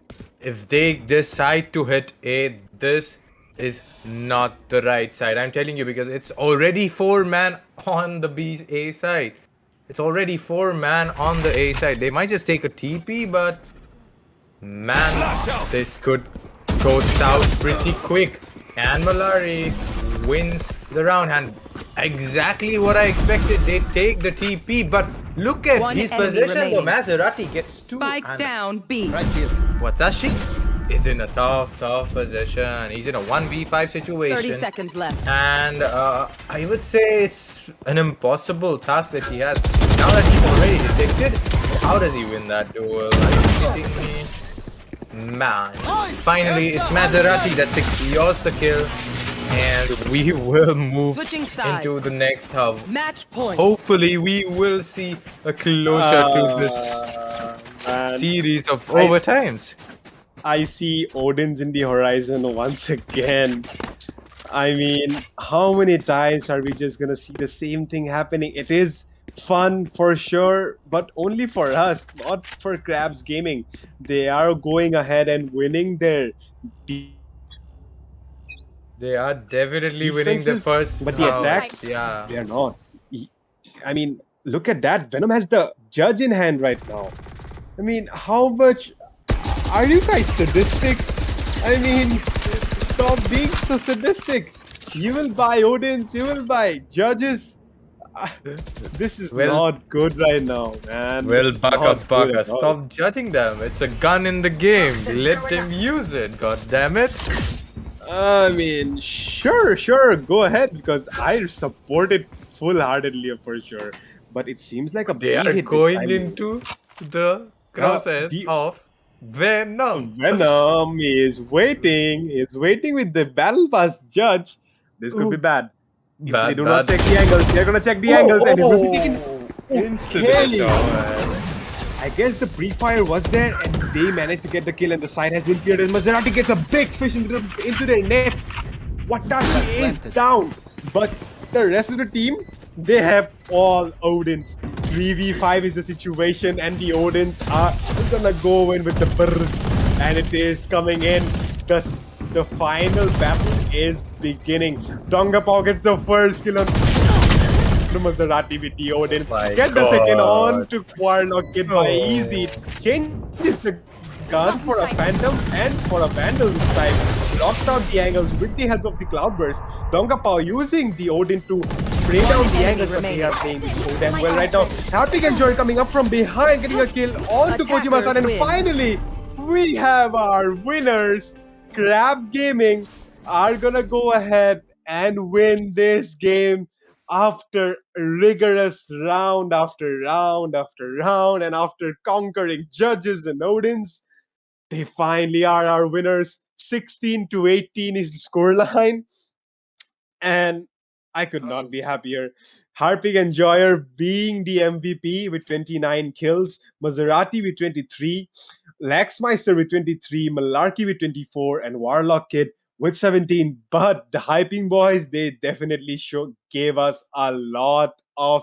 If they decide to hit A, this is not the right side. I'm telling you, because it's already 4-man on the A side. It's already 4-man on the A side. They might just take a TP, but man, this could go south pretty quick. And Malari wins the round, and exactly what I expected. They take the TP, but look at One his enemy position. The remaining. Maserati gets 2. Spike and down B. Right here. Watashi is in a tough position. He's in a 1v5 situation. 30 seconds left. And I would say it's an impossible task that he has. Now that he's already detected, how does he win that duel? Are you kidding me? Man. Finally, it's Maserati that secures the kill. And we will move Switching sides. into the next half. Match point. Hopefully, we will see a closure to this Man. series of overtimes. I see Odins in the horizon once again. I mean, how many times are we just gonna see the same thing happening? It is fun for sure, but only for us, not for Crabs Gaming. They are going ahead and winning their They are definitely winning the defenses, first but the half. attacks, Yeah. they are not. I mean, look at that. Venom has the judge in hand right now. I mean, how much are you guys sadistic? I mean, stop being so sadistic. You will buy Odins, you will buy judges. This is Well- not good right now, man. Well, This is not Baka good Baka, at all. stop judging them. It's a gun in the game. Let them use it. God damn it. I mean, sure, go ahead, because I support it full-heartedly for sure. But it seems like a They big are hit this going time. into the process the- of Venom. Venom is waiting with the battle pass judge. This could be bad. If they do not check the angles, they're gonna check the angles, and it will be taken. Instant Okay. shot. I guess the pre-fire was there, and They managed to get the kill and the side has been cleared as Maserati gets a big fish into their nets. Watashi is planted. down, but the rest of the team, they have all Odins. 3v5 is the situation, and the Odins are gonna go in with the burst, and it is coming in. The final battle is beginning. Dongapao gets the first kill on Maserati with the Odin. My Get the second on God. to Warlock Kid by Oh. Easy. Changes the gun for a Phantom and for a Vandal this time. Locked out the angles with the help of the Cloudburst. Dongapao using the Odin to spray down the angles, but they are playing so damn well right now. Happy and Joy coming up from behind, getting a kill onto Kojima-san, and win. finally, we have our winners. Crab Gaming are gonna go ahead and win this game after rigorous round after round after round, and after conquering judges and Odins. They finally are our winners. 16-18 is the scoreline, and I could not be happier. Harpig Enjoyer being the MVP with 29 kills, Maserati with 23, Laxmeister with 23, Malarkey with 24, and Warlock Kid with 17. But the Hyping Boys, they definitely gave us a lot of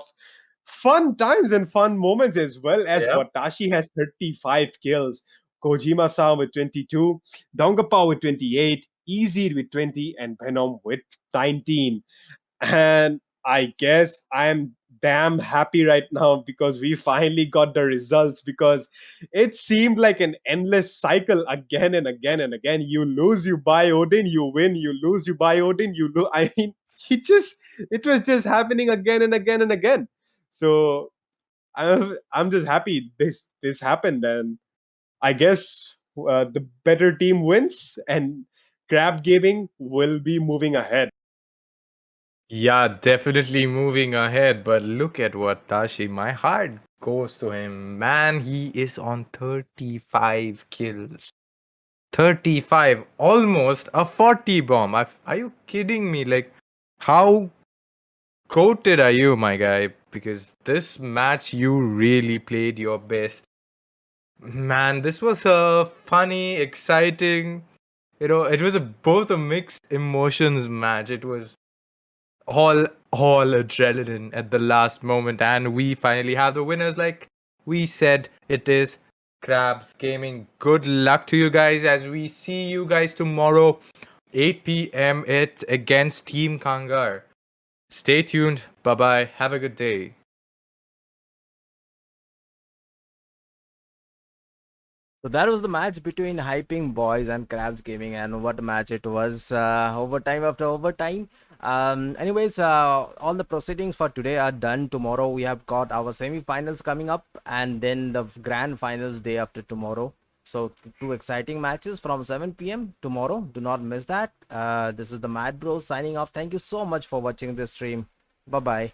fun times and fun moments, as well as Yep. Watashi has 35 kills, Kojima-san with 22, Dongapao with 28, Easy with 20, and Venom with 19. And I guess I'm damn happy right now because we finally got the results, because it seemed like an endless cycle again and again and again. You lose, you buy Odin, you win, you lose, you buy Odin, you lose. I mean, it was just happening again and again and again. So I'm just happy this happened, and I guess the better team wins, and Crab Gaming will be moving ahead. Yeah, definitely moving ahead. But look at what Tashi. My heart goes to him. Man, he is on 35 kills. 35. Almost a 40 bomb. Are you kidding me? Like, how coated are you, my guy? Because this match, you really played your best. Man, this was a funny, exciting. It was both a mixed emotions match. It was all adrenaline at the last moment, and we finally have the winners. Like we said, it is Crabs Gaming. Good luck to you guys as we see you guys tomorrow, 8 p.m. It against Team Kangar. Stay tuned. Bye bye. Have a good day. So that was the match between Hyping Boys and Crabs Gaming, and what a match it was! Overtime after overtime. Anyways, all the proceedings for today are done. Tomorrow we have got our semi-finals coming up, and then the grand finals day after tomorrow. So two exciting matches from 7 p.m. tomorrow. Do not miss that. This is the Mad Bros signing off. Thank you so much for watching this stream. Bye bye.